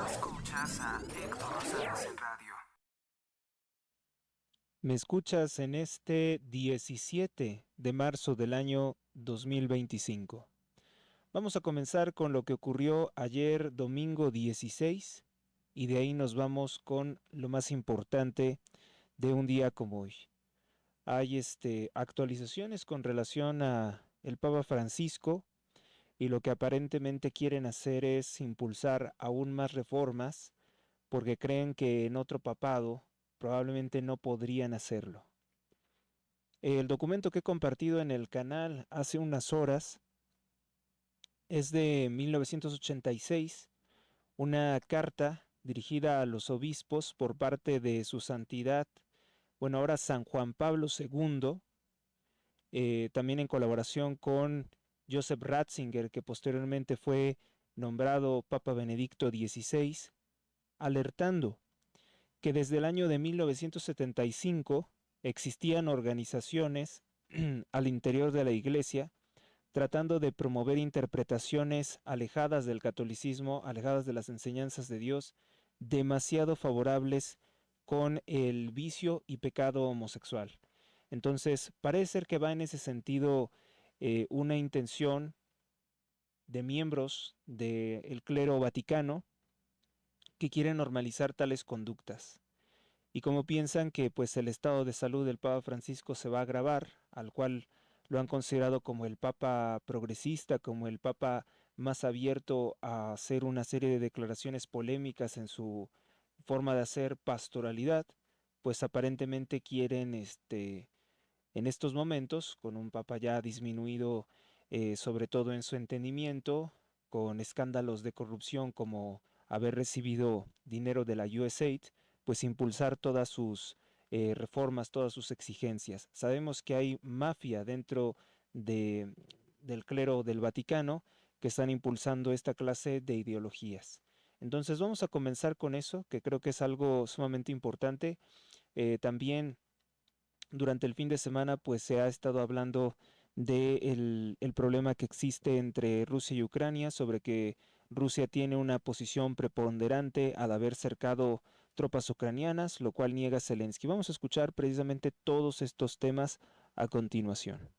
Escuchas a Héctor Rosales en radio. Me escuchas en este 17 de marzo del año 2025. Vamos a comenzar con lo que ocurrió ayer domingo 16 y de ahí nos vamos con lo más importante de un día como hoy. Hay actualizaciones con relación a el Papa Francisco y lo que aparentemente quieren hacer es impulsar aún más reformas porque creen que en otro papado probablemente no podrían hacerlo. El documento que he compartido en el canal hace unas horas es de 1986, una carta dirigida a los obispos por parte de su santidad, bueno, ahora San Juan Pablo II, también en colaboración con Joseph Ratzinger, que posteriormente fue nombrado Papa Benedicto XVI, alertando que desde el año de 1975 existían organizaciones al interior de la Iglesia tratando de promover interpretaciones alejadas del catolicismo, alejadas de las enseñanzas de Dios, demasiado favorables con el vicio y pecado homosexual. Entonces, parece ser que va en ese sentido una intención de miembros del clero vaticano que quieren normalizar tales conductas. Y como piensan que pues el estado de salud del Papa Francisco se va a agravar, al cual lo han considerado como el Papa progresista, como el Papa más abierto a hacer una serie de declaraciones polémicas en su forma de hacer pastoralidad, pues aparentemente quieren en estos momentos, con un Papa ya disminuido sobre todo en su entendimiento, con escándalos de corrupción como haber recibido dinero de la USAID, pues impulsar todas sus reformas, todas sus exigencias. Sabemos que hay mafia dentro de, del clero del Vaticano que están impulsando esta clase de ideologías. Entonces vamos a comenzar con eso, que creo que es algo sumamente importante. También durante el fin de semana pues se ha estado hablando de el problema que existe entre Rusia y Ucrania, sobre que Rusia tiene una posición preponderante al haber cercado tropas ucranianas, lo cual niega Zelensky. Vamos a escuchar precisamente todos estos temas a continuación.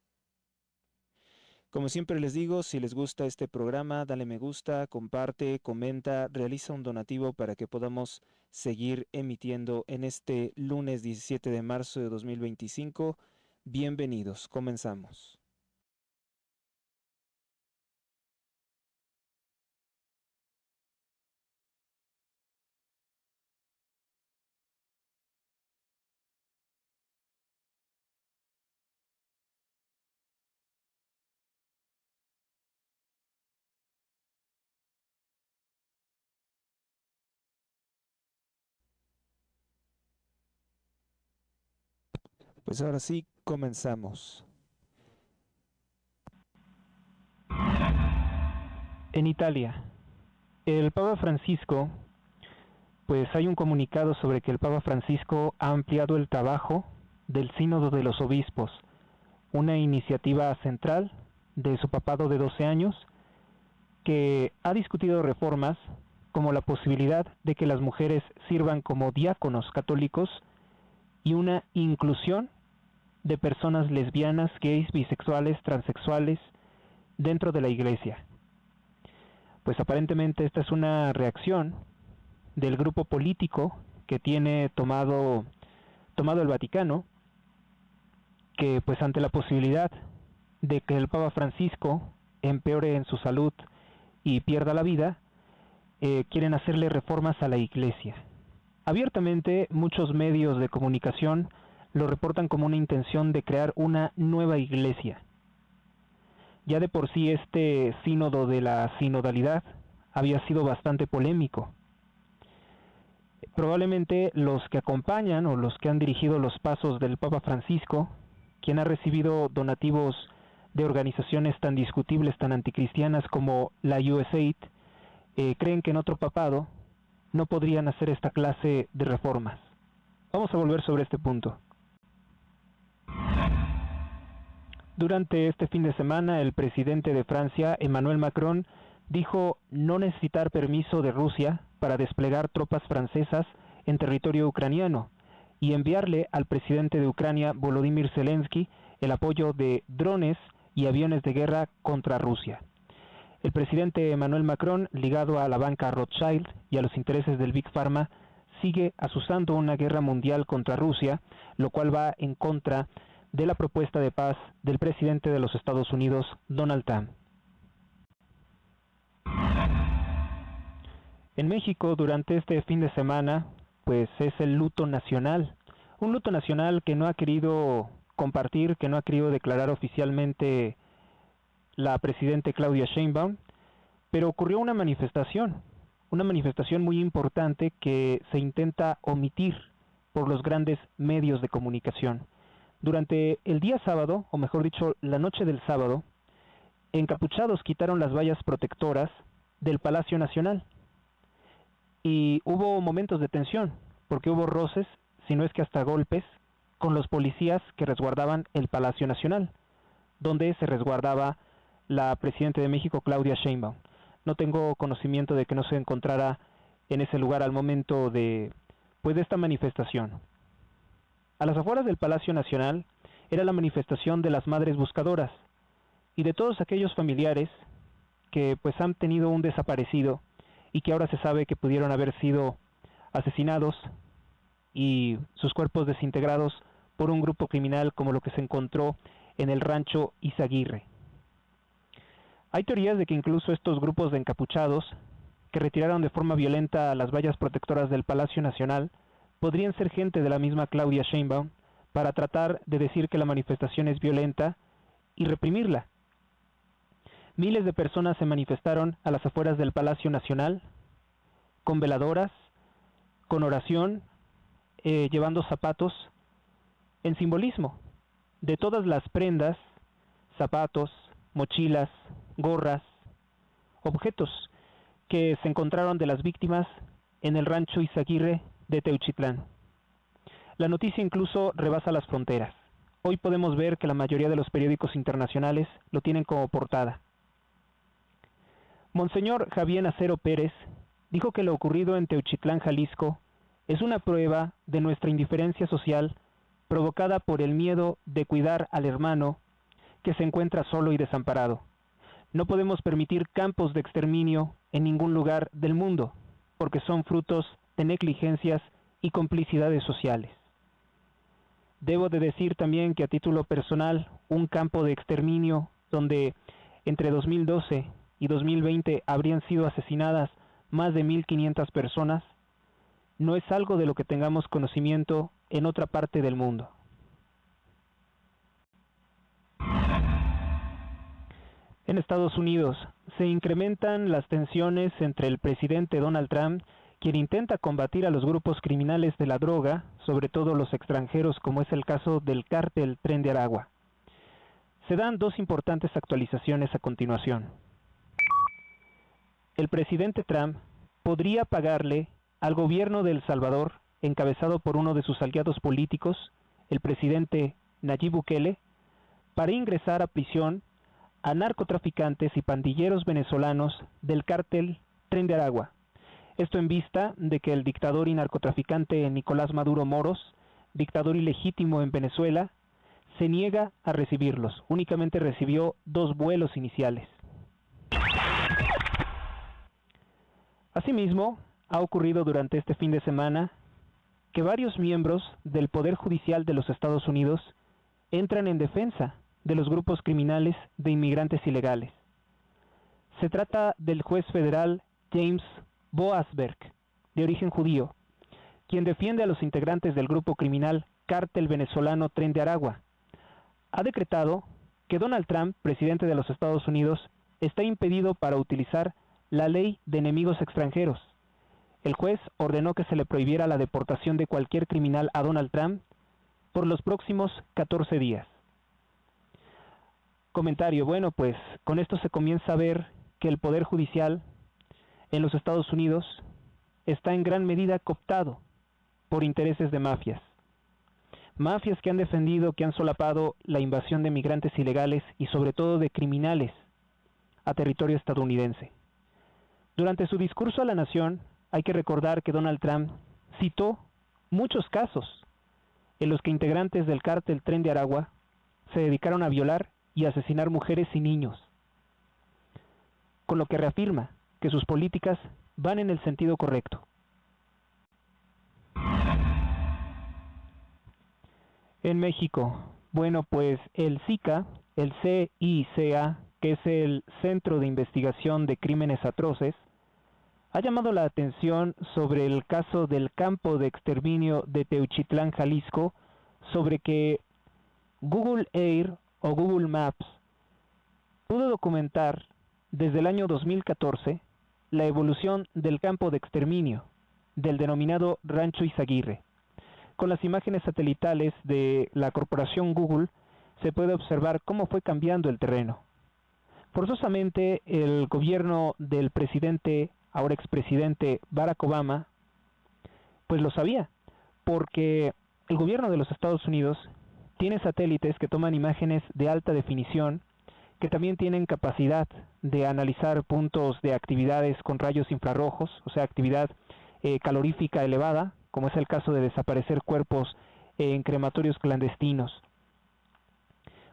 Como siempre les digo, si les gusta este programa, dale me gusta, comparte, comenta, realiza un donativo para que podamos seguir emitiendo en este lunes 17 de marzo de 2025. Bienvenidos, comenzamos. Pues ahora sí, comenzamos. En Italia, el Papa Francisco, pues hay un comunicado sobre que el Papa Francisco ha ampliado el trabajo del Sínodo de los Obispos, una iniciativa central de su papado de 12 años, que ha discutido reformas como la posibilidad de que las mujeres sirvan como diáconos católicos y una inclusión de personas lesbianas, gays, bisexuales, transexuales dentro de la iglesia. Pues aparentemente esta es una reacción del grupo político que tiene tomado el Vaticano, que pues ante la posibilidad de que el Papa Francisco empeore en su salud y pierda la vida, quieren hacerle reformas a la iglesia. Abiertamente, muchos medios de comunicación lo reportan como una intención de crear una nueva iglesia. Ya de por sí este sínodo de la sinodalidad había sido bastante polémico. Probablemente los que acompañan o los que han dirigido los pasos del Papa Francisco, quien ha recibido donativos de organizaciones tan discutibles, tan anticristianas como la USAID, creen que en otro papado no podrían hacer esta clase de reformas. Vamos a volver sobre este punto. Durante este fin de semana, el presidente de Francia, Emmanuel Macron, dijo no necesitar permiso de Rusia para desplegar tropas francesas en territorio ucraniano y enviarle al presidente de Ucrania, Volodymyr Zelensky, el apoyo de drones y aviones de guerra contra Rusia. El presidente Emmanuel Macron, ligado a la banca Rothschild y a los intereses del Big Pharma, sigue azuzando una guerra mundial contra Rusia, lo cual va en contra de la propuesta de paz del presidente de los Estados Unidos, Donald Trump. En México, durante este fin de semana, pues es el luto nacional. Un luto nacional que no ha querido compartir, que no ha querido declarar oficialmente la presidenta Claudia Sheinbaum, pero ocurrió una manifestación muy importante que se intenta omitir por los grandes medios de comunicación. Durante el día sábado, o mejor dicho, la noche del sábado, encapuchados quitaron las vallas protectoras del Palacio Nacional. Y hubo momentos de tensión, porque hubo roces, si no es que hasta golpes, con los policías que resguardaban el Palacio Nacional, donde se resguardaba la presidenta de México, Claudia Sheinbaum. No tengo conocimiento de que no se encontrara en ese lugar al momento de esta manifestación. A las afueras del Palacio Nacional era la manifestación de las madres buscadoras y de todos aquellos familiares que pues han tenido un desaparecido y que ahora se sabe que pudieron haber sido asesinados y sus cuerpos desintegrados por un grupo criminal como lo que se encontró en el rancho Izaguirre. Hay teorías de que incluso estos grupos de encapuchados que retiraron de forma violenta las vallas protectoras del Palacio Nacional podrían ser gente de la misma Claudia Sheinbaum para tratar de decir que la manifestación es violenta y reprimirla. Miles de personas se manifestaron a las afueras del Palacio Nacional con veladoras, con oración, llevando zapatos en simbolismo de todas las prendas, zapatos, mochilas, gorras, objetos que se encontraron de las víctimas en el rancho Izaguirre de Teuchitlán. La noticia incluso rebasa las fronteras. Hoy podemos ver que la mayoría de los periódicos internacionales lo tienen como portada. Monseñor Javier Acero Pérez dijo que lo ocurrido en Teuchitlán, Jalisco, es una prueba de nuestra indiferencia social provocada por el miedo de cuidar al hermano que se encuentra solo y desamparado. No podemos permitir campos de exterminio en ningún lugar del mundo, porque son frutos de negligencias y complicidades sociales. Debo de decir también que a título personal, un campo de exterminio donde entre 2012 y 2020 habrían sido asesinadas más de 1,500 personas, no es algo de lo que tengamos conocimiento en otra parte del mundo. En Estados Unidos se incrementan las tensiones entre el presidente Donald Trump, quien intenta combatir a los grupos criminales de la droga, sobre todo los extranjeros, como es el caso del cártel Tren de Aragua. Se dan dos importantes actualizaciones a continuación. El presidente Trump podría pagarle al gobierno de El Salvador, encabezado por uno de sus aliados políticos, el presidente Nayib Bukele, para ingresar a prisión a narcotraficantes y pandilleros venezolanos del cártel Tren de Aragua. Esto en vista de que el dictador y narcotraficante Nicolás Maduro Moros, dictador ilegítimo en Venezuela, se niega a recibirlos. Únicamente recibió 2 vuelos iniciales. Asimismo, ha ocurrido durante este fin de semana que varios miembros del Poder Judicial de los Estados Unidos entran en defensa de los grupos criminales de inmigrantes ilegales. Se trata del juez federal James Boasberg, de origen judío, quien defiende a los integrantes del grupo criminal Cártel Venezolano Tren de Aragua. Ha decretado que Donald Trump, presidente de los Estados Unidos, está impedido para utilizar la ley de enemigos extranjeros. El juez ordenó que se le prohibiera la deportación de cualquier criminal a Donald Trump por los próximos 14 días. Comentario, bueno, pues con esto se comienza a ver que el Poder Judicial en los Estados Unidos está en gran medida cooptado por intereses de mafias. Mafias que han defendido, que han solapado la invasión de migrantes ilegales y sobre todo de criminales a territorio estadounidense. Durante su discurso a la nación, hay que recordar que Donald Trump citó muchos casos en los que integrantes del cártel Tren de Aragua se dedicaron a violar y asesinar mujeres y niños, con lo que reafirma que sus políticas van en el sentido correcto. En México, bueno, pues el CICA, que es el Centro de Investigación de Crímenes Atroces, ha llamado la atención sobre el caso del campo de exterminio de Teuchitlán, Jalisco, sobre que Google Air o Google Maps pudo documentar desde el año 2014 la evolución del campo de exterminio del denominado Rancho Izaguirre. Con las imágenes satelitales de la corporación Google se puede observar cómo fue cambiando el terreno. Forzosamente el gobierno del presidente, ahora expresidente Barack Obama, pues lo sabía, porque el gobierno de los Estados Unidos tiene satélites que toman imágenes de alta definición, que también tienen capacidad de analizar puntos de actividades con rayos infrarrojos, o sea, actividad calorífica elevada, como es el caso de desaparecer cuerpos en crematorios clandestinos.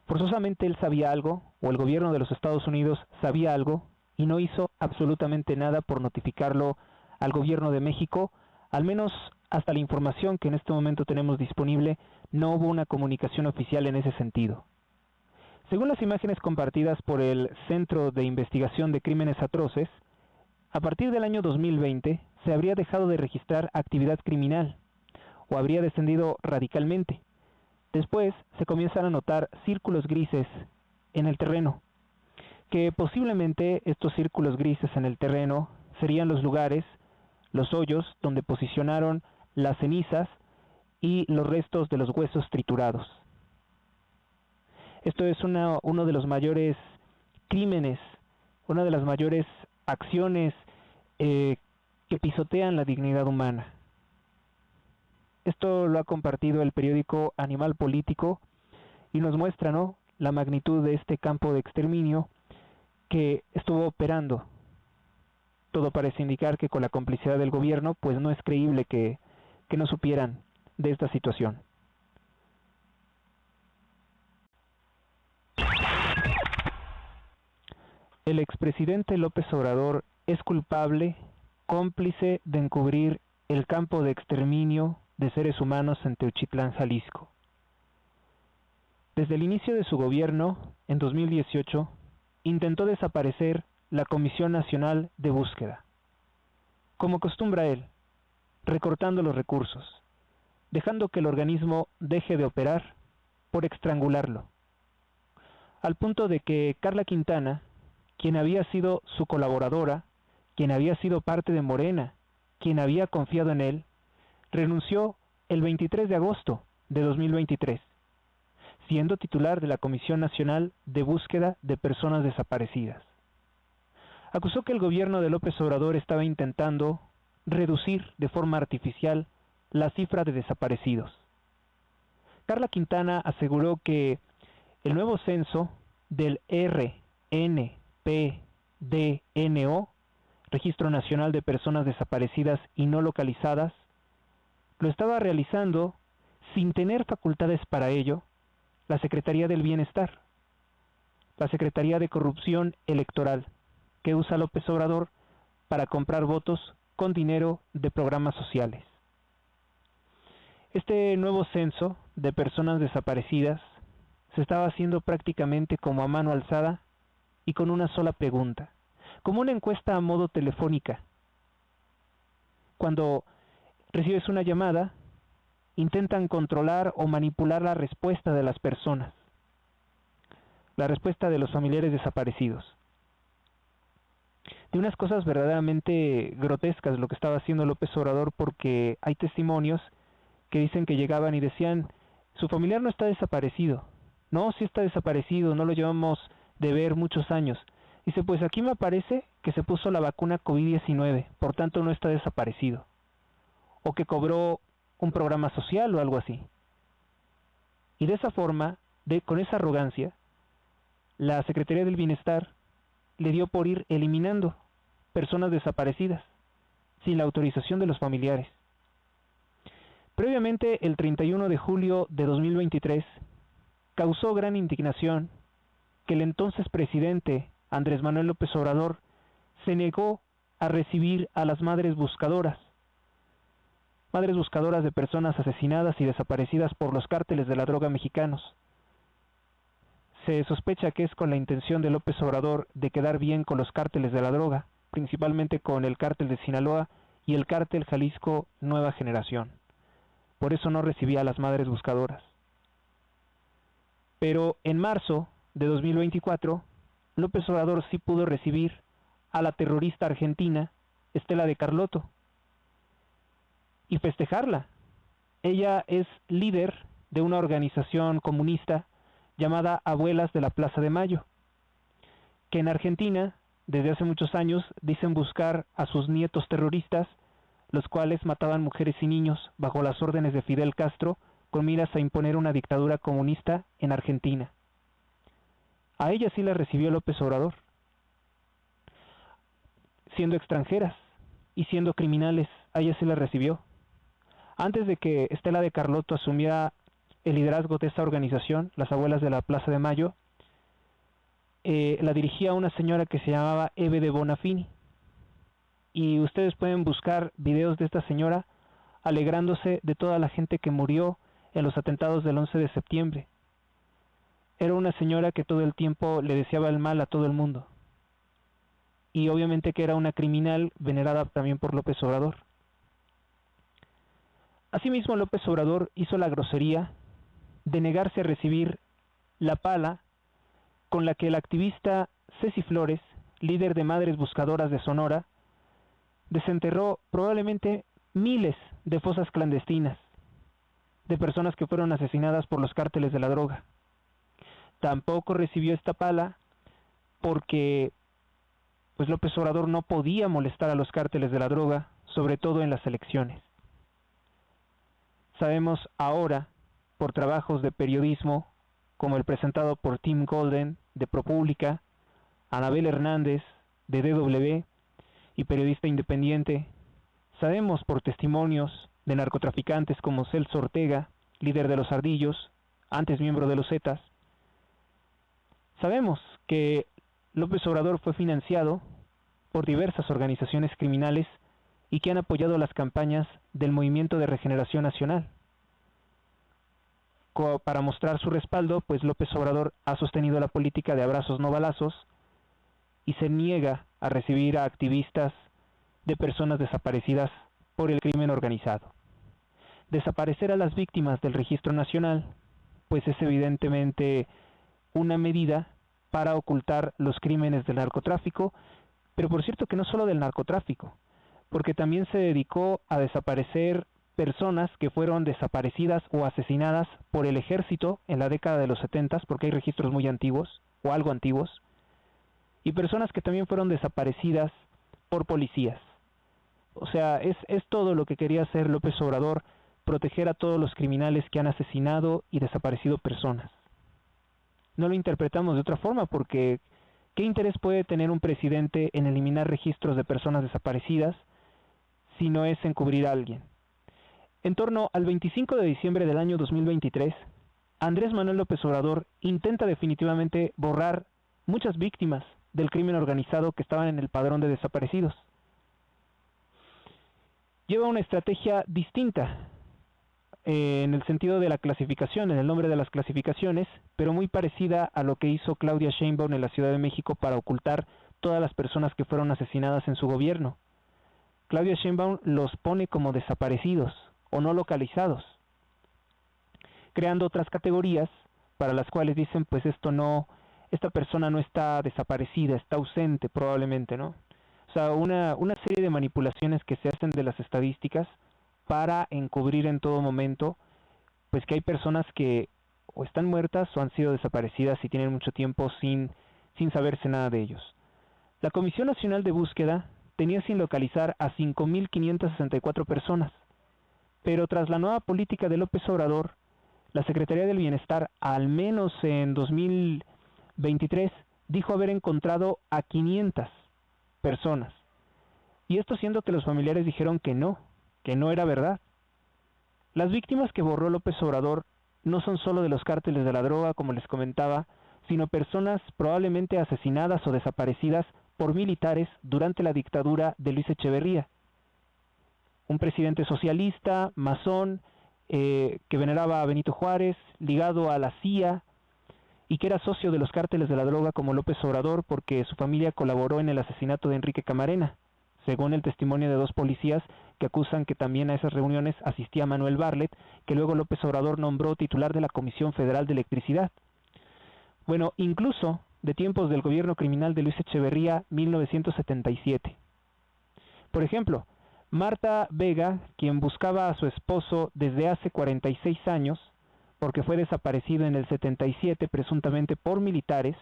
Forzosamente él sabía algo, o el gobierno de los Estados Unidos sabía algo, y no hizo absolutamente nada por notificarlo al gobierno de México, al menos hasta la información que en este momento tenemos disponible, no hubo una comunicación oficial en ese sentido. Según las imágenes compartidas por el Centro de Investigación de Crímenes Atroces, a partir del año 2020 se habría dejado de registrar actividad criminal, o habría descendido radicalmente. Después se comienzan a notar círculos grises en el terreno, que posiblemente estos círculos grises en el terreno serían los lugares, los hoyos donde posicionaron las cenizas y los restos de los huesos triturados. Esto es uno de los mayores crímenes, una de las mayores acciones que pisotean la dignidad humana. Esto lo ha compartido el periódico Animal Político y nos muestra, ¿no?, la magnitud de este campo de exterminio que estuvo operando. Todo parece indicar que con la complicidad del gobierno, pues no es creíble que no supieran de esta situación. El expresidente López Obrador es culpable, cómplice de encubrir el campo de exterminio de seres humanos en Teuchitlán, Jalisco. Desde el inicio de su gobierno, en 2018, intentó desaparecer la Comisión Nacional de Búsqueda. Como acostumbra él, recortando los recursos, dejando que el organismo deje de operar por estrangularlo. Al punto de que Carla Quintana, quien había sido su colaboradora, quien había sido parte de Morena, quien había confiado en él, renunció el 23 de agosto de 2023, siendo titular de la Comisión Nacional de Búsqueda de Personas Desaparecidas. Acusó que el gobierno de López Obrador estaba intentando reducir de forma artificial la cifra de desaparecidos. Carla Quintana aseguró que el nuevo censo del RNPDNO, Registro Nacional de Personas Desaparecidas y No Localizadas, lo estaba realizando sin tener facultades para ello la Secretaría del Bienestar, la Secretaría de Corrupción Electoral, que usa López Obrador para comprar votos con dinero de programas sociales. Este nuevo censo de personas desaparecidas se estaba haciendo prácticamente como a mano alzada y con una sola pregunta, como una encuesta a modo telefónica. Cuando recibes una llamada, intentan controlar o manipular la respuesta de las personas, la respuesta de los familiares desaparecidos. De unas cosas verdaderamente grotescas lo que estaba haciendo López Obrador, porque hay testimonios que dicen que llegaban y decían, su familiar no está desaparecido. No, sí está desaparecido, no lo llevamos de ver muchos años. Dice, pues aquí me aparece que se puso la vacuna COVID-19, por tanto no está desaparecido. O que cobró un programa social o algo así. Y de esa forma, con esa arrogancia, la Secretaría del Bienestar le dio por ir eliminando personas desaparecidas, sin la autorización de los familiares. Previamente, el 31 de julio de 2023, causó gran indignación que el entonces presidente Andrés Manuel López Obrador se negó a recibir a las madres buscadoras de personas asesinadas y desaparecidas por los cárteles de la droga mexicanos. Se sospecha que es con la intención de López Obrador de quedar bien con los cárteles de la droga, principalmente con el cártel de Sinaloa y el cártel Jalisco Nueva Generación. Por eso no recibía a las madres buscadoras. Pero en marzo de 2024, López Obrador sí pudo recibir a la terrorista argentina Estela de Carlotto y festejarla. Ella es líder de una organización comunista llamada Abuelas de la Plaza de Mayo, que en Argentina, desde hace muchos años, dicen buscar a sus nietos terroristas, los cuales mataban mujeres y niños bajo las órdenes de Fidel Castro con miras a imponer una dictadura comunista en Argentina. A ella sí la recibió López Obrador, siendo extranjeras y siendo criminales, a ella sí la recibió. Antes de que Estela de Carlotto asumiera el liderazgo de esta organización, las Abuelas de la Plaza de Mayo, la dirigía una señora que se llamaba Eve de Bonafini. Y ustedes pueden buscar videos de esta señora alegrándose de toda la gente que murió en los atentados del 11 de septiembre. Era una señora que todo el tiempo le deseaba el mal a todo el mundo. Y obviamente que era una criminal venerada también por López Obrador. Asimismo, López Obrador hizo la grosería de negarse a recibir la pala con la que el activista Ceci Flores, líder de Madres Buscadoras de Sonora, desenterró probablemente miles de fosas clandestinas de personas que fueron asesinadas por los cárteles de la droga. Tampoco recibió esta pala porque pues López Obrador no podía molestar a los cárteles de la droga, sobre todo en las elecciones. Sabemos ahora, por trabajos de periodismo, como el presentado por Tim Golden, de ProPublica, Anabel Hernández, de DW, y periodista independiente, sabemos por testimonios de narcotraficantes como Celso Ortega, líder de los Ardillos, antes miembro de los Zetas, sabemos que López Obrador fue financiado por diversas organizaciones criminales y que han apoyado las campañas del Movimiento de Regeneración Nacional. Para mostrar su respaldo, pues López Obrador ha sostenido la política de abrazos no balazos y se niega a recibir a activistas de personas desaparecidas por el crimen organizado. Desaparecer a las víctimas del Registro Nacional, pues es evidentemente una medida para ocultar los crímenes del narcotráfico, pero por cierto que no solo del narcotráfico, porque también se dedicó a desaparecer personas que fueron desaparecidas o asesinadas por el ejército en la década de los 70, porque hay registros muy antiguos o algo antiguos, y personas que también fueron desaparecidas por policías. O sea, es todo lo que quería hacer López Obrador, proteger a todos los criminales que han asesinado y desaparecido personas. No lo interpretamos de otra forma porque ¿qué interés puede tener un presidente en eliminar registros de personas desaparecidas si no es encubrir a alguien? En torno al 25 de diciembre del año 2023, Andrés Manuel López Obrador intenta definitivamente borrar muchas víctimas del crimen organizado que estaban en el padrón de desaparecidos. Lleva una estrategia distinta en el sentido de la clasificación, en el nombre de las clasificaciones, pero muy parecida a lo que hizo Claudia Sheinbaum en la Ciudad de México para ocultar todas las personas que fueron asesinadas en su gobierno. Claudia Sheinbaum los pone como desaparecidos o no localizados, creando otras categorías para las cuales dicen, pues esta persona no está desaparecida, está ausente probablemente, ¿no? O sea, una serie de manipulaciones que se hacen de las estadísticas para encubrir en todo momento, pues que hay personas que o están muertas o han sido desaparecidas y tienen mucho tiempo sin saberse nada de ellos. La Comisión Nacional de Búsqueda tenía sin localizar a 5.564 personas, pero tras la nueva política de López Obrador, la Secretaría del Bienestar, al menos en 2023, dijo haber encontrado a 500 personas. Y esto siendo que los familiares dijeron que no era verdad. Las víctimas que borró López Obrador no son solo de los cárteles de la droga, como les comentaba, sino personas probablemente asesinadas o desaparecidas por militares durante la dictadura de Luis Echeverría. Un presidente socialista, masón, que veneraba a Benito Juárez, ligado a la CIA, y que era socio de los cárteles de la droga como López Obrador porque su familia colaboró en el asesinato de Enrique Camarena, según el testimonio de 2 policías que acusan que también a esas reuniones asistía Manuel Bartlett, que luego López Obrador nombró titular de la Comisión Federal de Electricidad. Bueno, incluso de tiempos del gobierno criminal de Luis Echeverría, 1977. Por ejemplo, Marta Vega, quien buscaba a su esposo desde hace 46 años, porque fue desaparecido en el 77 presuntamente por militares,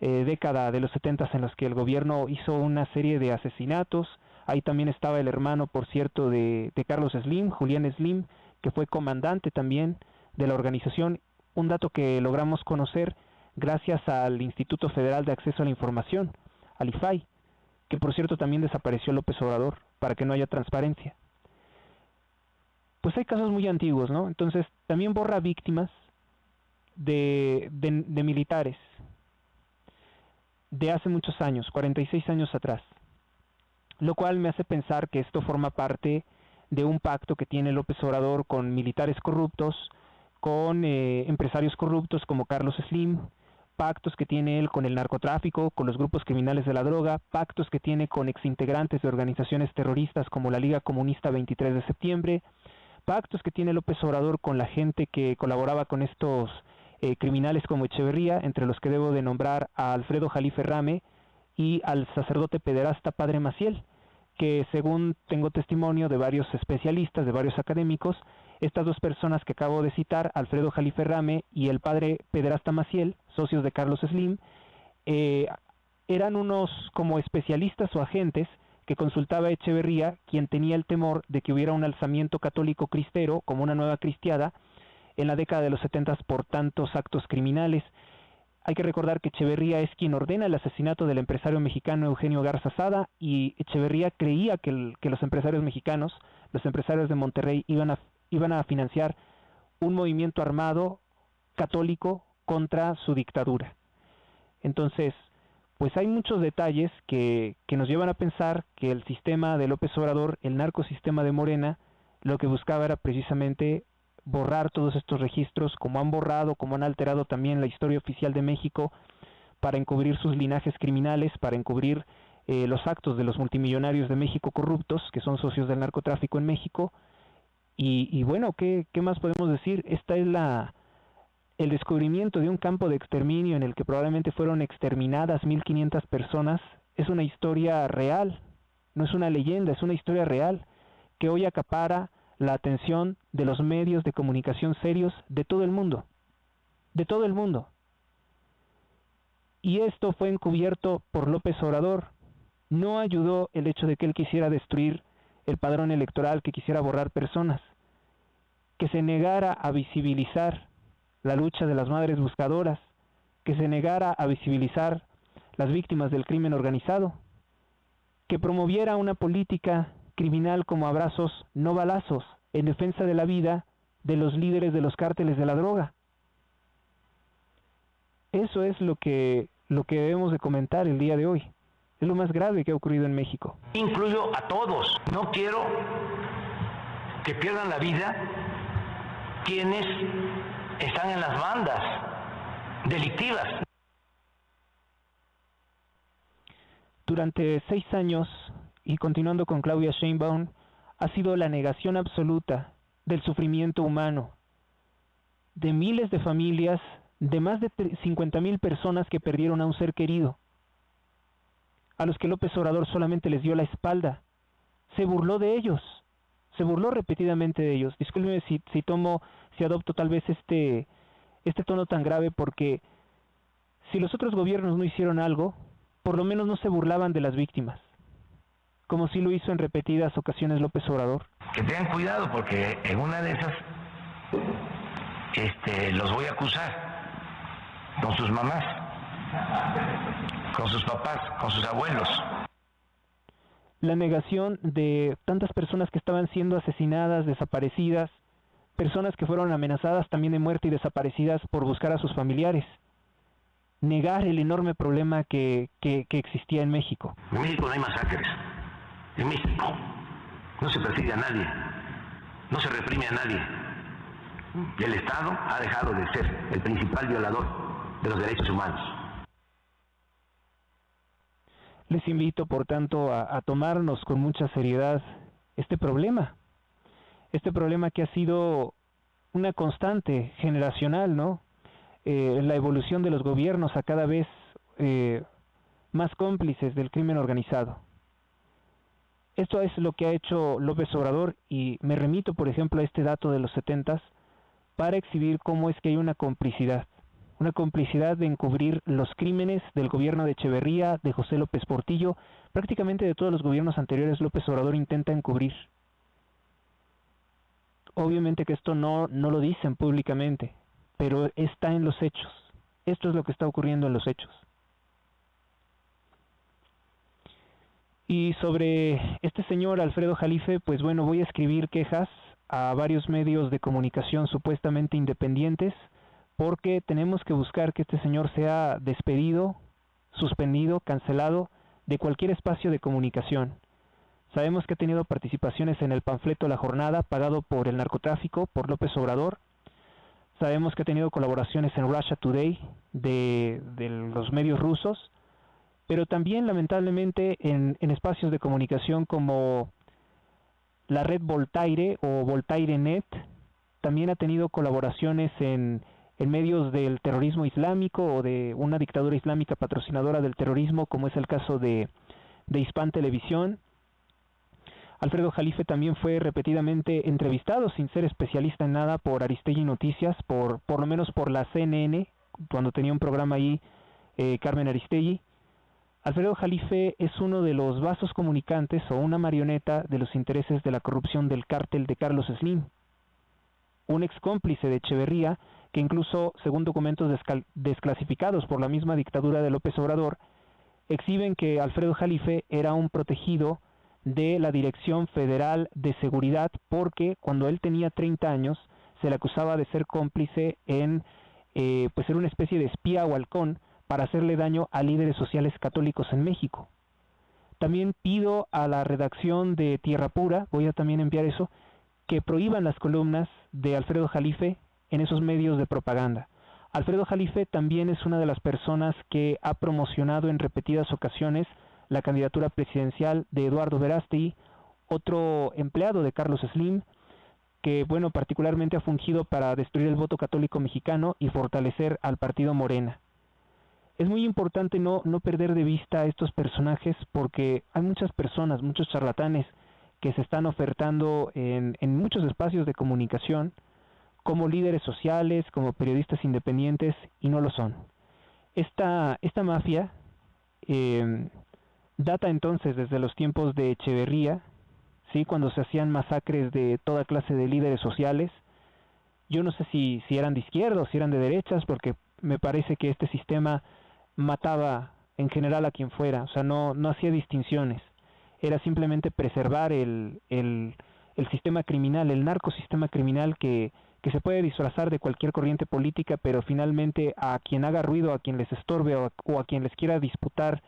década de los 70 en los que el gobierno hizo una serie de asesinatos. Ahí también estaba el hermano, por cierto, de Carlos Slim, Julián Slim, que fue comandante también de la organización, un dato que logramos conocer gracias al Instituto Federal de Acceso a la Información, al IFAI, que por cierto también desapareció López Obrador para que no haya transparencia. Pues hay casos muy antiguos, ¿no? Entonces también borra víctimas de militares de hace muchos años, 46 años atrás, lo cual me hace pensar que esto forma parte de un pacto que tiene López Obrador con militares corruptos, con empresarios corruptos como Carlos Slim, pactos que tiene él con el narcotráfico, con los grupos criminales de la droga, pactos que tiene con exintegrantes de organizaciones terroristas como la Liga Comunista 23 de septiembre, pactos que tiene López Obrador con la gente que colaboraba con estos criminales como Echeverría, entre los que debo de nombrar a Alfredo Jalife Rame y al sacerdote pederasta Padre Maciel, que según tengo testimonio de varios especialistas, de varios académicos, estas 2 personas que acabo de citar, Alfredo Jalife Rame y el padre pederasta Maciel, socios de Carlos Slim, eran unos como especialistas o agentes que consultaba a Echeverría, quien tenía el temor de que hubiera un alzamiento católico cristero, como una nueva cristiada, en la década de los 70 por tantos actos criminales. Hay que recordar que Echeverría es quien ordena el asesinato del empresario mexicano Eugenio Garza Sada, y Echeverría creía que los empresarios mexicanos, los empresarios de Monterrey, iban a financiar un movimiento armado católico contra su dictadura. Entonces, pues hay muchos detalles que nos llevan a pensar que el sistema de López Obrador, el narcosistema de Morena, lo que buscaba era precisamente borrar todos estos registros, como han borrado, como han alterado también la historia oficial de México, para encubrir sus linajes criminales, para encubrir los actos de los multimillonarios de México corruptos, que son socios del narcotráfico en México. Y bueno, ¿qué más podemos decir? Esta es el descubrimiento de un campo de exterminio en el que probablemente fueron exterminadas 1,500 personas. Es una historia real, no es una leyenda, es una historia real, que hoy acapara la atención de los medios de comunicación serios de todo el mundo, y esto fue encubierto por López Obrador. No ayudó el hecho de que él quisiera destruir el padrón electoral, que quisiera borrar personas, que se negara a visibilizar la lucha de las madres buscadoras, que se negara a visibilizar las víctimas del crimen organizado, que promoviera una política criminal como abrazos, no balazos, en defensa de la vida de los líderes de los cárteles de la droga. Eso es lo que debemos de comentar el día de hoy. Es lo más grave que ha ocurrido en México. Incluyo a todos. No quiero que pierdan la vida quienes están en las bandas delictivas. Durante 6 años, y continuando con Claudia Sheinbaum, ha sido la negación absoluta del sufrimiento humano, de miles de familias, de más de 50,000 personas que perdieron a un ser querido, a los que López Obrador solamente les dio la espalda. Se burló de ellos, se burló repetidamente de ellos. Discúlpeme si adopto tal vez este tono tan grave, porque si los otros gobiernos no hicieron algo, por lo menos no se burlaban de las víctimas, como sí lo hizo en repetidas ocasiones López Obrador. Que tengan cuidado, porque en una de esas los voy a acusar con sus mamás, con sus papás, con sus abuelos. la negación de tantas personas que estaban siendo asesinadas, desaparecidas, personas que fueron amenazadas también de muerte y desaparecidas por buscar a sus familiares. Negar el enorme problema que existía en México. En México no hay masacres. En México no se persigue a nadie. No se reprime a nadie. Y el Estado ha dejado de ser el principal violador de los derechos humanos. Les invito, por tanto, a tomarnos con mucha seriedad este problema que ha sido una constante generacional, ¿no? La evolución de los gobiernos a cada vez más cómplices del crimen organizado. Esto es lo que ha hecho López Obrador, y me remito, por ejemplo, a este dato de los 70s para exhibir cómo es que hay una complicidad de encubrir los crímenes del gobierno de Echeverría, de José López Portillo, prácticamente de todos los gobiernos anteriores. López Obrador intenta encubrir. Obviamente que esto no lo dicen públicamente, pero está en los hechos. Esto es lo que está ocurriendo en los hechos. Y sobre este señor Alfredo Jalife, pues bueno, voy a escribir quejas a varios medios de comunicación supuestamente independientes, porque tenemos que buscar que este señor sea despedido, suspendido, cancelado de cualquier espacio de comunicación. Sabemos que ha tenido participaciones en el panfleto La Jornada, pagado por el narcotráfico, por López Obrador. Sabemos que ha tenido colaboraciones en Russia Today de los medios rusos, pero también lamentablemente en espacios de comunicación como la red Voltaire o VoltaireNet. También ha tenido colaboraciones en medios del terrorismo islámico o de una dictadura islámica patrocinadora del terrorismo, como es el caso de Hispan Televisión. Alfredo Jalife también fue repetidamente entrevistado, sin ser especialista en nada, por Aristegui Noticias, por lo menos por la CNN, cuando tenía un programa ahí Carmen Aristegui. Alfredo Jalife es uno de los vasos comunicantes o una marioneta de los intereses de la corrupción del cártel de Carlos Slim, un ex cómplice de Echeverría, que incluso, según documentos desclasificados por la misma dictadura de López Obrador, exhiben que Alfredo Jalife era un protegido de la Dirección Federal de Seguridad, porque cuando él tenía 30 años se le acusaba de ser cómplice en pues ser una especie de espía o halcón para hacerle daño a líderes sociales católicos en México. También pido a la redacción de Tierra Pura, voy a también enviar eso, que prohíban las columnas de Alfredo Jalife en esos medios de propaganda. Alfredo Jalife también es una de las personas que ha promocionado en repetidas ocasiones la candidatura presidencial de Eduardo Verástegui, otro empleado de Carlos Slim, que bueno, particularmente ha fungido para destruir el voto católico mexicano y fortalecer al partido Morena. Es muy importante no perder de vista a estos personajes, porque hay muchas personas, muchos charlatanes que se están ofertando en muchos espacios de comunicación como líderes sociales, como periodistas independientes, y no lo son. Esta mafia data entonces desde los tiempos de Echeverría, ¿sí? Cuando se hacían masacres de toda clase de líderes sociales. Yo no sé si eran de izquierda o si eran de derechas, porque me parece que este sistema mataba en general a quien fuera, o sea, no hacía distinciones. Era simplemente preservar el sistema criminal, el narcosistema criminal que se puede disfrazar de cualquier corriente política, pero finalmente a quien haga ruido, a quien les estorbe o a quien les quiera disputar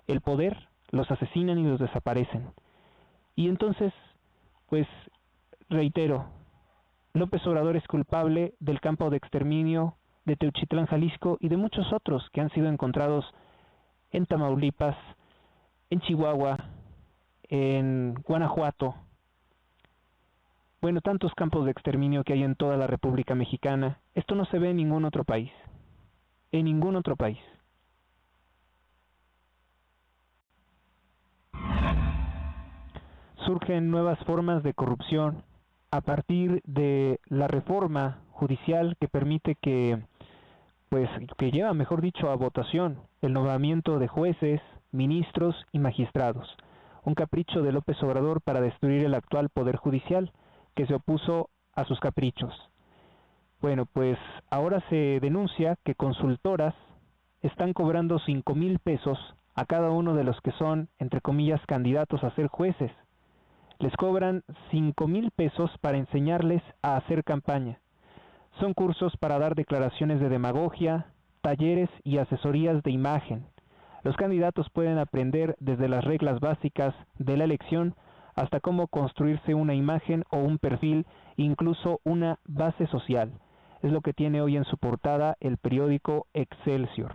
el poder, los asesinan y los desaparecen. Y entonces, pues, reitero, López Obrador es culpable del campo de exterminio de Teuchitlán, Jalisco, y de muchos otros que han sido encontrados en Tamaulipas, en Chihuahua, en Guanajuato. Bueno, tantos campos de exterminio que hay en toda la República Mexicana. Esto no se ve en ningún otro país. En ningún otro país. Surgen nuevas formas de corrupción a partir de la reforma judicial que permite que lleva, mejor dicho, a votación el nombramiento de jueces, ministros y magistrados. Un capricho de López Obrador para destruir el actual poder judicial, que se opuso a sus caprichos. Bueno, pues ahora se denuncia que consultoras están cobrando 5,000 pesos a cada uno de los que son, entre comillas, candidatos a ser jueces. Les cobran 5,000 pesos para enseñarles a hacer campaña. Son cursos para dar declaraciones de demagogia, talleres y asesorías de imagen. Los candidatos pueden aprender desde las reglas básicas de la elección hasta cómo construirse una imagen o un perfil, incluso una base social. Es lo que tiene hoy en su portada el periódico Excelsior.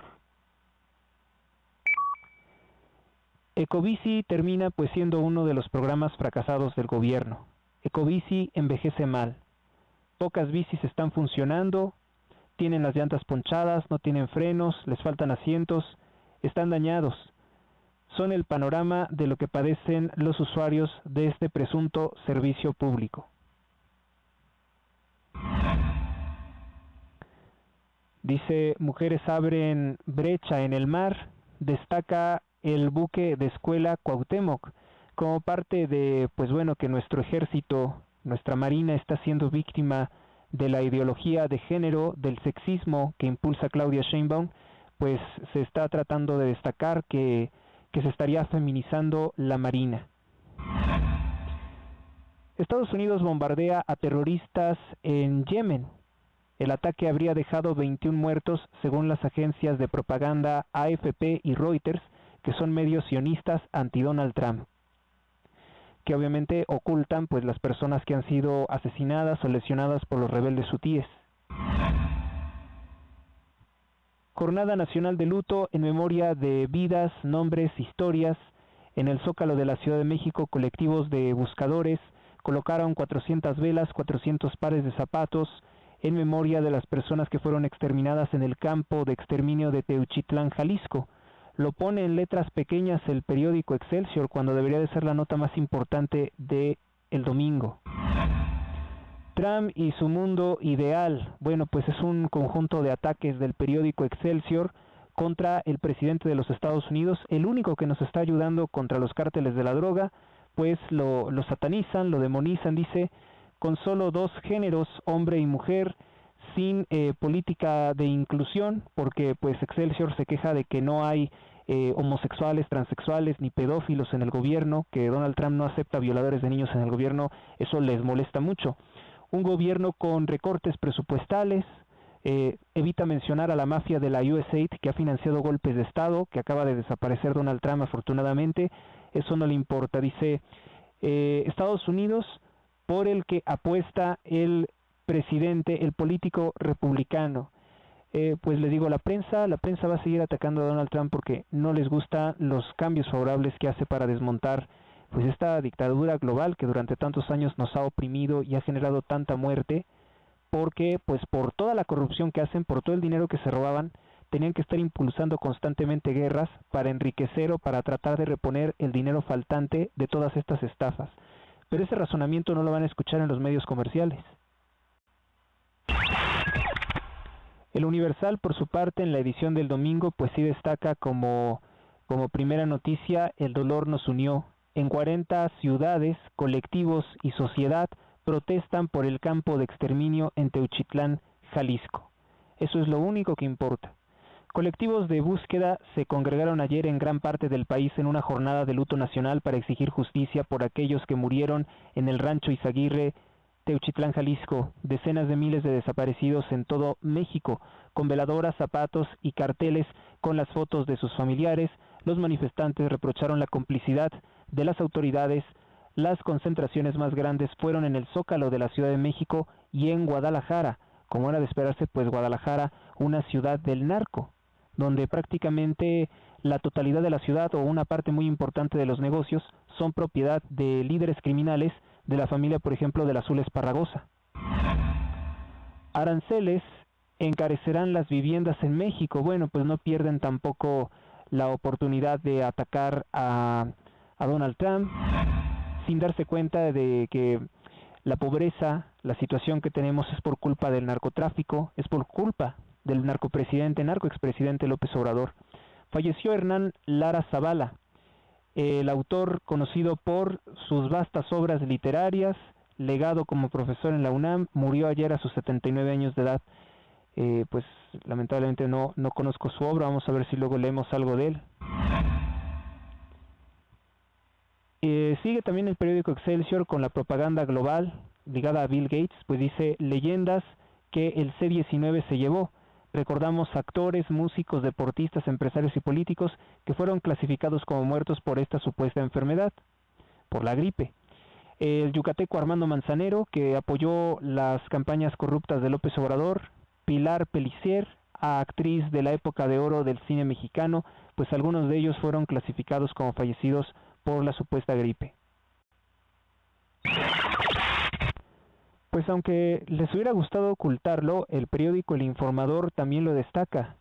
Ecobici termina pues siendo uno de los programas fracasados del gobierno. Ecobici envejece mal. Pocas bicis están funcionando, tienen las llantas ponchadas, no tienen frenos, les faltan asientos, están dañados. Son el panorama de lo que padecen los usuarios de este presunto servicio público. Dice, mujeres abren brecha en el mar, destaca el buque de escuela Cuauhtémoc, como parte de, pues bueno, que nuestro ejército, nuestra marina está siendo víctima de la ideología de género, del sexismo que impulsa Claudia Sheinbaum, pues se está tratando de destacar que se estaría feminizando la marina. Estados Unidos bombardea a terroristas en Yemen. El ataque habría dejado 21 muertos según las agencias de propaganda AFP y Reuters, que son medios sionistas anti-Donald Trump, que obviamente ocultan pues las personas que han sido asesinadas o lesionadas por los rebeldes hutíes. Jornada Nacional de Luto en memoria de vidas, nombres, historias. En el Zócalo de la Ciudad de México, colectivos de buscadores colocaron 400 velas, 400 pares de zapatos en memoria de las personas que fueron exterminadas en el campo de exterminio de Teuchitlán, Jalisco. Lo pone en letras pequeñas el periódico Excelsior cuando debería de ser la nota más importante de el domingo. Trump y su mundo ideal. Bueno, pues es un conjunto de ataques del periódico Excelsior contra el presidente de los Estados Unidos, el único que nos está ayudando contra los cárteles de la droga, pues lo satanizan, lo demonizan, dice, con solo 2 géneros, hombre y mujer, sin política de inclusión, porque pues Excelsior se queja de que no hay homosexuales, transexuales ni pedófilos en el gobierno, que Donald Trump no acepta violadores de niños en el gobierno, eso les molesta mucho. Un gobierno con recortes presupuestales, evita mencionar a la mafia de la USAID que ha financiado golpes de Estado, que acaba de desaparecer Donald Trump afortunadamente, eso no le importa, dice Estados Unidos por el que apuesta el presidente, el político republicano. Pues le digo, la prensa va a seguir atacando a Donald Trump porque no les gustan los cambios favorables que hace para desmontar pues esta dictadura global que durante tantos años nos ha oprimido y ha generado tanta muerte, porque pues por toda la corrupción que hacen, por todo el dinero que se robaban, tenían que estar impulsando constantemente guerras para enriquecer o para tratar de reponer el dinero faltante de todas estas estafas. Pero ese razonamiento no lo van a escuchar en los medios comerciales. El Universal, por su parte, en la edición del domingo, pues sí destaca como primera noticia, el dolor nos unió. En 40 ciudades, colectivos y sociedad protestan por el campo de exterminio en Teuchitlán, Jalisco. Eso es lo único que importa. Colectivos de búsqueda se congregaron ayer en gran parte del país en una jornada de luto nacional para exigir justicia por aquellos que murieron en el rancho Izaguirre, Teuchitlán, Jalisco, decenas de miles de desaparecidos en todo México, con veladoras, zapatos y carteles con las fotos de sus familiares. Los manifestantes reprocharon la complicidad de las autoridades. Las concentraciones más grandes fueron en el Zócalo de la Ciudad de México y en Guadalajara, como era de esperarse, pues Guadalajara, una ciudad del narco, donde prácticamente la totalidad de la ciudad o una parte muy importante de los negocios son propiedad de líderes criminales de la familia, por ejemplo, del Azul Esparragosa. Aranceles encarecerán las viviendas en México. Bueno, pues no pierden tampoco la oportunidad de atacar a Donald Trump, sin darse cuenta de que la pobreza, la situación que tenemos es por culpa del narcotráfico, es por culpa del narcoexpresidente López Obrador. Falleció Hernán Lara Zavala, el autor conocido por sus vastas obras literarias, legado como profesor en la UNAM, murió ayer a sus 79 años de edad. Pues lamentablemente no conozco su obra, vamos a ver si luego leemos algo de él. Sigue también el periódico Excelsior con la propaganda global ligada a Bill Gates, pues dice leyendas que el C-19 se llevó. Recordamos actores, músicos, deportistas, empresarios y políticos que fueron clasificados como muertos por esta supuesta enfermedad, por la gripe. El yucateco Armando Manzanero, que apoyó las campañas corruptas de López Obrador. Pilar Pellicer, actriz de la época de oro del cine mexicano, pues algunos de ellos fueron clasificados como fallecidos por la supuesta gripe. Pues aunque les hubiera gustado ocultarlo, el periódico El Informador también lo destaca.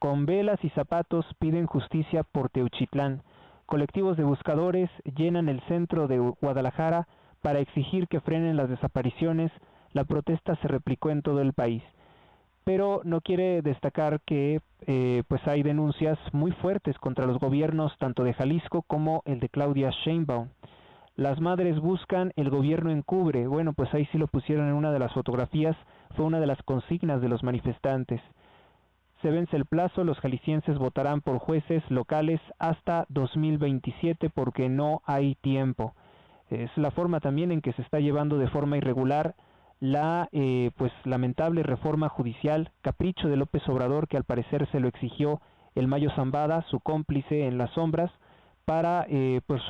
Con velas y zapatos piden justicia por Teuchitlán. Colectivos de buscadores llenan el centro de Guadalajara para exigir que frenen las desapariciones. La protesta se replicó en todo el país. Pero no quiere destacar que pues hay denuncias muy fuertes contra los gobiernos tanto de Jalisco como el de Claudia Sheinbaum. Las madres buscan, el gobierno encubre. Bueno, pues ahí sí lo pusieron en una de las fotografías, fue una de las consignas de los manifestantes. Se vence el plazo, los jaliscienses votarán por jueces locales hasta 2027 porque no hay tiempo. Es la forma también en que se está llevando de forma irregular la pues lamentable reforma judicial, capricho de López Obrador, que al parecer se lo exigió el Mayo Zambada, su cómplice en las sombras, para pues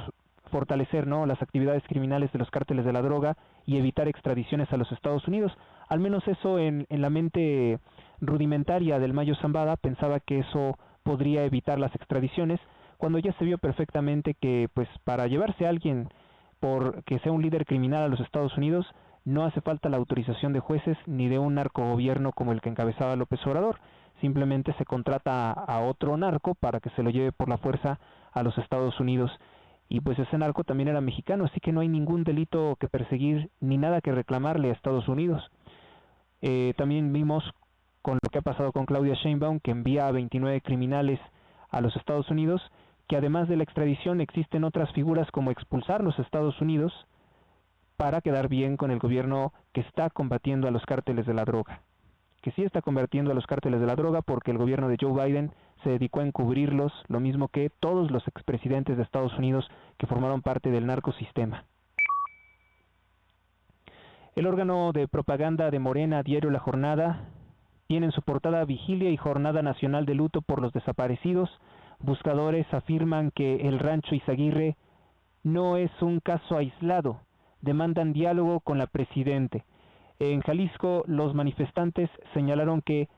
fortalecer, ¿no?, las actividades criminales de los cárteles de la droga y evitar extradiciones a los Estados Unidos. Al menos eso en la mente rudimentaria del Mayo Zambada pensaba que eso podría evitar las extradiciones, cuando ya se vio perfectamente que pues para llevarse a alguien por que sea un líder criminal a los Estados Unidos no hace falta la autorización de jueces ni de un narcogobierno como el que encabezaba López Obrador. Simplemente se contrata a otro narco para que se lo lleve por la fuerza a los Estados Unidos. Y pues ese narco también era mexicano, así que no hay ningún delito que perseguir ni nada que reclamarle a Estados Unidos. También vimos con lo que ha pasado con Claudia Sheinbaum, que envía a 29 criminales a los Estados Unidos, que además de la extradición existen otras figuras como expulsarlos a Estados Unidos para quedar bien con el gobierno que está combatiendo a los cárteles de la droga. Que sí está combatiendo a los cárteles de la droga porque el gobierno de Joe Biden se dedicó a encubrirlos, lo mismo que todos los expresidentes de Estados Unidos que formaron parte del narcosistema. El órgano de propaganda de Morena, diario La Jornada, tiene en su portada Vigilia y Jornada Nacional de Luto por los Desaparecidos. Buscadores afirman que el Rancho Izaguirre no es un caso aislado, demandan diálogo con la Presidente. En Jalisco, los manifestantes señalaron que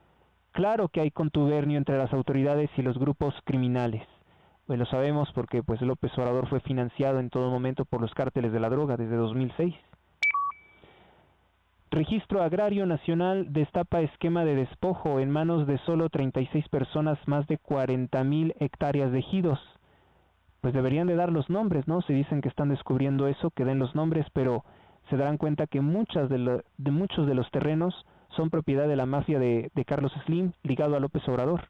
claro que hay contubernio entre las autoridades y los grupos criminales. Pues lo sabemos porque pues López Obrador fue financiado en todo momento por los cárteles de la droga desde 2006. Registro Agrario Nacional destapa esquema de despojo en manos de solo 36 personas, más de 40,000 hectáreas de ejidos. Pues deberían de dar los nombres, ¿no? Si dicen que están descubriendo eso, que den los nombres, pero se darán cuenta que muchos de los terrenos son propiedad de la mafia de Carlos Slim, ligado a López Obrador.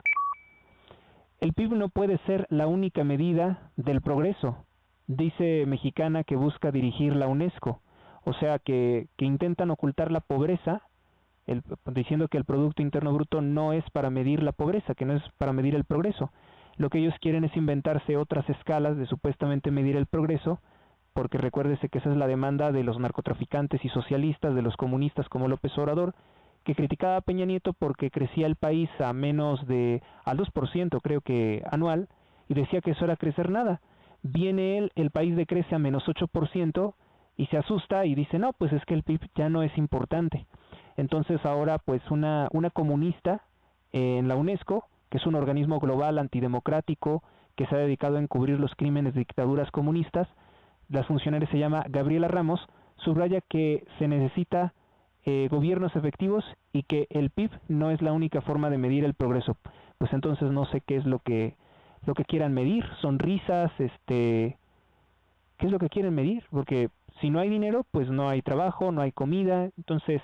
El PIB no puede ser la única medida del progreso, dice Mexicana, que busca dirigir la UNESCO. O sea que intentan ocultar la pobreza, diciendo que el Producto Interno Bruto no es para medir la pobreza, que no es para medir el progreso. Lo que ellos quieren es inventarse otras escalas de supuestamente medir el progreso, porque recuérdese que esa es la demanda de los narcotraficantes y socialistas, de los comunistas como López Obrador, que criticaba a Peña Nieto porque crecía el país al 2% creo que anual, y decía que eso era crecer nada. Viene el país decrece a menos 8%, y se asusta y dice, no, pues es que el PIB ya no es importante. Entonces ahora pues una comunista en la UNESCO, que es un organismo global antidemocrático que se ha dedicado a encubrir los crímenes de dictaduras comunistas, la funcionaria se llama Gabriela Ramos, subraya que se necesita gobiernos efectivos y que el PIB no es la única forma de medir el progreso. Pues entonces no sé qué es lo que quieran medir, sonrisas, ¿qué es lo que quieren medir? Porque si no hay dinero, pues no hay trabajo, no hay comida, entonces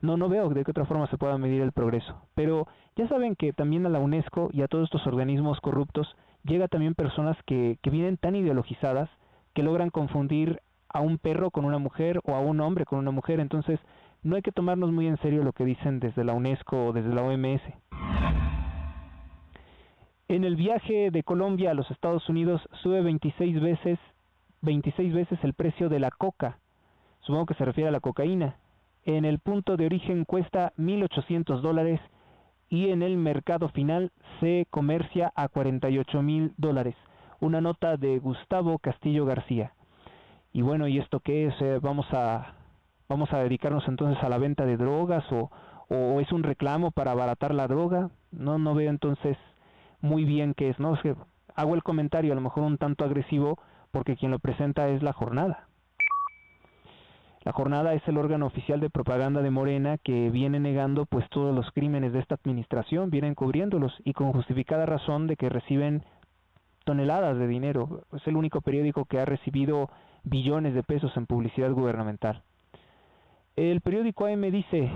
no veo de qué otra forma se pueda medir el progreso. Pero ya saben que también a la UNESCO y a todos estos organismos corruptos llega también personas que vienen tan ideologizadas que logran confundir a un perro con una mujer o a un hombre con una mujer. Entonces no hay que tomarnos muy en serio lo que dicen desde la UNESCO o desde la OMS. En el viaje de Colombia a los Estados Unidos sube 26 veces 26 veces el precio de la coca. Supongo que se refiere a la cocaína. En el punto de origen cuesta $1,800 y en el mercado final se comercia a $48,000. Una nota de Gustavo Castillo García. Y bueno, ¿y esto qué es? ¿Vamos a dedicarnos entonces a la venta de drogas o es un reclamo para abaratar la droga? No veo entonces muy bien qué es, ¿no? Es que hago el comentario a lo mejor un tanto agresivo porque quien lo presenta es La Jornada. La Jornada es el órgano oficial de propaganda de Morena que viene negando pues todos los crímenes de esta administración, vienen cubriéndolos y con justificada razón de que reciben toneladas de dinero. Es el único periódico que ha recibido billones de pesos en publicidad gubernamental. El periódico AM dice: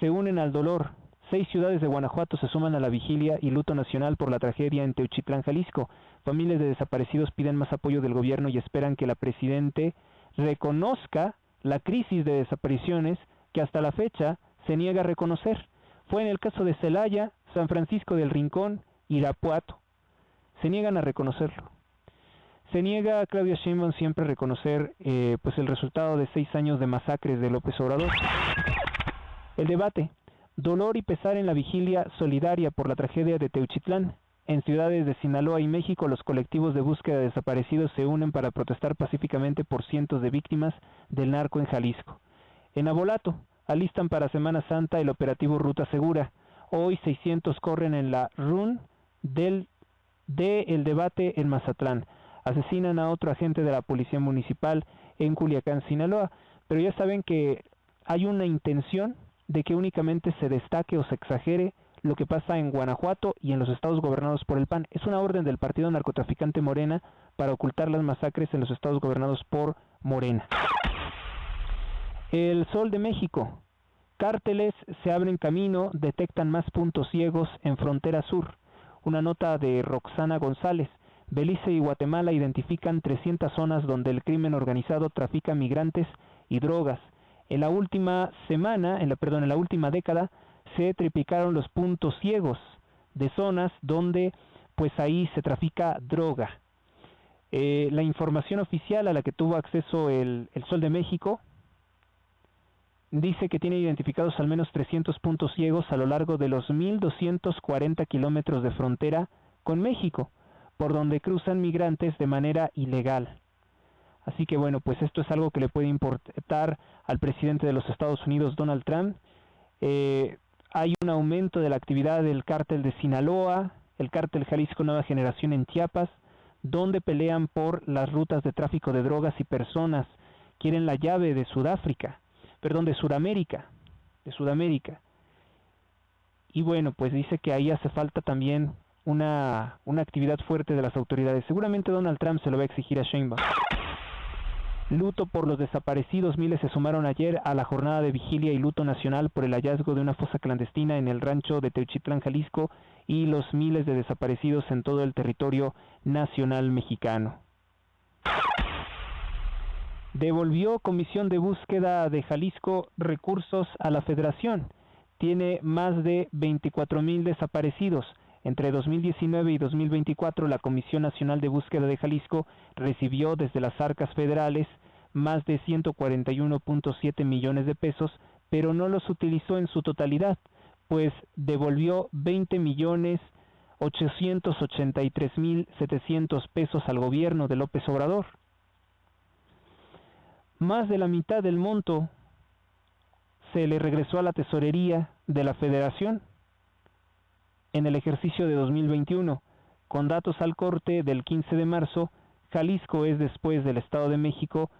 se unen al dolor. 6 ciudades de Guanajuato se suman a la vigilia y luto nacional por la tragedia en Teuchitlán, Jalisco. Familias de desaparecidos piden más apoyo del gobierno y esperan que la presidente reconozca la crisis de desapariciones que hasta la fecha se niega a reconocer. Fue en el caso de Celaya, San Francisco del Rincón, Irapuato. Se niegan a reconocerlo. Se niega a Claudia Sheinbaum siempre a reconocer pues el resultado de 6 años de masacres de López Obrador. El debate: dolor y pesar en la vigilia solidaria por la tragedia de Teuchitlán. En ciudades de Sinaloa y México, los colectivos de búsqueda de desaparecidos se unen para protestar pacíficamente por cientos de víctimas del narco en Jalisco. En Abolato, alistan para Semana Santa el operativo Ruta Segura. Hoy 600 corren en la run del debate en Mazatlán. Asesinan a otro agente de la Policía Municipal en Culiacán, Sinaloa. Pero ya saben que hay una intención de que únicamente se destaque o se exagere lo que pasa en Guanajuato y en los estados gobernados por el PAN. Es una orden del partido narcotraficante Morena para ocultar las masacres en los estados gobernados por Morena. El Sol de México. Cárteles se abren camino, detectan más puntos ciegos en frontera sur. Una nota de Roxana González. Belice y Guatemala identifican 300 zonas donde el crimen organizado trafica migrantes y drogas. En la última década se triplicaron los puntos ciegos de zonas donde pues ahí se trafica droga. La información oficial a la que tuvo acceso el Sol de México dice que tiene identificados al menos 300 puntos ciegos a lo largo de los 1,240 kilómetros de frontera con México, por donde cruzan migrantes de manera ilegal. Así que bueno, pues esto es algo que le puede importar al presidente de los Estados Unidos, Donald Trump. Hay un aumento de la actividad del cártel de Sinaloa, el cártel Jalisco Nueva Generación en Chiapas, donde pelean por las rutas de tráfico de drogas y personas. Quieren la llave de Sudamérica. Y bueno, pues dice que ahí hace falta también una actividad fuerte de las autoridades. Seguramente Donald Trump se lo va a exigir a Sheinbaum. Luto por los desaparecidos. Miles se sumaron ayer a la jornada de vigilia y luto nacional por el hallazgo de una fosa clandestina en el rancho de Teuchitlán, Jalisco, y los miles de desaparecidos en todo el territorio nacional mexicano. Devolvió Comisión de Búsqueda de Jalisco recursos a la Federación. Tiene más de 24,000 desaparecidos. Entre 2019 y 2024, la Comisión Nacional de Búsqueda de Jalisco recibió desde las arcas federales más de 141.7 millones de pesos, pero no los utilizó en su totalidad, pues devolvió 20.883.700 pesos al gobierno de López Obrador. Más de la mitad del monto se le regresó a la tesorería de la Federación en el ejercicio de 2021. Con datos al corte del 15 de marzo, Jalisco es, después del Estado de México,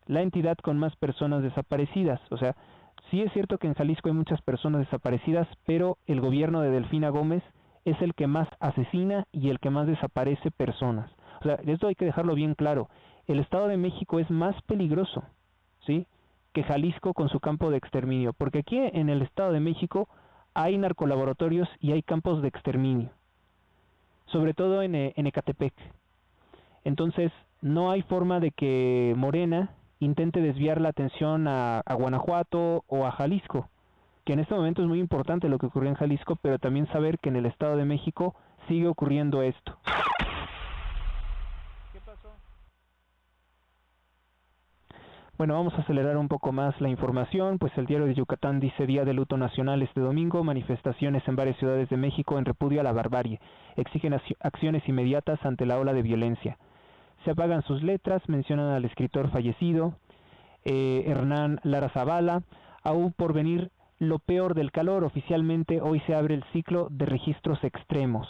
la entidad con más personas desaparecidas. O sea, sí es cierto que en Jalisco hay muchas personas desaparecidas, pero el gobierno de Delfina Gómez es el que más asesina y el que más desaparece personas. O sea, esto hay que dejarlo bien claro. El Estado de México es más peligroso, ¿sí?, que Jalisco con su campo de exterminio, porque aquí en el Estado de México hay narcolaboratorios y hay campos de exterminio, sobre todo en Ecatepec. Entonces, no hay forma de que Morena intente desviar la atención a Guanajuato o a Jalisco, que en este momento es muy importante lo que ocurrió en Jalisco, pero también saber que en el Estado de México sigue ocurriendo esto. ¿Qué pasó? Bueno, vamos a acelerar un poco más la información, pues el Diario de Yucatán dice día de luto nacional este domingo, manifestaciones en varias ciudades de México en repudio a la barbarie, exigen acciones inmediatas ante la ola de violencia. Se apagan sus letras, mencionan al escritor fallecido, Hernán Lara Zavala, aún por venir lo peor del calor, oficialmente hoy se abre el ciclo de registros extremos.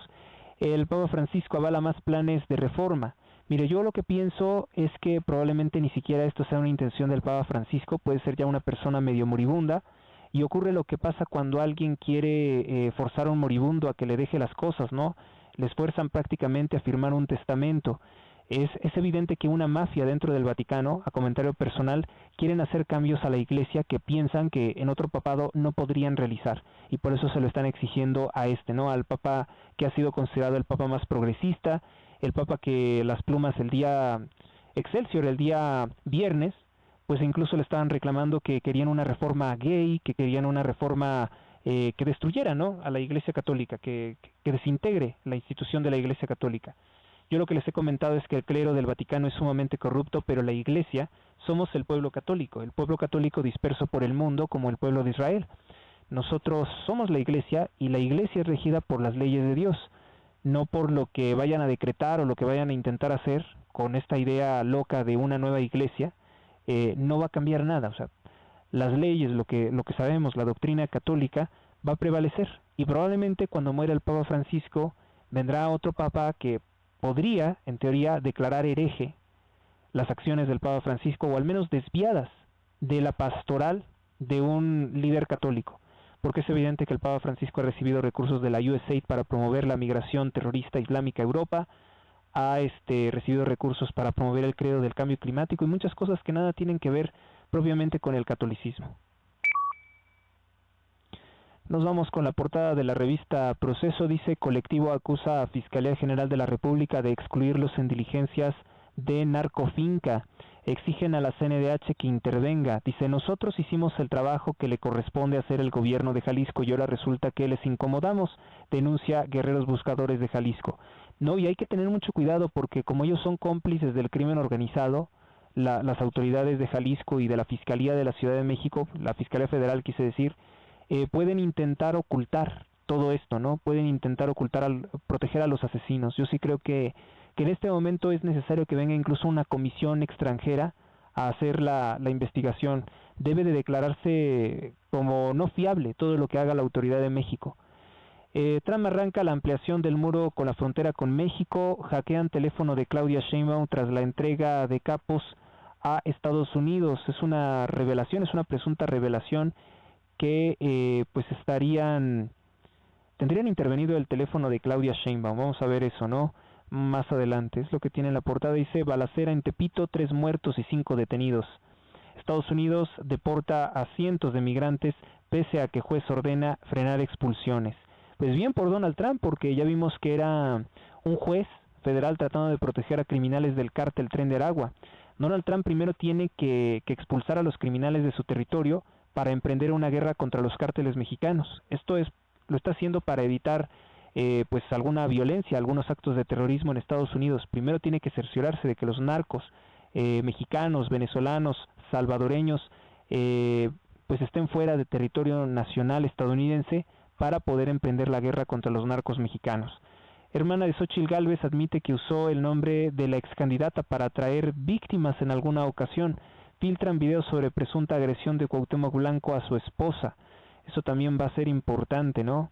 El Papa Francisco avala más planes de reforma. Mire, yo lo que pienso es que probablemente ni siquiera esto sea una intención del Papa Francisco, puede ser ya una persona medio moribunda, y ocurre lo que pasa cuando alguien quiere forzar a un moribundo a que le deje las cosas, ¿no? Les fuerzan prácticamente a firmar un testamento. Es evidente que una mafia dentro del Vaticano, a comentario personal, quieren hacer cambios a la Iglesia que piensan que en otro papado no podrían realizar, y por eso se lo están exigiendo a ¿no? Al Papa que ha sido considerado el Papa más progresista, el Papa que las plumas el día Excelsior, el día viernes, pues incluso le estaban reclamando que querían una reforma gay, que querían una reforma que destruyera, ¿no? A la Iglesia Católica, que desintegre la institución de la Iglesia Católica. Yo lo que les he comentado es que el clero del Vaticano es sumamente corrupto, pero la Iglesia somos el pueblo católico disperso por el mundo como el pueblo de Israel. Nosotros somos la Iglesia y la Iglesia es regida por las leyes de Dios, no por lo que vayan a decretar o lo que vayan a intentar hacer con esta idea loca de una nueva Iglesia. No va a cambiar nada. O sea, las leyes, lo que sabemos, la doctrina católica va a prevalecer, y probablemente cuando muera el Papa Francisco vendrá otro Papa que podría, en teoría, declarar hereje las acciones del Papa Francisco, o al menos desviadas de la pastoral de un líder católico, porque es evidente que el Papa Francisco ha recibido recursos de la USAID para promover la migración terrorista islámica a Europa, ha recibido recursos para promover el credo del cambio climático y muchas cosas que nada tienen que ver propiamente con el catolicismo. Nos vamos con la portada de la revista Proceso. Dice: colectivo acusa a Fiscalía General de la República de excluirlos en diligencias de narcofinca. Exigen a la CNDH que intervenga. Dice: nosotros hicimos el trabajo que le corresponde hacer el gobierno de Jalisco y ahora resulta que les incomodamos, denuncia Guerreros Buscadores de Jalisco. No, y hay que tener mucho cuidado porque como ellos son cómplices del crimen organizado, las autoridades de Jalisco y de la Fiscalía de la Ciudad de México, la Fiscalía Federal quise decir, pueden intentar ocultar todo esto, ¿no? Pueden intentar proteger a los asesinos. Yo sí creo que en este momento es necesario que venga incluso una comisión extranjera a hacer la investigación. Debe de declararse como no fiable todo lo que haga la autoridad de México. Trump arranca la ampliación del muro con la frontera con México, hackean teléfono de Claudia Sheinbaum tras la entrega de capos a Estados Unidos. Es una revelación, es una presunta revelación que pues tendrían intervenido el teléfono de Claudia Sheinbaum. Vamos a ver eso, ¿no? Más adelante. Es lo que tiene en la portada. Dice: balacera en Tepito, 3 muertos y 5 detenidos. Estados Unidos deporta a cientos de migrantes pese a que juez ordena frenar expulsiones. Pues bien por Donald Trump, porque ya vimos que era un juez federal tratando de proteger a criminales del cártel Tren de Aragua. Donald Trump primero tiene que expulsar a los criminales de su territorio para emprender una guerra contra los cárteles mexicanos. Esto lo está haciendo para evitar pues alguna violencia, algunos actos de terrorismo en Estados Unidos. Primero tiene que cerciorarse de que los narcos mexicanos, venezolanos, salvadoreños pues estén fuera de territorio nacional estadounidense para poder emprender la guerra contra los narcos mexicanos. Hermana de Xóchitl Gálvez admite que usó el nombre de la ex candidata para atraer víctimas en alguna ocasión. Filtran videos sobre presunta agresión de Cuauhtémoc Blanco a su esposa. Eso también va a ser importante, ¿no?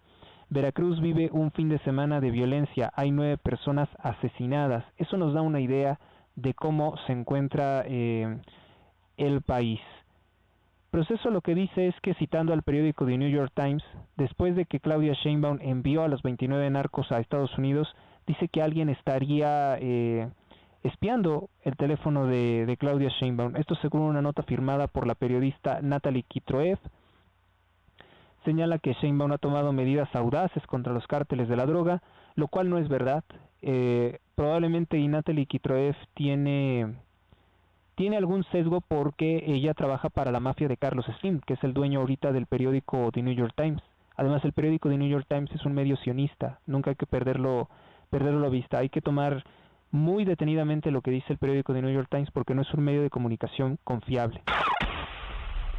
Veracruz vive un fin de semana de violencia. Hay 9 personas asesinadas. Eso nos da una idea de cómo se encuentra el país. Proceso lo que dice es que, citando al periódico The New York Times, después de que Claudia Sheinbaum envió a los 29 narcos a Estados Unidos, dice que alguien estaría espiando el teléfono de Claudia Sheinbaum. Esto según una nota firmada por la periodista Natalie Kitroev. Señala que Sheinbaum ha tomado medidas audaces contra los cárteles de la droga, lo cual no es verdad. Probablemente Natalie Kitroev tiene algún sesgo porque ella trabaja para la mafia de Carlos Slim, que es el dueño ahorita del periódico The New York Times. Además, el periódico The New York Times es un medio sionista, nunca hay que perderlo a vista. Hay que tomar muy detenidamente lo que dice el periódico The New York Times porque no es un medio de comunicación confiable.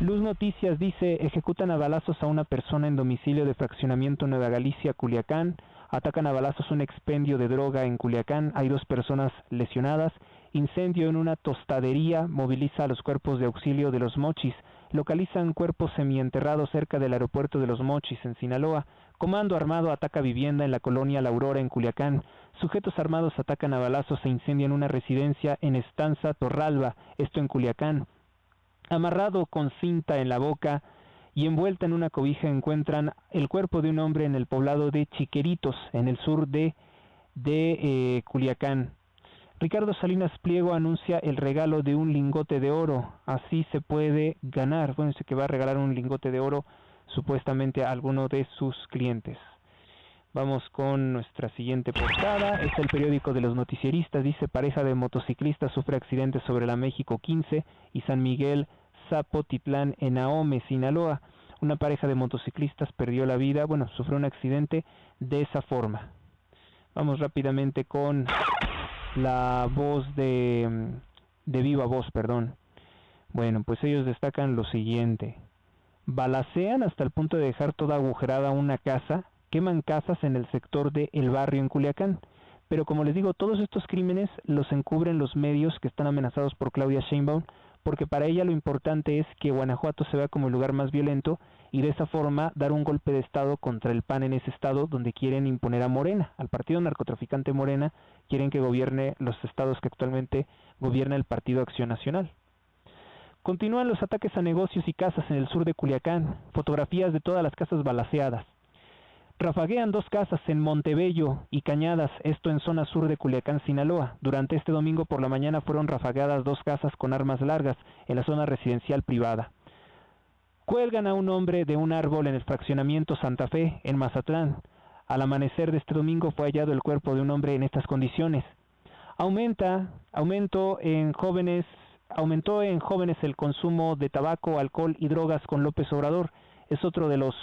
Luz Noticias dice: ejecutan a balazos a una persona en domicilio de fraccionamiento Nueva Galicia, Culiacán. Atacan a balazos un expendio de droga en Culiacán. Hay 2 personas lesionadas. Incendio en una tostadería moviliza a los cuerpos de auxilio de Los Mochis. Localizan cuerpos semienterrados cerca del aeropuerto de Los Mochis, en Sinaloa. Comando armado ataca vivienda en la colonia La Aurora, en Culiacán. Sujetos armados atacan a balazos e incendian una residencia en Estanza Torralba, esto en Culiacán. Amarrado con cinta en la boca y envuelta en una cobija encuentran el cuerpo de un hombre en el poblado de Chiqueritos, en el sur de Culiacán. Ricardo Salinas Pliego anuncia el regalo de un lingote de oro. Así se puede ganar. Bueno, dice que va a regalar un lingote de oro supuestamente a alguno de sus clientes. Vamos con nuestra siguiente portada. Es el periódico de los noticieristas. Dice: pareja de motociclistas sufre accidente sobre la México 15 y San Miguel Zapotitlán en Ahome, Sinaloa. Una pareja de motociclistas perdió la vida, sufrió un accidente de esa forma. Vamos rápidamente con la voz de Viva Voz, perdón. Bueno, pues ellos destacan lo siguiente: balacean hasta el punto de dejar toda agujerada una casa, queman casas en el sector de El Barrio en Culiacán. Pero como les digo, todos estos crímenes los encubren los medios que están amenazados por Claudia Sheinbaum, porque para ella lo importante es que Guanajuato se vea como el lugar más violento y de esa forma dar un golpe de estado contra el PAN en ese estado donde quieren imponer a Morena, al partido narcotraficante Morena. Quieren que gobierne los estados que actualmente gobierna el Partido Acción Nacional. Continúan los ataques a negocios y casas en el sur de Culiacán, fotografías de todas las casas balaceadas. Rafaguean 2 casas en Montebello y Cañadas, esto en zona sur de Culiacán, Sinaloa. Durante este domingo por la mañana fueron rafagueadas 2 casas con armas largas en la zona residencial privada. Cuelgan a un hombre de un árbol en el fraccionamiento Santa Fe, en Mazatlán. Al amanecer de este domingo fue hallado el cuerpo de un hombre en estas condiciones. Aumentó en jóvenes el consumo de tabaco, alcohol y drogas con López Obrador. Es otro de los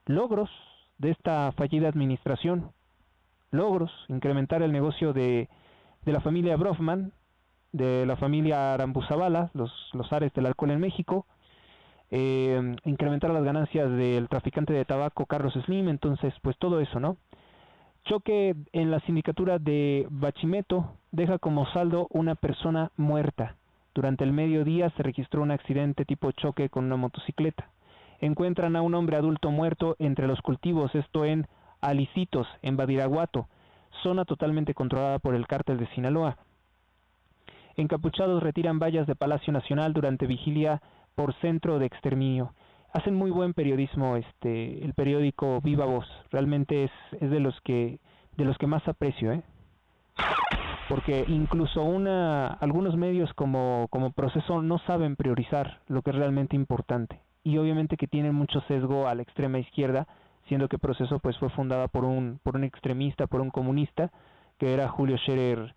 logros de esta fallida administración. Incrementar el negocio de la familia Brofman, de la familia Arambuzabala, los zares del alcohol en México, incrementar las ganancias del traficante de tabaco Carlos Slim. Entonces, pues todo eso, ¿no? Choque en la sindicatura de Bachimeto deja como saldo una persona muerta. Durante el mediodía se registró un accidente tipo choque con una motocicleta. Encuentran a un hombre adulto muerto entre los cultivos, esto en Alicitos, en Badiraguato, zona totalmente controlada por el cártel de Sinaloa. Encapuchados retiran vallas de Palacio Nacional durante vigilia por centro de exterminio. Hacen muy buen periodismo el periódico Viva Voz. Realmente es de los que más aprecio, porque incluso algunos medios como Proceso no saben priorizar lo que es realmente importante. Y obviamente que tienen mucho sesgo a la extrema izquierda, siendo que Proceso pues fue fundada por un extremista, por un comunista, que era Julio Scherer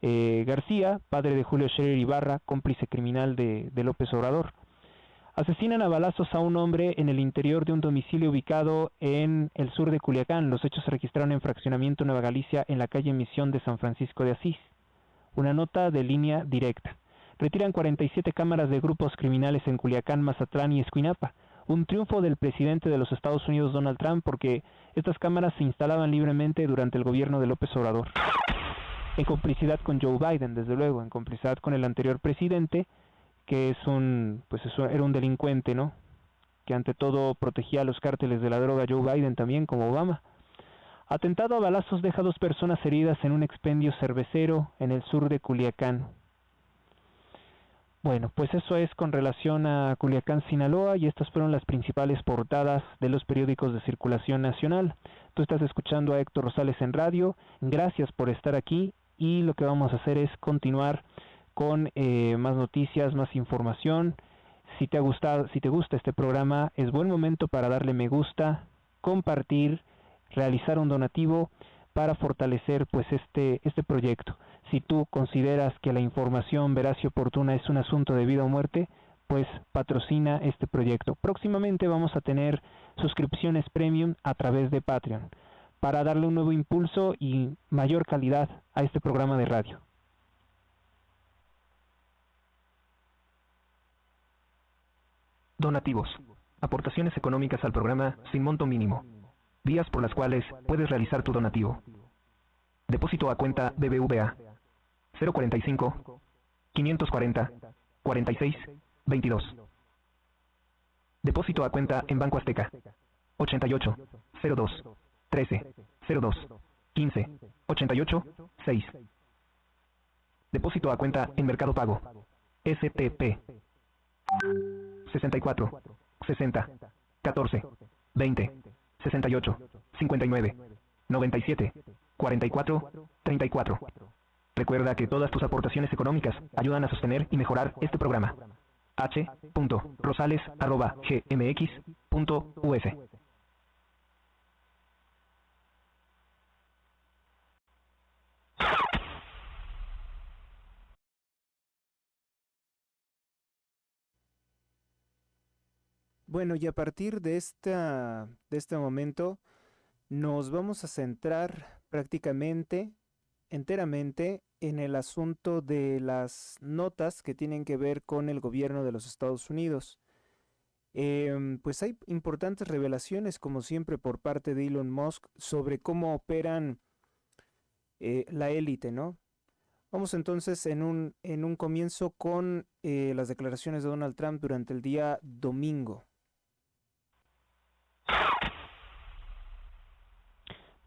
García, padre de Julio Scherer Ibarra, cómplice criminal de López Obrador. Asesinan a balazos a un hombre en el interior de un domicilio ubicado en el sur de Culiacán. Los hechos se registraron en fraccionamiento Nueva Galicia, en la calle Misión de San Francisco de Asís. Una nota de línea directa. Retiran 47 cámaras de grupos criminales en Culiacán, Mazatlán y Escuinapa. Un triunfo del presidente de los Estados Unidos, Donald Trump, porque estas cámaras se instalaban libremente durante el gobierno de López Obrador. En complicidad con Joe Biden, desde luego, en complicidad con el anterior presidente, que era un delincuente, ¿no? Que ante todo protegía a los cárteles de la droga. Joe Biden también, como Obama. Atentado a balazos deja 2 personas heridas en un expendio cervecero en el sur de Culiacán. Bueno, pues eso es con relación a Culiacán, Sinaloa, y estas fueron las principales portadas de los periódicos de circulación nacional. Tú estás escuchando a Héctor Rosales en radio. Gracias por estar aquí, y lo que vamos a hacer es continuar con más noticias, más información. Si te gusta este programa, es buen momento para darle me gusta, compartir, realizar un donativo para fortalecer pues este proyecto. Si tú consideras que la información veraz y oportuna es un asunto de vida o muerte, pues patrocina este proyecto. Próximamente vamos a tener suscripciones premium a través de Patreon. para darle un nuevo impulso y mayor calidad a este programa de radio. Donativos. Aportaciones económicas al programa sin monto mínimo. Vías por las cuales puedes realizar tu donativo. Depósito a cuenta BBVA 045 540 46 22. Depósito a cuenta en Banco Azteca 88 02 13 02 15 88 6. Depósito a cuenta en Mercado Pago STP 64 60 14 20 68 59 97 44 34. Recuerda que todas tus aportaciones económicas ayudan a sostener y mejorar este programa. h.rosales@gmx.us. Bueno, y a partir de este momento nos vamos a centrar prácticamente, enteramente, en el asunto de las notas que tienen que ver con el gobierno de los Estados Unidos. Pues hay importantes revelaciones, como siempre, por parte de Elon Musk sobre cómo operan la élite, ¿no? Vamos entonces en un comienzo con las declaraciones de Donald Trump durante el día domingo.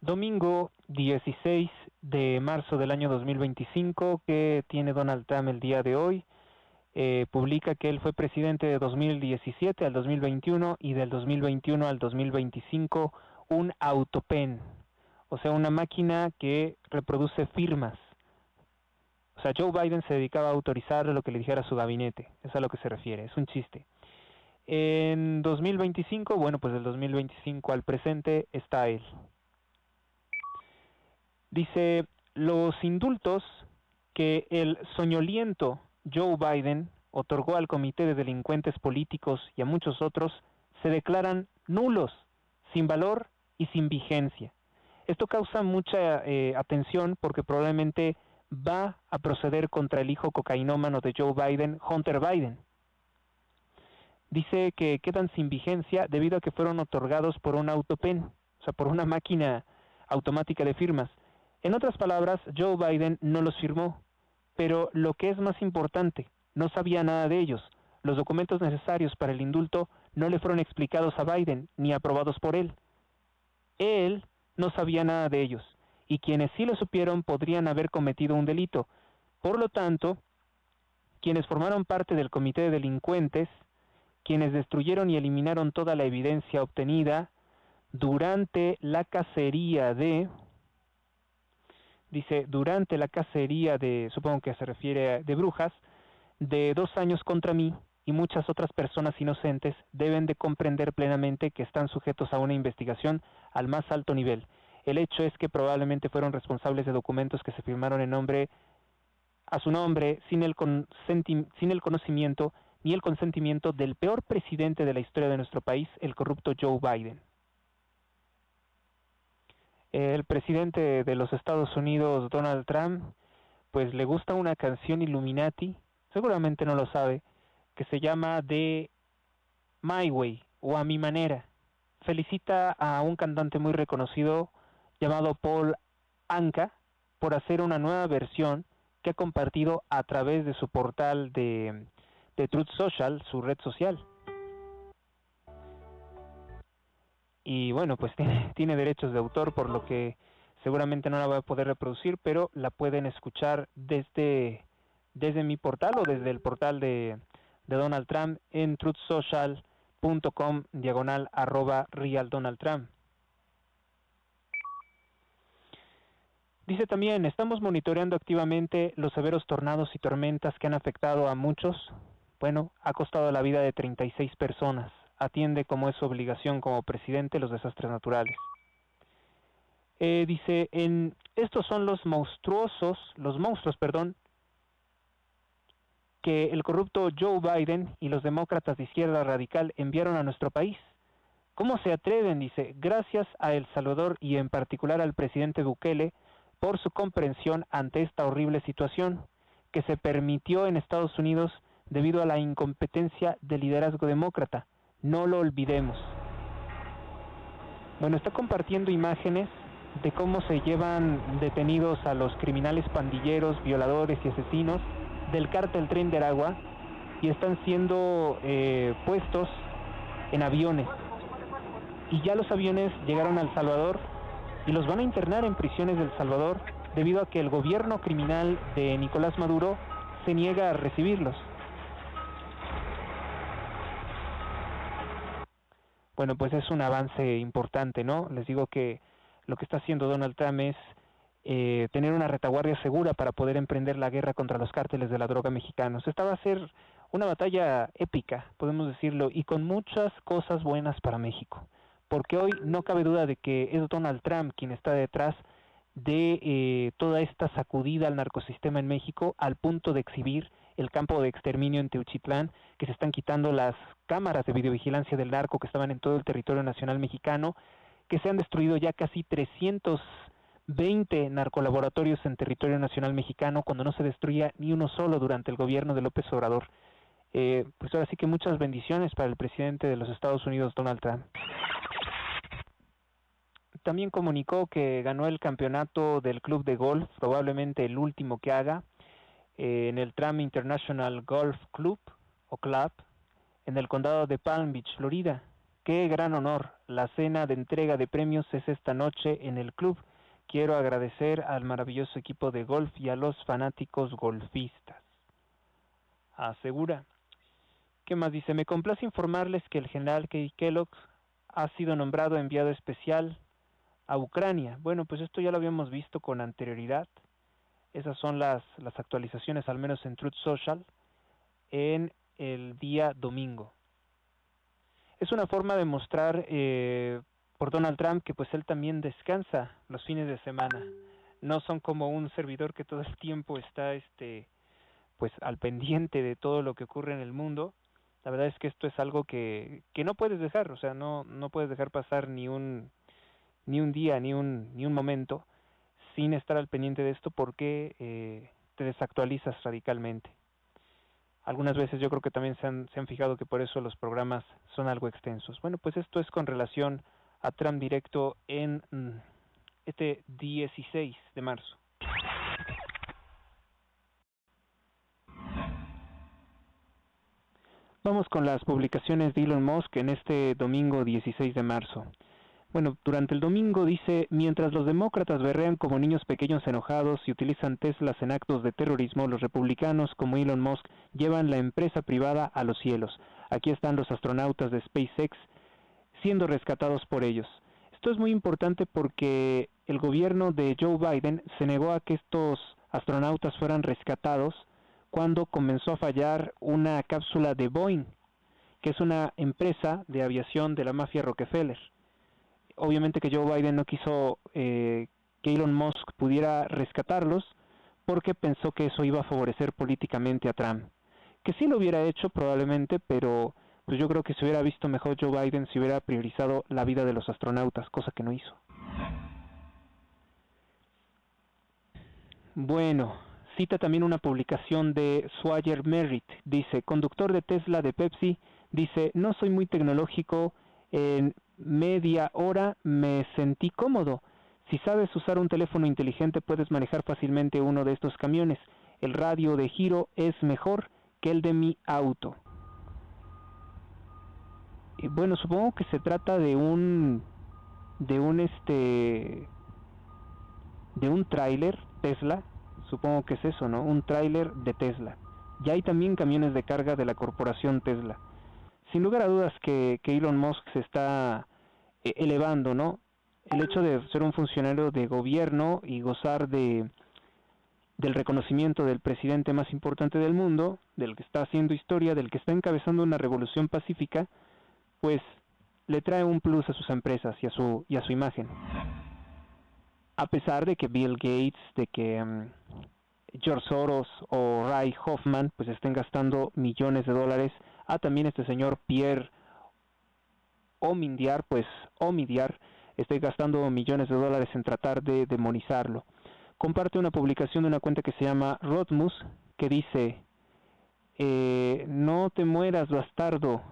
Domingo 16 de marzo del año 2025, que tiene Donald Trump el día de hoy, publica que él fue presidente de 2017 al 2021 y del 2021 al 2025 un autopen, o sea, una máquina que reproduce firmas. O sea, Joe Biden se dedicaba a autorizar lo que le dijera su gabinete, es a lo que se refiere, es un chiste. En 2025, bueno, pues del 2025 al presente está él. Dice, los indultos que el soñoliento Joe Biden otorgó al Comité de Delincuentes Políticos y a muchos otros se declaran nulos, sin valor y sin vigencia. Esto causa mucha atención porque probablemente va a proceder contra el hijo cocainómano de Joe Biden, Hunter Biden. Dice que quedan sin vigencia debido a que fueron otorgados por un autopen, o sea, por una máquina automática de firmas. En otras palabras, Joe Biden no los firmó, pero lo que es más importante, no sabía nada de ellos. Los documentos necesarios para el indulto no le fueron explicados a Biden ni aprobados por él. Él no sabía nada de ellos, y quienes sí lo supieron podrían haber cometido un delito. Por lo tanto, quienes formaron parte del comité de delincuentes, quienes destruyeron y eliminaron toda la evidencia obtenida durante la cacería de... Dice, durante la cacería de, supongo que se refiere de brujas, de 2 años contra mí y muchas otras personas inocentes deben de comprender plenamente que están sujetos a una investigación al más alto nivel. El hecho es que probablemente fueron responsables de documentos que se firmaron a su nombre, sin el conocimiento ni el consentimiento del peor presidente de la historia de nuestro país, el corrupto Joe Biden. El presidente de los Estados Unidos, Donald Trump, pues le gusta una canción Illuminati, seguramente no lo sabe, que se llama The My Way, o A Mi Manera. Felicita a un cantante muy reconocido llamado Paul Anka por hacer una nueva versión que ha compartido a través de su portal de Truth Social, su red social. Y bueno, pues tiene derechos de autor, por lo que seguramente no la voy a poder reproducir, pero la pueden escuchar desde mi portal o desde el portal de Donald Trump en truthsocial.com/@RealDonaldTrump. Dice también, estamos monitoreando activamente los severos tornados y tormentas que han afectado a muchos. Bueno, ha costado la vida de 36 personas. Atiende como es su obligación como presidente los desastres naturales. Dice, estos son los monstruos, que el corrupto Joe Biden y los demócratas de izquierda radical enviaron a nuestro país. ¿Cómo se atreven? Dice, gracias a El Salvador y en particular al presidente Bukele por su comprensión ante esta horrible situación que se permitió en Estados Unidos debido a la incompetencia del liderazgo demócrata. No lo olvidemos. Bueno, está compartiendo imágenes de cómo se llevan detenidos a los criminales pandilleros, violadores y asesinos del cártel Tren de Aragua y están siendo puestos en aviones. Y ya los aviones llegaron a El Salvador y los van a internar en prisiones de El Salvador debido a que el gobierno criminal de Nicolás Maduro se niega a recibirlos. Bueno, pues es un avance importante, ¿no? Les digo que lo que está haciendo Donald Trump es tener una retaguardia segura para poder emprender la guerra contra los cárteles de la droga mexicanos. Esta va a ser una batalla épica, podemos decirlo, y con muchas cosas buenas para México, porque hoy no cabe duda de que es Donald Trump quien está detrás de toda esta sacudida al narcosistema en México, al punto de exhibir el campo de exterminio en Teuchitlán, que se están quitando las cámaras de videovigilancia del narco que estaban en todo el territorio nacional mexicano, que se han destruido ya casi 320 narcolaboratorios en territorio nacional mexicano, cuando no se destruía ni uno solo durante el gobierno de López Obrador. Pues ahora sí que muchas bendiciones para el presidente de los Estados Unidos, Donald Trump. También comunicó que ganó el campeonato del club de golf, probablemente el último que haga, en el Trump International Golf Club, o Club, en el condado de Palm Beach, Florida. ¡Qué gran honor! La cena de entrega de premios es esta noche en el club. Quiero agradecer al maravilloso equipo de golf y a los fanáticos golfistas. Asegura. ¿Qué más dice? Me complace informarles que el general Keith Kellogg ha sido nombrado enviado especial a Ucrania. Bueno, pues esto ya lo habíamos visto con anterioridad. Esas son las actualizaciones, al menos en Truth Social, en el día domingo. Es una forma de mostrar por Donald Trump que pues él también descansa los fines de semana. No son como un servidor que todo el tiempo está pues al pendiente de todo lo que ocurre en el mundo. La verdad es que esto es algo que no puedes dejar, o sea, no puedes dejar pasar ni un día, ni un momento sin estar al pendiente de esto, porque te desactualizas radicalmente. Algunas veces yo creo que también se han fijado que por eso los programas son algo extensos. Bueno, pues esto es con relación a Trump Directo en este 16 de marzo. Vamos con las publicaciones de Elon Musk en este domingo 16 de marzo. Bueno, durante el domingo dice, mientras los demócratas berrean como niños pequeños enojados y utilizan Teslas en actos de terrorismo, los republicanos como Elon Musk llevan la empresa privada a los cielos. Aquí están los astronautas de SpaceX siendo rescatados por ellos. Esto es muy importante porque el gobierno de Joe Biden se negó a que estos astronautas fueran rescatados cuando comenzó a fallar una cápsula de Boeing, que es una empresa de aviación de la mafia Rockefeller. Obviamente que Joe Biden no quiso que Elon Musk pudiera rescatarlos porque pensó que eso iba a favorecer políticamente a Trump. Que sí lo hubiera hecho probablemente, pero pues yo creo que se hubiera visto mejor Joe Biden si hubiera priorizado la vida de los astronautas, cosa que no hizo. Bueno, cita también una publicación de Swagger Merritt. Dice, conductor de Tesla de Pepsi, dice, no soy muy tecnológico, en media hora me sentí cómodo. Si sabes usar un teléfono inteligente puedes manejar fácilmente uno de estos camiones. El radio de giro es mejor que el de mi auto. Y bueno, supongo que se trata de un tráiler Tesla. Supongo que es eso, ¿no? Un tráiler de Tesla. Ya hay también camiones de carga de la corporación Tesla. Sin lugar a dudas que Elon Musk se está elevando, ¿no? El hecho de ser un funcionario de gobierno y gozar del reconocimiento del presidente más importante del mundo, del que está haciendo historia, del que está encabezando una revolución pacífica, pues le trae un plus a sus empresas y a su imagen. A pesar de que Bill Gates, de que George Soros o Ray Hoffman pues estén gastando millones de dólares, también este señor Pierre Omidyar, pues Omidyar esté gastando millones de dólares en tratar de demonizarlo. Comparte una publicación de una cuenta que se llama Rodmus, que dice, no te mueras, bastardo,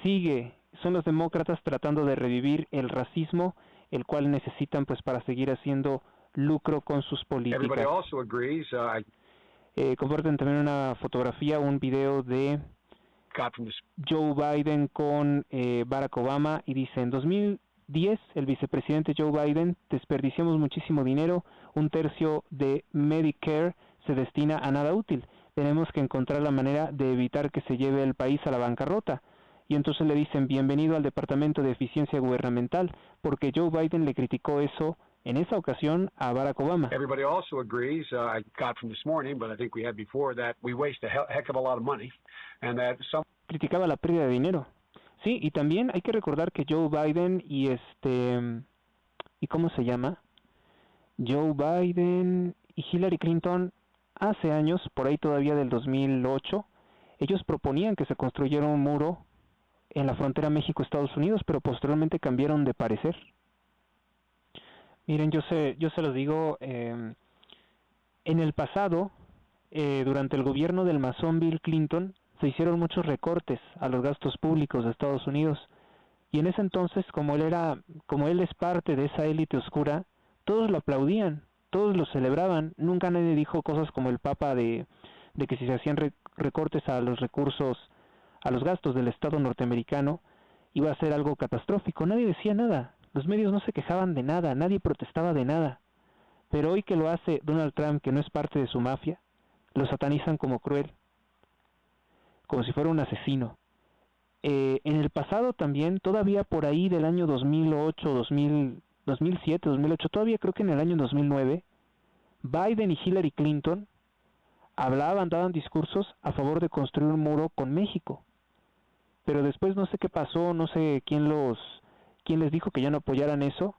sigue. Son los demócratas tratando de revivir el racismo, el cual necesitan pues para seguir haciendo lucro con sus políticas. Comparten también una fotografía, un video de Joe Biden con Barack Obama y dice, en 2010 el vicepresidente Joe Biden, desperdiciamos muchísimo dinero, un tercio de Medicare se destina a nada útil, tenemos que encontrar la manera de evitar que se lleve el país a la bancarrota. Y entonces le dicen, bienvenido al Departamento de Eficiencia Gubernamental, porque Joe Biden le criticó eso en esa ocasión a Barack Obama. Everybody also agrees, I got from this morning, but I think we had before, that we waste a heck of a lot of money, and that some... Criticaba la pérdida de dinero. Sí, y también hay que recordar que Joe Biden y ¿y cómo se llama? Joe Biden y Hillary Clinton, hace años, por ahí todavía del 2008, ellos proponían que se construyera un muro en la frontera México-Estados Unidos, pero posteriormente cambiaron de parecer. Miren, yo se los digo, en el pasado, durante el gobierno del masón Bill Clinton, se hicieron muchos recortes a los gastos públicos de Estados Unidos, y en ese entonces, como él es parte de esa élite oscura, todos lo aplaudían, todos lo celebraban, nunca nadie dijo cosas como el Papa de que si se hacían recortes a los recursos, a los gastos del Estado norteamericano, iba a ser algo catastrófico. Nadie decía nada, los medios no se quejaban de nada, nadie protestaba de nada. Pero hoy que lo hace Donald Trump, que no es parte de su mafia, lo satanizan como cruel, como si fuera un asesino. En el pasado también, todavía por ahí del año 2008, 2007, 2008, todavía creo que en el año 2009, Biden y Hillary Clinton daban discursos a favor de construir un muro con México. Pero después no sé qué pasó, no sé quién les dijo que ya no apoyaran eso,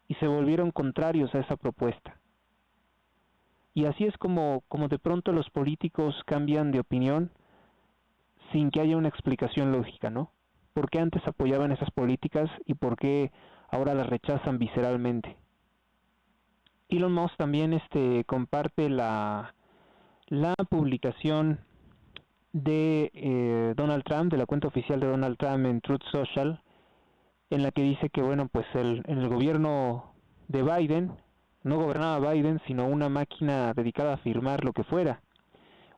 y se volvieron contrarios a esa propuesta. Y así es como de pronto los políticos cambian de opinión sin que haya una explicación lógica, ¿no? ¿Por qué antes apoyaban esas políticas y por qué ahora las rechazan visceralmente? Elon Musk también comparte la publicación de Donald Trump, de la cuenta oficial de Donald Trump en Truth Social, en la que dice que bueno, pues en el gobierno de Biden no gobernaba Biden, sino una máquina dedicada a firmar lo que fuera,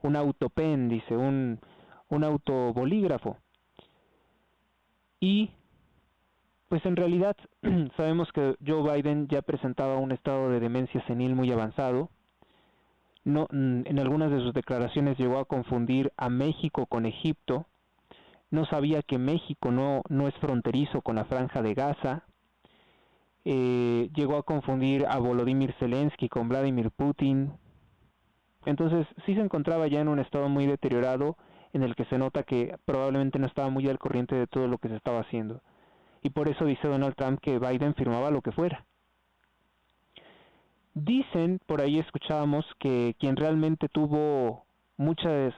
un autopen, dice, un autobolígrafo. Y pues en realidad sabemos que Joe Biden ya presentaba un estado de demencia senil muy avanzado. No, en algunas de sus declaraciones llegó a confundir a México con Egipto, no sabía que México no es fronterizo con la Franja de Gaza, llegó a confundir a Volodymyr Zelensky con Vladimir Putin. Entonces sí se encontraba ya en un estado muy deteriorado, en el que se nota que probablemente no estaba muy al corriente de todo lo que se estaba haciendo, y por eso dice Donald Trump que Biden firmaba lo que fuera. Dicen, por ahí escuchábamos, que quien realmente tuvo muchas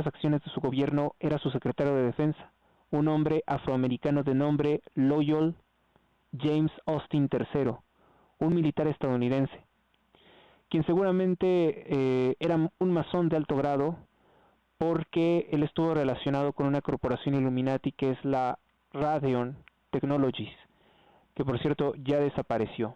acciones de su gobierno era su secretario de Defensa, un hombre afroamericano de nombre Loyal James Austin III, un militar estadounidense, quien seguramente era un masón de alto grado, porque él estuvo relacionado con una corporación Illuminati que es la Raytheon Technologies, que por cierto ya desapareció.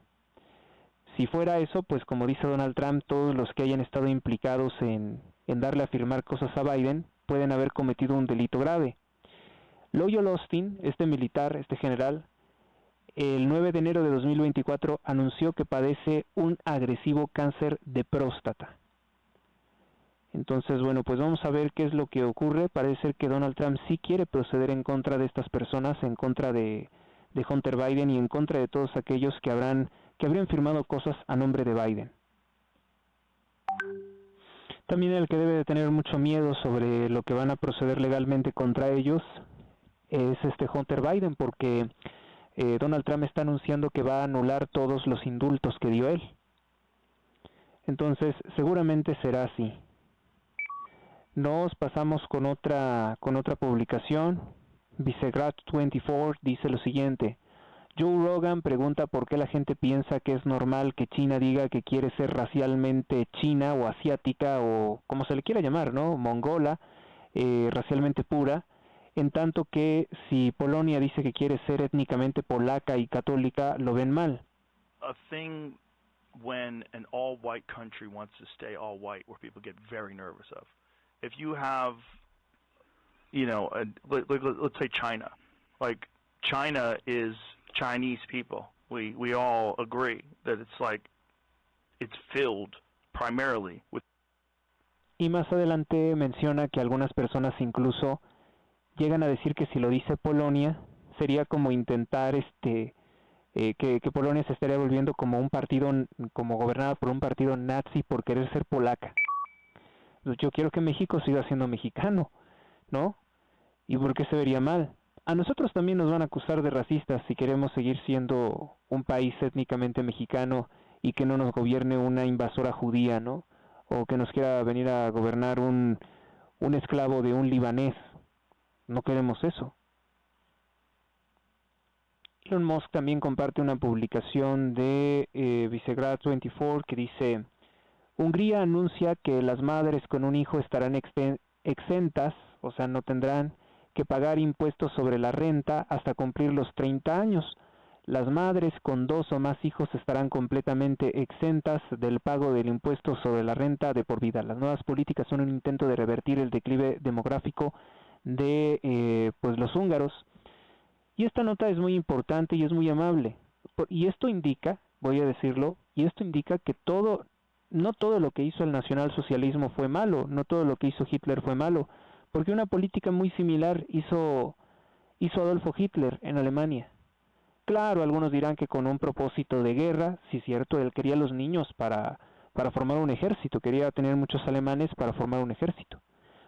Si fuera eso, pues como dice Donald Trump, todos los que hayan estado implicados en darle a firmar cosas a Biden pueden haber cometido un delito grave. Loyal Austin, este militar, este general, el 9 de enero de 2024 anunció que padece un agresivo cáncer de próstata. Entonces, bueno, pues vamos a ver qué es lo que ocurre. Parece ser que Donald Trump sí quiere proceder en contra de estas personas, en contra de Hunter Biden y en contra de todos aquellos que habrían firmado cosas a nombre de Biden. También el que debe de tener mucho miedo sobre lo que van a proceder legalmente contra ellos es Hunter Biden, porque Donald Trump está anunciando que va a anular todos los indultos que dio él. Entonces, seguramente será así. Nos pasamos con otra publicación Visegrad 24 dice lo siguiente: Joe Rogan pregunta por qué la gente piensa que es normal que China diga que quiere ser racialmente china o asiática o como se le quiera llamar, ¿no? Mongola, racialmente pura, en tanto que si Polonia dice que quiere ser étnicamente polaca y católica, lo ven mal. A thing when an all-white country wants to stay all-white, where people get very nervous of. If you have, you know, let's say China. Like, China is Chinese people. We all agree that it's filled primarily with. Y más adelante menciona que algunas personas incluso llegan a decir que si lo dice Polonia, sería como intentar que Polonia se estaría volviendo como un partido, como gobernada por un partido nazi por querer ser polaca. Yo quiero que México siga siendo mexicano, ¿no? ¿Y por qué se vería mal? A nosotros también nos van a acusar de racistas si queremos seguir siendo un país étnicamente mexicano y que no nos gobierne una invasora judía, ¿no? O que nos quiera venir a gobernar un esclavo de un libanés. No queremos eso. Elon Musk también comparte una publicación de Visegrad 24 que dice: Hungría anuncia que las madres con un hijo estarán exentas, o sea, no tendrán que pagar impuestos sobre la renta hasta cumplir los 30 años. Las madres con 2 o más hijos estarán completamente exentas del pago del impuesto sobre la renta de por vida. Las nuevas políticas son un intento de revertir el declive demográfico de pues los húngaros. Y esta nota es muy importante y es muy amable. Y esto indica, voy a decirlo, y esto indica que no todo lo que hizo el nacionalsocialismo fue malo, no todo lo que hizo Hitler fue malo, porque una política muy similar hizo Adolfo Hitler en Alemania. Claro, algunos dirán que con un propósito de guerra, sí es cierto, él quería a los niños para formar un ejército, quería tener muchos alemanes para formar un ejército.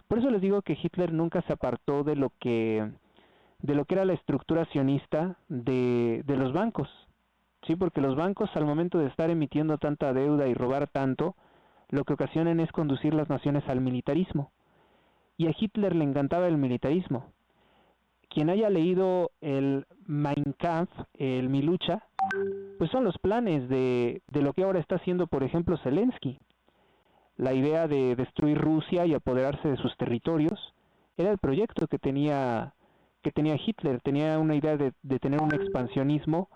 Por eso les digo que Hitler nunca se apartó de lo que era la estructura sionista de los bancos. Sí, porque los bancos, al momento de estar emitiendo tanta deuda y robar tanto, lo que ocasionan es conducir las naciones al militarismo. Y a Hitler le encantaba el militarismo. Quien haya leído el Mein Kampf, el Mi Lucha, pues son los planes de lo que ahora está haciendo, por ejemplo, Zelensky. La idea de destruir Rusia y apoderarse de sus territorios era el proyecto que tenía Hitler. Tenía una idea de tener un expansionismo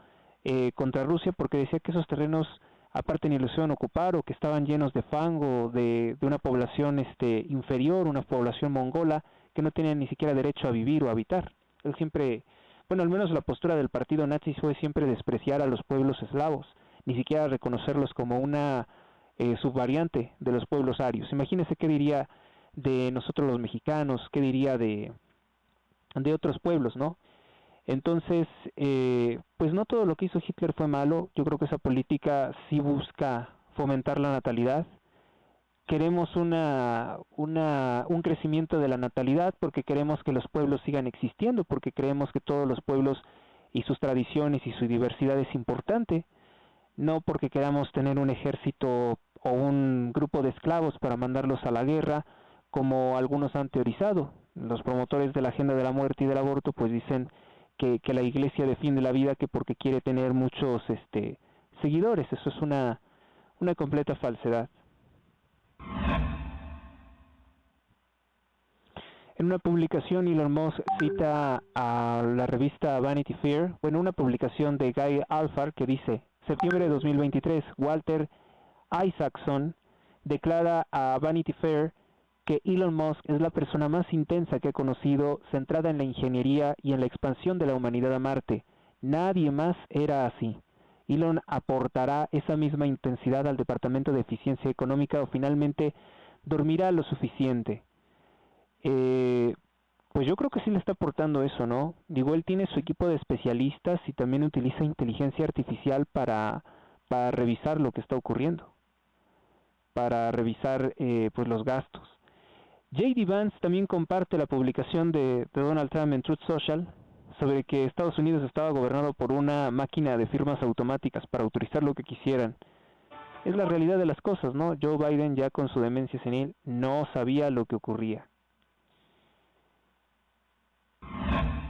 contra Rusia, porque decía que esos terrenos aparte ni los iban a ocupar, o que estaban llenos de fango, de una población inferior, una población mongola, que no tenía ni siquiera derecho a vivir o a habitar. Él siempre, bueno, al menos la postura del partido nazi fue siempre despreciar a los pueblos eslavos, ni siquiera reconocerlos como una subvariante de los pueblos arios. Imagínense qué diría de nosotros los mexicanos, qué diría de otros pueblos, ¿no? Entonces, pues no todo lo que hizo Hitler fue malo. Yo creo que esa política sí busca fomentar la natalidad. Queremos un crecimiento de la natalidad porque queremos que los pueblos sigan existiendo, porque creemos que todos los pueblos y sus tradiciones y su diversidad es importante, no porque queramos tener un ejército o un grupo de esclavos para mandarlos a la guerra, como algunos han teorizado. Los promotores de la agenda de la muerte y del aborto pues dicen que la iglesia defiende la vida que porque quiere tener muchos seguidores. Eso es una completa falsedad. En una publicación, Elon Musk cita a la revista Vanity Fair, bueno, una publicación de Guy Alfard que dice: septiembre de 2023, Walter Isaacson declara a Vanity Fair que Elon Musk es la persona más intensa que ha conocido, centrada en la ingeniería y en la expansión de la humanidad a Marte. Nadie más era así. Elon aportará esa misma intensidad al Departamento de Eficiencia Económica o finalmente dormirá lo suficiente. Pues yo creo que sí le está aportando eso, ¿no? Digo, él tiene su equipo de especialistas y también utiliza inteligencia artificial para revisar lo que está ocurriendo, para revisar pues los gastos. J.D. Vance también comparte la publicación de Donald Trump en Truth Social sobre que Estados Unidos estaba gobernado por una máquina de firmas automáticas para autorizar lo que quisieran. Es la realidad de las cosas, ¿no? Joe Biden, ya con su demencia senil, no sabía lo que ocurría.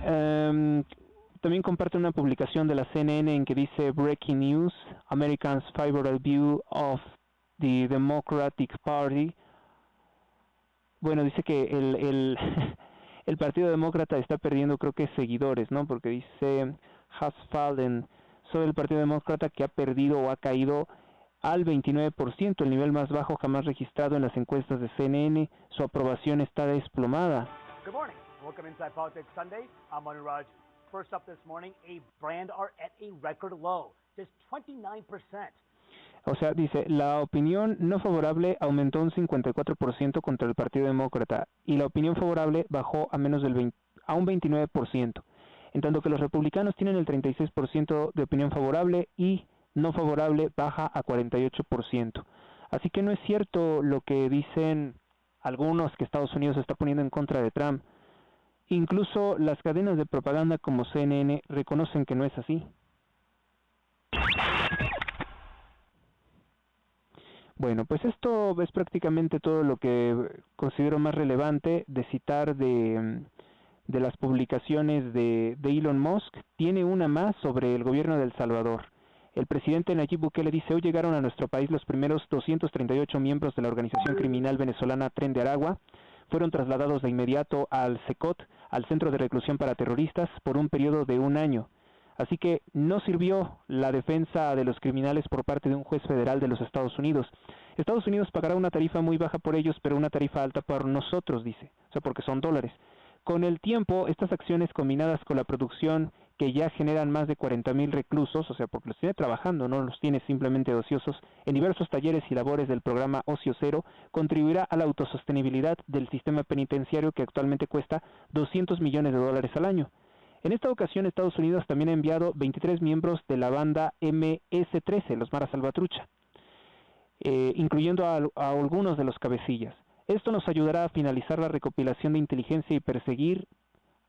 También comparte una publicación de la CNN en que dice Breaking News, Americans' Favorable View of the Democratic Party. Bueno, dice que el Partido Demócrata está perdiendo, creo que seguidores, ¿no? Porque dice has fallen sobre el Partido Demócrata, que ha perdido o ha caído al 29%, el nivel más bajo jamás registrado en las encuestas de CNN. Su aprobación está desplomada. Good morning. Welcome Inside Politics Sunday. I'm Manu Raj. First up this morning, a brand are at a record low, just 29%. O sea, dice, la opinión no favorable aumentó un 54% contra el Partido Demócrata y la opinión favorable bajó a un 29%, en tanto que los republicanos tienen el 36% de opinión favorable y no favorable baja a 48%. Así que no es cierto lo que dicen algunos, que Estados Unidos se está poniendo en contra de Trump. Incluso las cadenas de propaganda como CNN reconocen que no es así. Bueno, pues esto es prácticamente todo lo que considero más relevante de citar de las publicaciones de Elon Musk. Tiene una más sobre el gobierno de El Salvador. El presidente Nayib Bukele dice: hoy llegaron a nuestro país los primeros 238 miembros de la organización criminal venezolana Tren de Aragua. Fueron trasladados de inmediato al CECOT, al Centro de Reclusión para Terroristas, por un periodo de 1 año. Así que no sirvió la defensa de los criminales por parte de un juez federal de los Estados Unidos. Estados Unidos pagará una tarifa muy baja por ellos, pero una tarifa alta por nosotros, dice. O sea, porque son dólares. Con el tiempo, estas acciones combinadas con la producción que ya generan más de 40,000 reclusos, o sea, porque los tiene trabajando, no los tiene simplemente ociosos, en diversos talleres y labores del programa Ocio Cero, contribuirá a la autosostenibilidad del sistema penitenciario, que actualmente cuesta $200 millones al año. En esta ocasión, Estados Unidos también ha enviado 23 miembros de la banda MS-13, los Mara Salvatrucha, incluyendo a algunos de los cabecillas. Esto nos ayudará a finalizar la recopilación de inteligencia y perseguir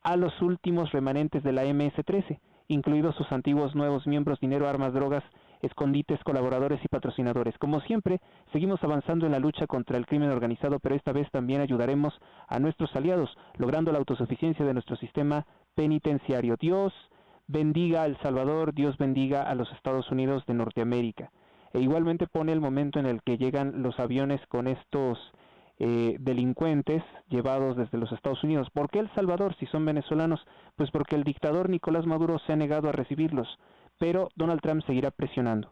a los últimos remanentes de la MS-13, incluidos sus antiguos nuevos miembros, dinero, armas, drogas, escondites, colaboradores y patrocinadores. Como siempre, seguimos avanzando en la lucha contra el crimen organizado, pero esta vez también ayudaremos a nuestros aliados, logrando la autosuficiencia de nuestro sistema penitenciario. Dios bendiga a El Salvador, Dios bendiga a los Estados Unidos de Norteamérica. E igualmente pone el momento en el que llegan los aviones con estos delincuentes llevados desde los Estados Unidos. ¿Por qué El Salvador si son venezolanos? Pues porque el dictador Nicolás Maduro se ha negado a recibirlos, pero Donald Trump seguirá presionando.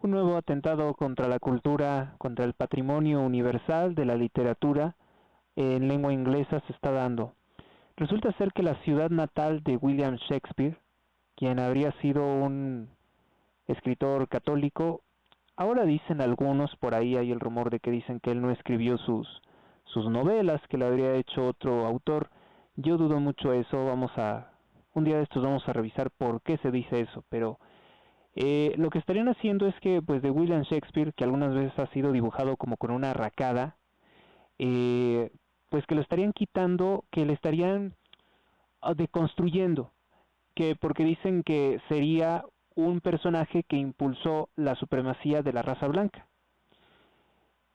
Un nuevo atentado contra la cultura, contra el patrimonio universal de la literatura en lengua inglesa se está dando. Resulta ser que la ciudad natal de William Shakespeare, quien habría sido un escritor católico, ahora dicen algunos, por ahí hay el rumor de que dicen que él no escribió sus novelas, que lo habría hecho otro autor. Yo dudo mucho eso. Un día de estos vamos a revisar por qué se dice eso, pero lo que estarían haciendo es que, pues, de William Shakespeare, que algunas veces ha sido dibujado como con una arracada, pues que lo estarían quitando, que le estarían deconstruyendo, que porque dicen que sería un personaje que impulsó la supremacía de la raza blanca.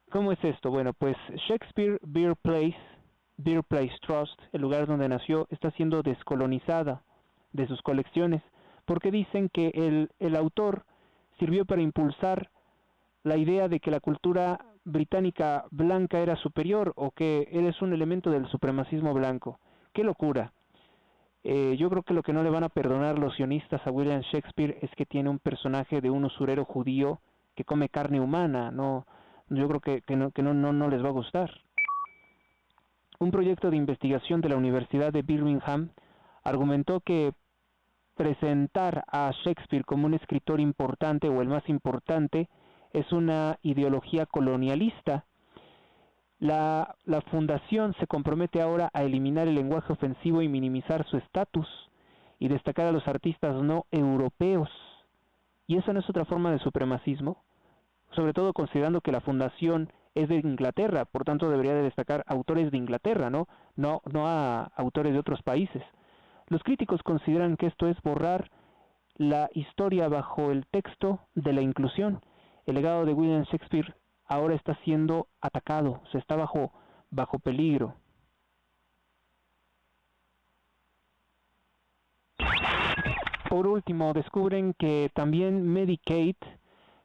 ¿Cómo es esto? Bueno, pues Shakespeare Beer Place Trust, el lugar donde nació, está siendo descolonizada de sus colecciones, porque dicen que el autor sirvió para impulsar la idea de que la cultura británica blanca era superior, o que eres un elemento del supremacismo blanco. ¡Qué locura! Yo creo que lo que no le van a perdonar los sionistas a William Shakespeare es que tiene un personaje de un usurero judío que come carne humana. No, yo creo que no les va a gustar. Un proyecto de investigación de la Universidad de Birmingham argumentó que presentar a Shakespeare como un escritor importante o el más importante es una ideología colonialista. La fundación se compromete ahora a eliminar el lenguaje ofensivo y minimizar su estatus y destacar a los artistas no europeos. ¿Y eso no es otra forma de supremacismo? Sobre todo considerando que la fundación es de Inglaterra, por tanto debería de destacar autores de Inglaterra, no a autores de otros países. Los críticos consideran que esto es borrar la historia bajo el texto de la inclusión. El legado de William Shakespeare ahora está siendo atacado, se está bajo peligro. por último, descubren que también Medicaid,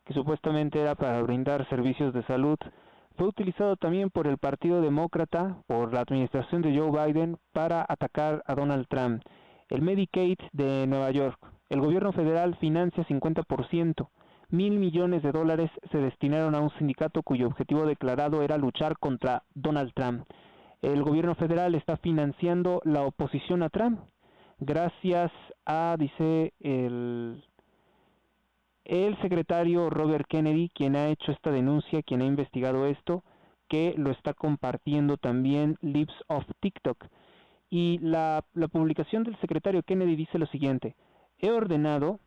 que supuestamente era para brindar servicios de salud, fue utilizado también por el Partido Demócrata, por la administración de Joe Biden, para atacar a Donald Trump. El Medicaid de Nueva York, el gobierno federal financia 50%. $1,000 millones se destinaron a un sindicato cuyo objetivo declarado era luchar contra Donald Trump. El gobierno federal está financiando la oposición a Trump, gracias a, dice el secretario Robert Kennedy, quien ha hecho esta denuncia, quien ha investigado esto, que lo está compartiendo también Libs of TikTok. Y la publicación del secretario Kennedy dice lo siguiente: he ordenado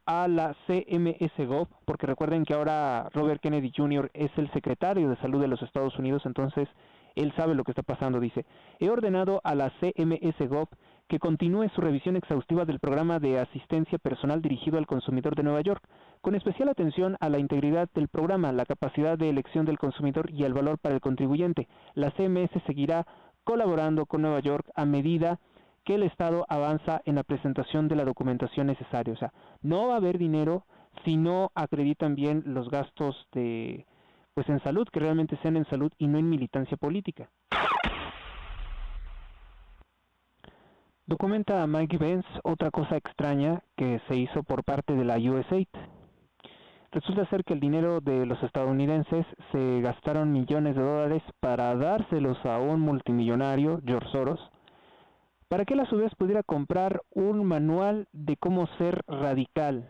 a la CMS-Gov, porque recuerden que ahora Robert Kennedy Jr. es el secretario de Salud de los Estados Unidos, entonces él sabe lo que está pasando. Dice: he ordenado a la CMS-Gov que continúe su revisión exhaustiva del programa de asistencia personal dirigido al consumidor de Nueva York, con especial atención a la integridad del programa, la capacidad de elección del consumidor y el valor para el contribuyente. La CMS seguirá colaborando con Nueva York a medida que el Estado avanza en la presentación de la documentación necesaria. O sea, no va a haber dinero si no acreditan bien los gastos de, pues en salud, que realmente sean en salud y no en militancia política. Documenta Mike Vance otra cosa extraña que se hizo por parte de la USAID. Resulta ser que el dinero de los estadounidenses se gastaron millones de dólares para dárselos a un multimillonario, George Soros, para que él a su vez pudiera comprar un manual de cómo ser radical.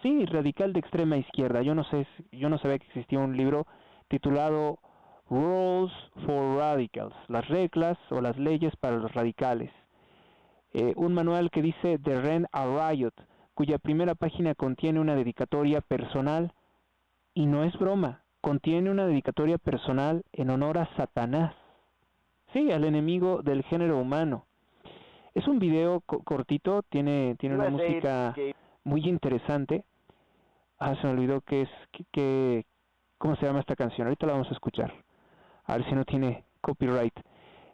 Sí, radical de extrema izquierda. Yo no sabía que existía un libro titulado Rules for Radicals, las reglas o las leyes para los radicales. Un manual que dice The Ren a Riot, cuya primera página contiene una dedicatoria personal, y no es broma, contiene una dedicatoria personal en honor a Satanás. Sí, al enemigo del género humano. Es un video cortito, tiene una música muy interesante. Se me olvidó cómo se llama esta canción. Ahorita la vamos a escuchar. A ver si no tiene copyright.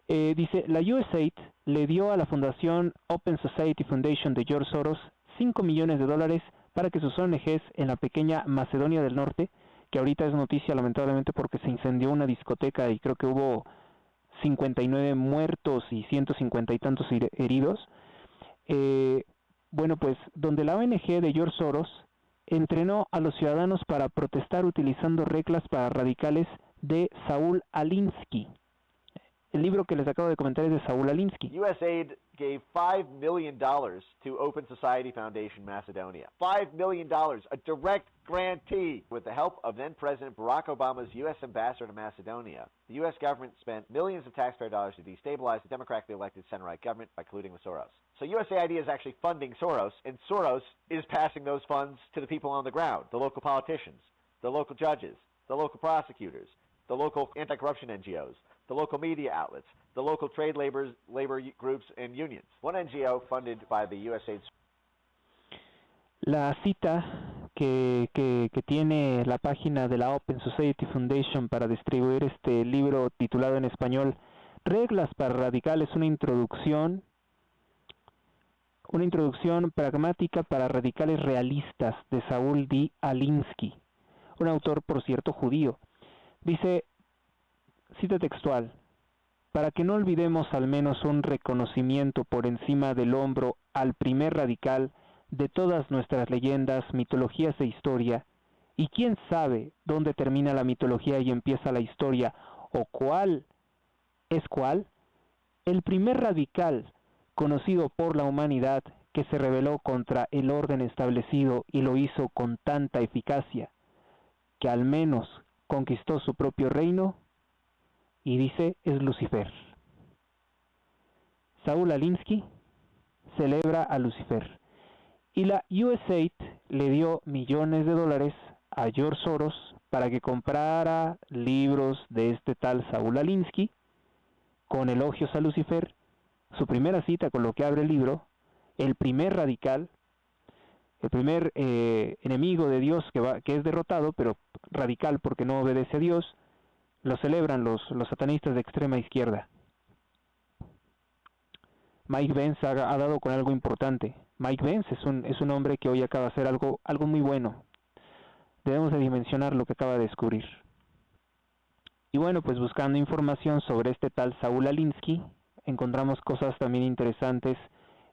Dice: la USAID le dio a la fundación Open Society Foundation de George Soros $5 millones para que sus ONGs en la pequeña Macedonia del Norte, que ahorita es noticia lamentablemente porque se incendió una discoteca y creo que hubo 59 muertos y 150 y tantos heridos. Bueno, pues donde la ONG de George Soros entrenó a los ciudadanos para protestar utilizando reglas para radicales de Saul Alinsky. El libro que les acabo de comentar es de Saul Alinsky. USAID gave $5 million to Open Society Foundation Macedonia. $5 million, a direct grantee. With the help of then-President Barack Obama's U.S. ambassador to Macedonia, the U.S. government spent millions of taxpayer dollars to destabilize the democratically elected center-right government by colluding with Soros. So USAID is actually funding Soros, and Soros is passing those funds to the people on the ground, the local politicians, the local judges, the local prosecutors, the local anti-corruption NGOs, the local media outlets, the local trade labor groups and unions. One NGO funded by the USAID. La cita que tiene la página de la Open Society Foundation para distribuir este libro titulado en español Reglas para Radicales, una introducción pragmática para radicales realistas, de Saul D. Alinsky, un autor, por cierto, judío. Dice, cita textual: para que no olvidemos al menos un reconocimiento por encima del hombro al primer radical de todas nuestras leyendas, mitologías e historia, y quién sabe dónde termina la mitología y empieza la historia, o cuál es cuál, el primer radical conocido por la humanidad que se rebeló contra el orden establecido y lo hizo con tanta eficacia, que al menos conquistó su propio reino, y dice, es Lucifer. Saul Alinsky celebra a Lucifer. Y la USAID le dio millones de dólares a George Soros para que comprara libros de este tal Saul Alinsky con elogios a Lucifer. Su primera cita con lo que abre el libro: el primer radical, el primer enemigo de Dios que es derrotado, pero radical porque no obedece a Dios, lo celebran los satanistas de extrema izquierda. Mike Pence ha dado con algo importante. Mike Pence es un hombre que hoy acaba de hacer algo muy bueno. Debemos de dimensionar lo que acaba de descubrir. Y bueno, pues buscando información sobre este tal Saúl Alinsky, encontramos cosas también interesantes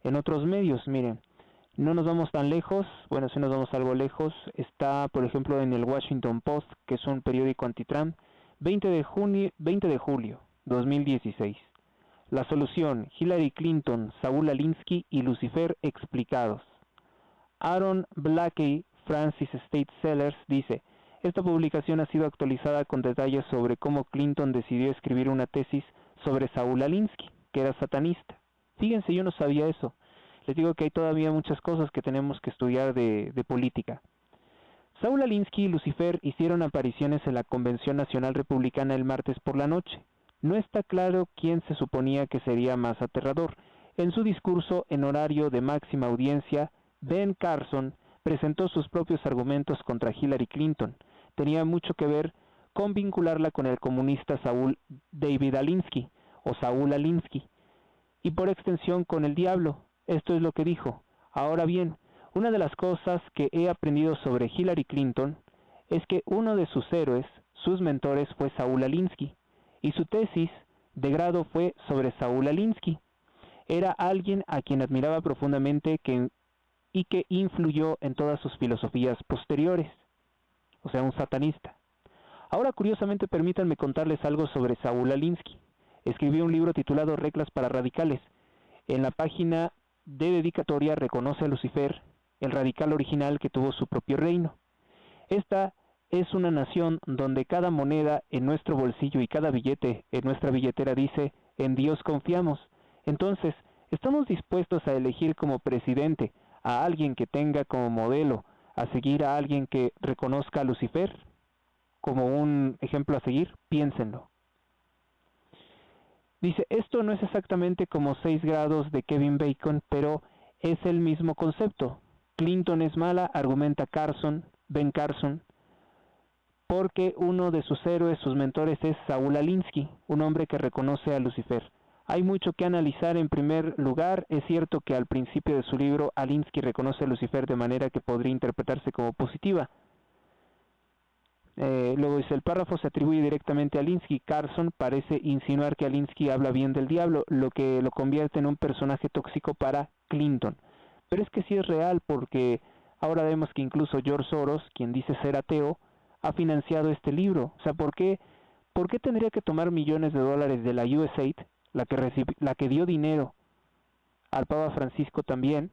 en otros medios. Miren, no nos vamos tan lejos, bueno, si nos vamos algo lejos, está por ejemplo en el Washington Post, que es un periódico anti-Trump, 20 de julio 2016. La solución: Hillary Clinton, Saúl Alinsky y Lucifer explicados. Aaron Blakey, Francis State Sellers dice: esta publicación ha sido actualizada con detalles sobre cómo Clinton decidió escribir una tesis sobre Saúl Alinsky, que era satanista. Fíjense, yo no sabía eso. Les digo que hay todavía muchas cosas que tenemos que estudiar de política. Saúl Alinsky y Lucifer hicieron apariciones en la Convención Nacional Republicana el martes por la noche. No está claro quién se suponía que sería más aterrador. En su discurso en horario de máxima audiencia, Ben Carson presentó sus propios argumentos contra Hillary Clinton. Tenía mucho que ver con vincularla con el comunista Saúl David Alinsky, o Saúl Alinsky, y por extensión con el diablo. Esto es lo que dijo. Ahora bien, una de las cosas que he aprendido sobre Hillary Clinton es que uno de sus héroes, sus mentores, fue Saúl Alinsky, y su tesis de grado fue sobre Saúl Alinsky. Era alguien a quien admiraba profundamente y que influyó en todas sus filosofías posteriores, o sea, un satanista. Ahora, curiosamente, permítanme contarles algo sobre Saúl Alinsky. Escribió un libro titulado Reglas para Radicales. En la página de dedicatoria reconoce a Lucifer, el radical original que tuvo su propio reino. Esta es una nación donde cada moneda en nuestro bolsillo y cada billete en nuestra billetera dice: en Dios confiamos. Entonces, ¿estamos dispuestos a elegir como presidente a alguien que tenga como modelo a seguir a alguien que reconozca a Lucifer como un ejemplo a seguir? Piénsenlo. Dice: esto no es exactamente como 6 grados de Kevin Bacon, pero es el mismo concepto. Clinton es mala, argumenta Ben Carson, porque uno de sus héroes, sus mentores, es Saúl Alinsky, un hombre que reconoce a Lucifer. Hay mucho que analizar. En primer lugar, es cierto que al principio de su libro Alinsky reconoce a Lucifer de manera que podría interpretarse como positiva. Luego dice: el párrafo se atribuye directamente a Alinsky. Carson parece insinuar que Alinsky habla bien del diablo, lo que lo convierte en un personaje tóxico para Clinton. Pero es que sí es real, porque ahora vemos que incluso George Soros, quien dice ser ateo, ha financiado este libro. O sea, ¿por qué tendría que tomar millones de dólares de la USAID, la que dio dinero al Papa Francisco también?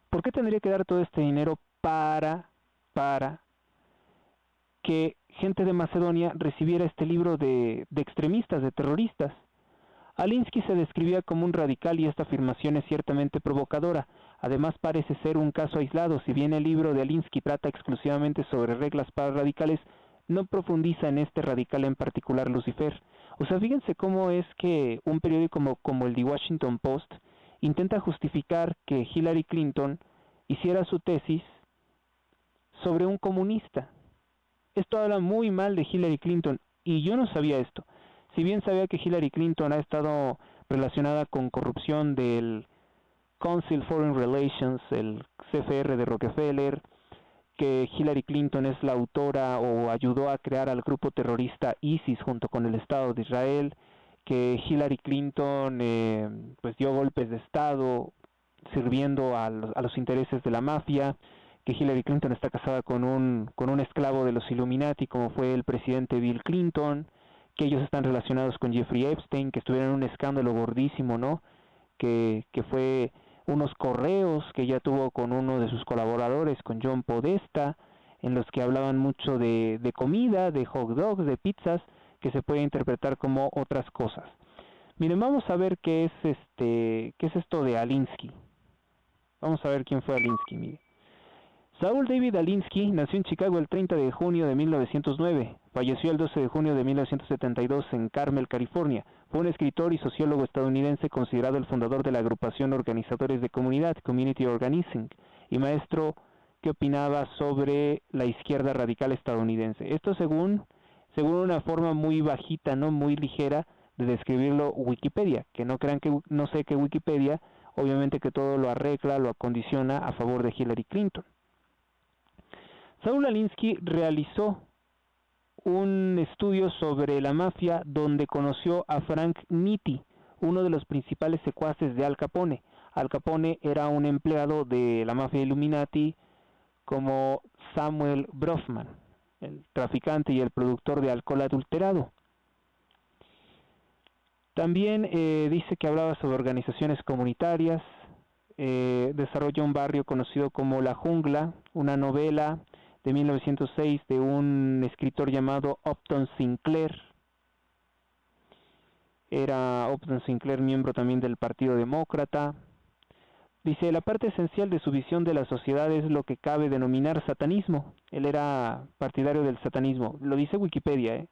¿Por qué tendría que dar todo este dinero para que gente de Macedonia recibiera este libro de extremistas, de terroristas? Alinsky se describía como un radical y esta afirmación es ciertamente provocadora. Además, parece ser un caso aislado. Si bien el libro de Alinsky trata exclusivamente sobre reglas para radicales, no profundiza en este radical en particular, Lucifer. O sea, fíjense cómo es que un periódico como el The Washington Post intenta justificar que Hillary Clinton hiciera su tesis sobre un comunista. Esto habla muy mal de Hillary Clinton, y yo no sabía esto. Si bien sabía que Hillary Clinton ha estado relacionada con corrupción del Council Foreign Relations, el CFR de Rockefeller, que Hillary Clinton es la autora o ayudó a crear al grupo terrorista ISIS junto con el Estado de Israel, que Hillary Clinton pues dio golpes de Estado sirviendo a los intereses de la mafia, que Hillary Clinton está casada con un esclavo de los Illuminati como fue el presidente Bill Clinton, que ellos están relacionados con Jeffrey Epstein, que estuvieron en un escándalo gordísimo, ¿no? Que fue unos correos que ella tuvo con uno de sus colaboradores, con John Podesta, en los que hablaban mucho de comida, de hot dogs, de pizzas, que se puede interpretar como otras cosas. Miren, vamos a ver qué es esto de Alinsky. Vamos a ver quién fue Alinsky, mire. Saúl David Alinsky nació en Chicago el 30 de junio de 1909. Falleció el 12 de junio de 1972 en Carmel, California. Fue un escritor y sociólogo estadounidense considerado el fundador de la agrupación Organizadores de Comunidad, Community Organizing, y maestro que opinaba sobre la izquierda radical estadounidense. Esto según una forma muy bajita, no muy ligera, de describirlo Wikipedia, que no crean que no sé que Wikipedia, obviamente que todo lo arregla, lo acondiciona a favor de Hillary Clinton. Saúl Alinsky realizó un estudio sobre la mafia donde conoció a Frank Nitti, uno de los principales secuaces de Al Capone. Al Capone era un empleado de la mafia Illuminati como Samuel Brofman, el traficante y el productor de alcohol adulterado. También dice que hablaba sobre organizaciones comunitarias, desarrolló un barrio conocido como La Jungla, una novela de 1906 de un escritor llamado Upton Sinclair. Era Upton Sinclair miembro también del Partido Demócrata. Dice, la parte esencial de su visión de la sociedad es lo que cabe denominar satanismo. Él era partidario del satanismo, lo dice Wikipedia,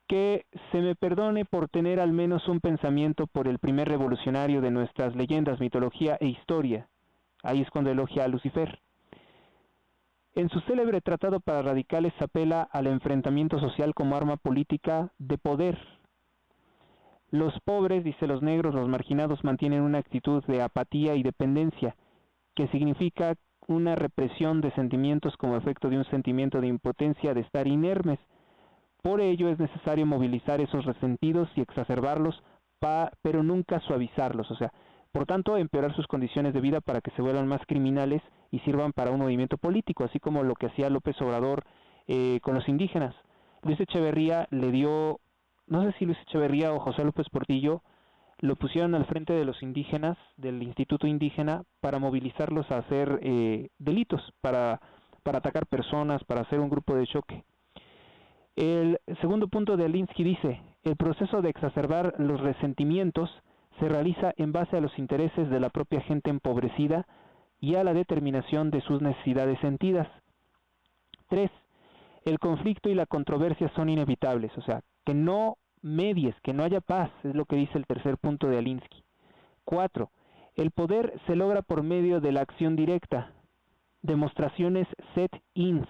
Que se me perdone por tener al menos un pensamiento por el primer revolucionario de nuestras leyendas, mitología e historia. Ahí es cuando elogia a Lucifer. En su célebre tratado para radicales apela al enfrentamiento social como arma política de poder. Los pobres, dice los negros, los marginados mantienen una actitud de apatía y dependencia, que significa una represión de sentimientos como efecto de un sentimiento de impotencia de estar inermes. Por ello es necesario movilizar esos resentidos y exacerbarlos, pero nunca suavizarlos, o sea, por tanto empeorar sus condiciones de vida para que se vuelvan más criminales y sirvan para un movimiento político, así como lo que hacía López Obrador con los indígenas. Luis Echeverría le dio, no sé si Luis Echeverría o José López Portillo, lo pusieron al frente de los indígenas, del Instituto Indígena, para movilizarlos a hacer delitos, para atacar personas, para hacer un grupo de choque. El segundo punto de Alinsky dice, el proceso de exacerbar los resentimientos se realiza en base a los intereses de la propia gente empobrecida y a la determinación de sus necesidades sentidas. 3. El conflicto y la controversia son inevitables, o sea, que no medies, que no haya paz, es lo que dice el tercer punto de Alinsky. 4. El poder se logra por medio de la acción directa, demostraciones set-ins,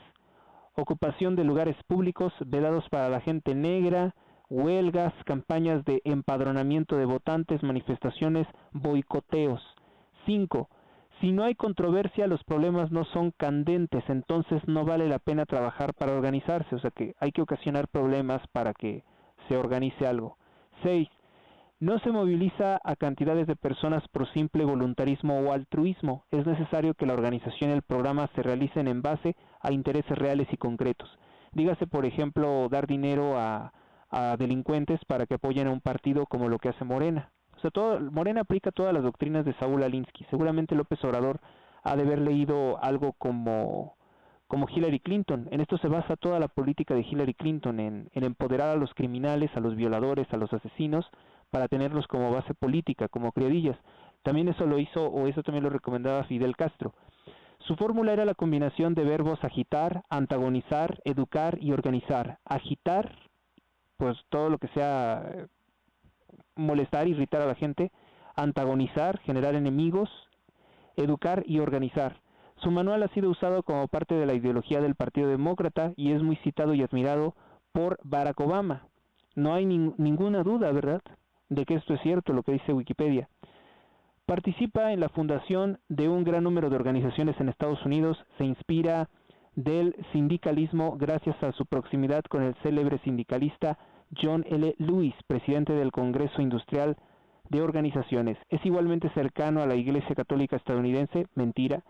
ocupación de lugares públicos vedados para la gente negra, huelgas, campañas de empadronamiento de votantes, manifestaciones, boicoteos. 5. Si no hay controversia, los problemas no son candentes, entonces no vale la pena trabajar para organizarse, o sea que hay que ocasionar problemas para que se organice algo. 6. No se moviliza a cantidades de personas por simple voluntarismo o altruismo. Es necesario que la organización y el programa se realicen en base a intereses reales y concretos. Dígase, por ejemplo, dar dinero a delincuentes para que apoyen a un partido como lo que hace Morena. O sea, Morena aplica todas las doctrinas de Saúl Alinsky. Seguramente López Obrador ha de haber leído algo como Hillary Clinton. En esto se basa toda la política de Hillary Clinton, en empoderar a los criminales, a los violadores, a los asesinos, para tenerlos como base política, como criadillas. También eso lo hizo, o eso también lo recomendaba Fidel Castro. Su fórmula era la combinación de verbos agitar, antagonizar, educar y organizar. Agitar, pues todo lo que sea molestar, irritar a la gente. Antagonizar, generar enemigos. Educar y organizar. Su manual ha sido usado como parte de la ideología del Partido Demócrata y es muy citado y admirado por Barack Obama. No hay ninguna duda, ¿verdad?, de que esto es cierto, lo que dice Wikipedia. Participa en la fundación de un gran número de organizaciones en Estados Unidos, se inspira del sindicalismo gracias a su proximidad con el célebre sindicalista John L. Lewis, presidente del Congreso Industrial de Organizaciones. Es igualmente cercano a la Iglesia Católica estadounidense, mentira,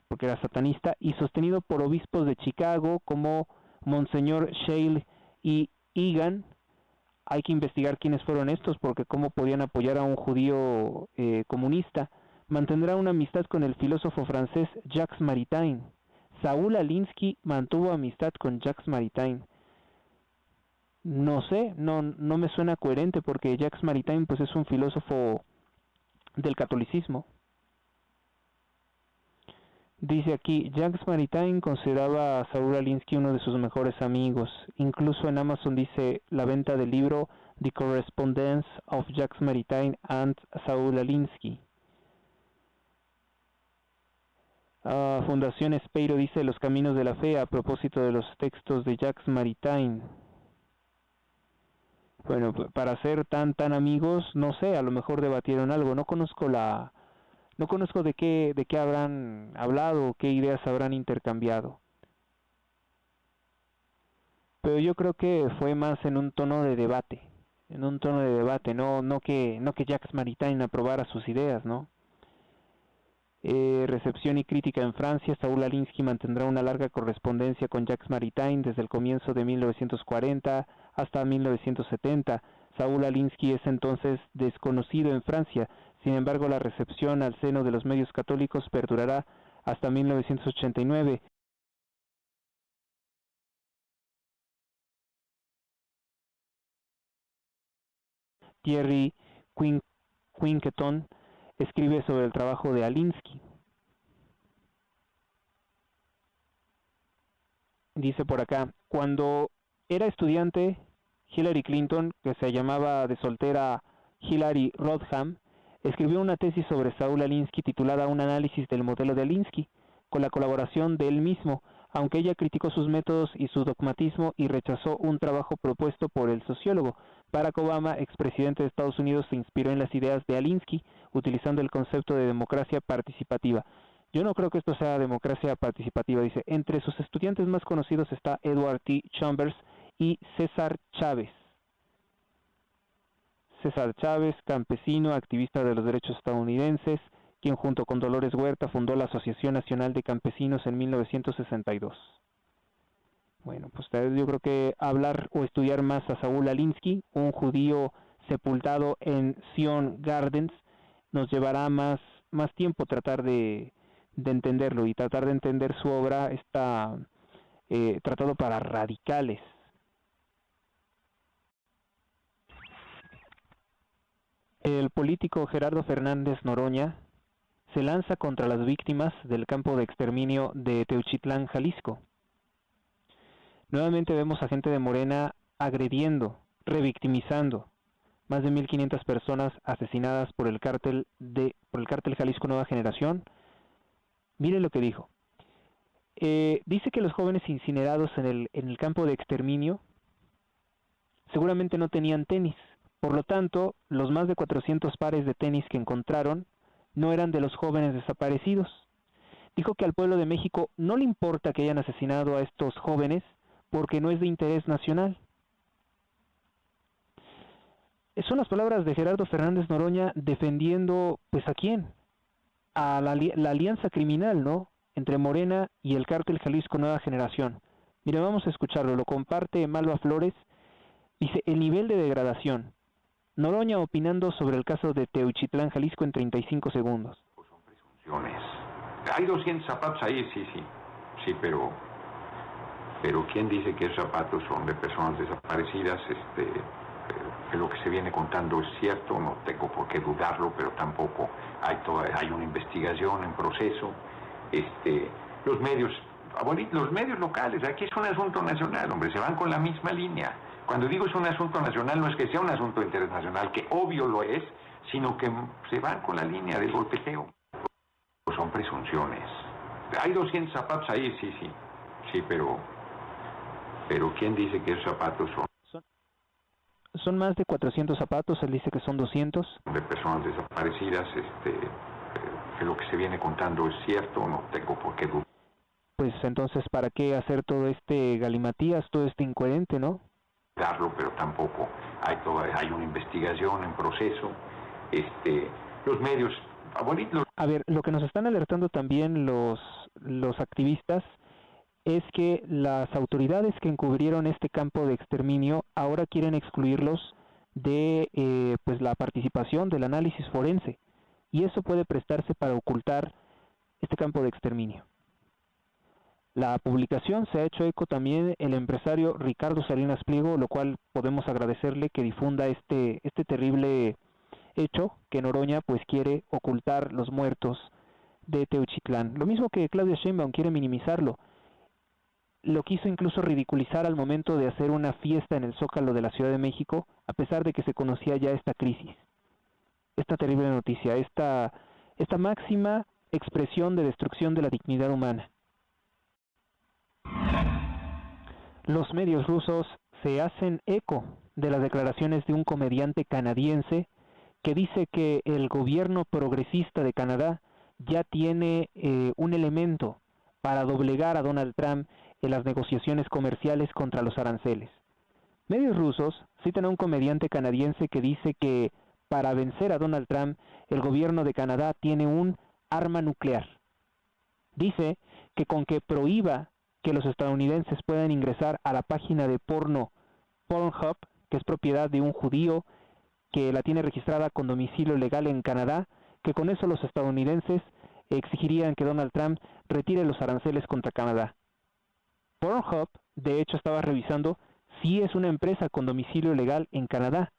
porque era satanista, y sostenido por obispos de Chicago como Monseñor Shale y Egan. Hay que investigar quiénes fueron estos, porque cómo podían apoyar a un judío comunista. Mantendrá una amistad con el filósofo francés Jacques Maritain. Saúl Alinsky mantuvo amistad con Jacques Maritain. No sé, no me suena coherente, porque Jacques Maritain pues es un filósofo del catolicismo. Dice aquí, Jacques Maritain consideraba a Saúl Alinsky uno de sus mejores amigos. Incluso en Amazon dice la venta del libro The Correspondence of Jacques Maritain and Saúl Alinsky. Fundación Espeiro dice Los Caminos de la Fe a propósito de los textos de Jacques Maritain. Bueno, para ser tan amigos, no sé, a lo mejor debatieron algo. No conozco de qué habrán hablado, qué ideas habrán intercambiado. Pero yo creo que fue más en un tono de debate, no que Jacques Maritain aprobara sus ideas, ¿no? Recepción y crítica en Francia. Saúl Alinsky mantendrá una larga correspondencia con Jacques Maritain desde el comienzo de 1940 hasta 1970. Saúl Alinsky es entonces desconocido en Francia, sin embargo la recepción al seno de los medios católicos perdurará hasta 1989. Thierry Quinqueton escribe sobre el trabajo de Alinsky. Dice por acá: cuando era estudiante, Hillary Clinton, que se llamaba de soltera Hillary Rodham, escribió una tesis sobre Saúl Alinsky titulada Un análisis del modelo de Alinsky, con la colaboración de él mismo, aunque ella criticó sus métodos y su dogmatismo y rechazó un trabajo propuesto por el sociólogo. Barack Obama, expresidente de Estados Unidos, se inspiró en las ideas de Alinsky, utilizando el concepto de democracia participativa. Yo no creo que esto sea democracia participativa, dice. Entre sus estudiantes más conocidos está Edward T. Chambers y César Chávez. César Chávez, campesino, activista de los derechos estadounidenses, quien junto con Dolores Huerta fundó la Asociación Nacional de Campesinos en 1962. Bueno, pues yo creo que hablar o estudiar más a Saúl Alinsky, un judío sepultado en Zion Gardens, nos llevará más tiempo tratar de entenderlo, y tratar de entender su obra está tratado para radicales. El político Gerardo Fernández Noroña se lanza contra las víctimas del campo de exterminio de Teuchitlán, Jalisco. Nuevamente vemos a gente de Morena agrediendo, revictimizando. Más de 1,500 personas asesinadas por el cártel Jalisco Nueva Generación. Mire lo que dijo. Dice que los jóvenes incinerados en el campo de exterminio seguramente no tenían tenis. Por lo tanto, los más de 400 pares de tenis que encontraron no eran de los jóvenes desaparecidos. Dijo que al pueblo de México no le importa que hayan asesinado a estos jóvenes porque no es de interés nacional. Son las palabras de Gerardo Fernández Noroña defendiendo, pues, ¿a quién? A la alianza criminal, ¿no?, entre Morena y el cártel Jalisco Nueva Generación. Mire, vamos a escucharlo, lo comparte Malva Flores. Dice: el nivel de degradación. Noroña opinando sobre el caso de Teuchitlán, Jalisco, en 35 segundos. Son presunciones. Hay 200 zapatos ahí, sí, pero ¿quién dice que esos zapatos son de personas desaparecidas? Que lo que se viene contando es cierto, no tengo por qué dudarlo, pero tampoco hay una investigación en proceso. Los medios locales, aquí es un asunto nacional, hombre, se van con la misma línea. Cuando digo es un asunto nacional, no es que sea un asunto internacional, que obvio lo es, sino que se van con la línea del golpeteo. Son presunciones. Hay 200 zapatos ahí, sí, pero ¿quién dice que esos zapatos son más de 400 zapatos? Él dice que son 200. De personas desaparecidas, que lo que se viene contando es cierto, no tengo por qué dudar. Pues entonces, ¿para qué hacer todo este galimatías, todo este incoherente, no? Pero tampoco hay una investigación en proceso. Los medios... A ver, lo que nos están alertando también los activistas es que las autoridades que encubrieron este campo de exterminio ahora quieren excluirlos de pues la participación del análisis forense, y eso puede prestarse para ocultar este campo de exterminio. La publicación se ha hecho eco también el empresario Ricardo Salinas Pliego, lo cual podemos agradecerle que difunda este terrible hecho, que Noroña pues quiere ocultar los muertos de Teuchitlán. Lo mismo que Claudia Sheinbaum quiere minimizarlo. Lo quiso incluso ridiculizar al momento de hacer una fiesta en el Zócalo de la Ciudad de México, a pesar de que se conocía ya esta crisis, esta terrible noticia, esta máxima expresión de destrucción de la dignidad humana. Los medios rusos se hacen eco de las declaraciones de un comediante canadiense que dice que el gobierno progresista de Canadá ya tiene un elemento para doblegar a Donald Trump en las negociaciones comerciales contra los aranceles. Medios rusos citan a un comediante canadiense que dice que para vencer a Donald Trump, el gobierno de Canadá tiene un arma nuclear. Dice que con que prohíba que los estadounidenses puedan ingresar a la página de porno Pornhub, que es propiedad de un judío que la tiene registrada con domicilio legal en Canadá, que con eso los estadounidenses exigirían que Donald Trump retire los aranceles contra Canadá. Pornhub, de hecho, estaba revisando si es una empresa con domicilio legal en Canadá.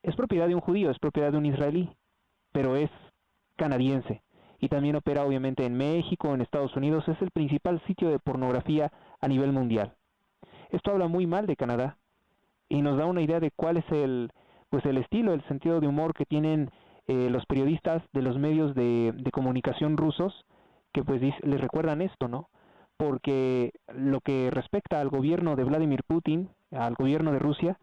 Es propiedad de un judío, es propiedad de un israelí, pero es canadiense. Y también opera obviamente en México, en Estados Unidos, es el principal sitio de pornografía a nivel mundial. Esto habla muy mal de Canadá y nos da una idea de cuál es el estilo, el sentido de humor que tienen los periodistas de los medios de comunicación rusos, que pues les recuerdan esto, ¿no? Porque lo que respecta al gobierno de Vladimir Putin, al gobierno de Rusia,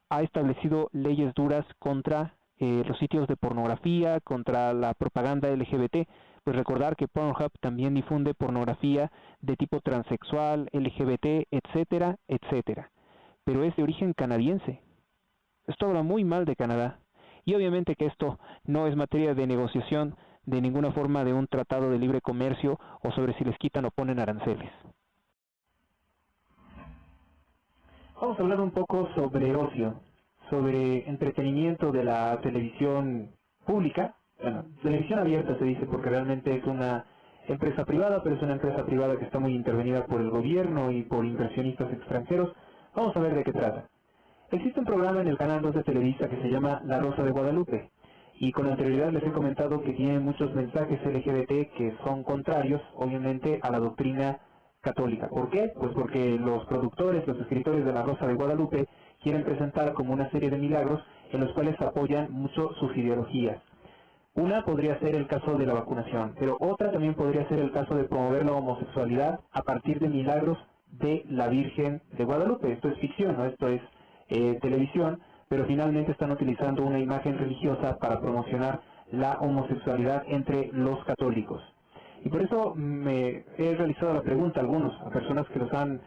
ha establecido leyes duras contra los sitios de pornografía, contra la propaganda LGBT. Pues recordar que Pornhub también difunde pornografía de tipo transexual, LGBT, etcétera, etcétera. Pero es de origen canadiense. Esto habla muy mal de Canadá. Y obviamente que esto no es materia de negociación de ninguna forma de un tratado de libre comercio o sobre si les quitan o ponen aranceles. Vamos a hablar un poco sobre ocio, sobre entretenimiento de la televisión pública. Bueno, televisión abierta se dice porque realmente es una empresa privada, pero es una empresa privada que está muy intervenida por el gobierno y por inversionistas extranjeros. Vamos a ver de qué trata. Existe un programa en el canal 2 de Televisa que se llama La Rosa de Guadalupe, y con anterioridad les he comentado que tiene muchos mensajes LGBT que son contrarios, obviamente, a la doctrina católica. ¿Por qué? Pues porque los productores, los escritores de La Rosa de Guadalupe quieren presentar como una serie de milagros en los cuales apoyan mucho sus ideologías. Una podría ser el caso de la vacunación, pero otra también podría ser el caso de promover la homosexualidad a partir de milagros de la Virgen de Guadalupe. Esto es ficción, ¿no? Esto es televisión, pero finalmente están utilizando una imagen religiosa para promocionar la homosexualidad entre los católicos. Y por eso me he realizado la pregunta a personas que los han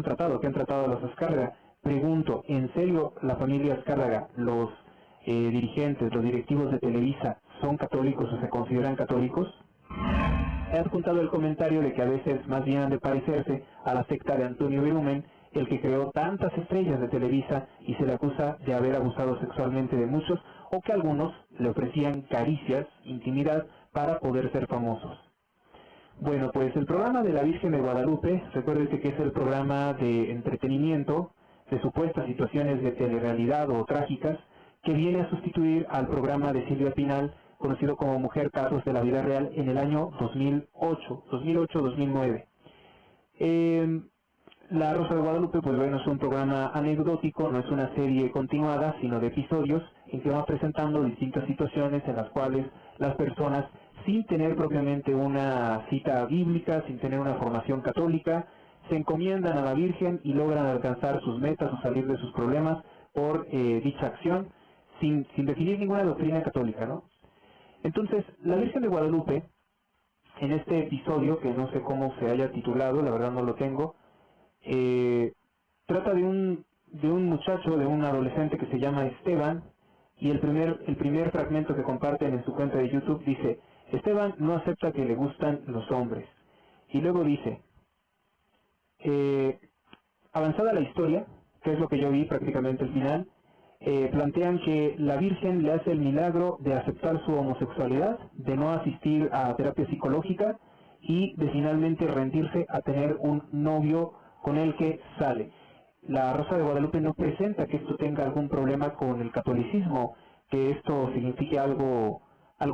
tratado, que han tratado a los Azcárraga. Pregunto, ¿en serio la familia Azcárraga, los dirigentes, los directivos de Televisa, son católicos o se consideran católicos? He adjuntado el comentario de que a veces más bien han de parecerse a la secta de Antonio Berumen, el que creó tantas estrellas de Televisa y se le acusa de haber abusado sexualmente de muchos, o que algunos le ofrecían caricias, intimidad, para poder ser famosos. Bueno, pues el programa de la Virgen de Guadalupe, recuérdense que es el programa de entretenimiento, de supuestas situaciones de telerrealidad o trágicas, que viene a sustituir al programa de Silvia Pinal, conocido como Mujer Casos de la Vida Real, en el año 2008-2009. La Rosa de Guadalupe, pues bueno, es un programa anecdótico, no es una serie continuada, sino de episodios en que va presentando distintas situaciones en las cuales las personas, sin tener propiamente una cita bíblica, sin tener una formación católica, se encomiendan a la Virgen y logran alcanzar sus metas o salir de sus problemas por dicha acción, sin definir ninguna doctrina católica, ¿no? Entonces, la Virgen de Guadalupe, en este episodio, que no sé cómo se haya titulado, la verdad no lo tengo, trata de un muchacho, de un adolescente que se llama Esteban, y el primer fragmento que comparten en su cuenta de YouTube dice: Esteban no acepta que le gustan los hombres. Y luego dice, avanzada la historia, que es lo que yo vi prácticamente al final, plantean que la Virgen le hace el milagro de aceptar su homosexualidad, de no asistir a terapia psicológica y de finalmente rendirse a tener un novio con el que sale. La Rosa de Guadalupe no presenta que esto tenga algún problema con el catolicismo, que esto signifique algo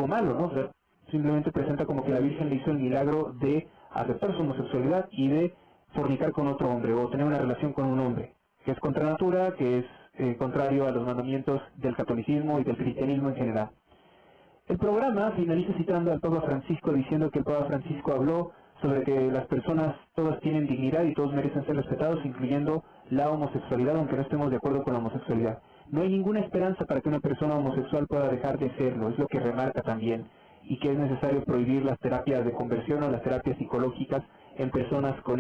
malo, ¿no? O sea, simplemente presenta como que la Virgen le hizo el milagro de aceptar su homosexualidad y de fornicar con otro hombre o tener una relación con un hombre, que es contra natura, que es contrario a los mandamientos del catolicismo y del cristianismo en general. El programa finaliza citando al Papa Francisco, diciendo que el Papa Francisco habló sobre que las personas todas tienen dignidad y todos merecen ser respetados, incluyendo la homosexualidad, aunque no estemos de acuerdo con la homosexualidad. No hay ninguna esperanza para que una persona homosexual pueda dejar de serlo, es lo que remarca también, y que es necesario prohibir las terapias de conversión o las terapias psicológicas en personas con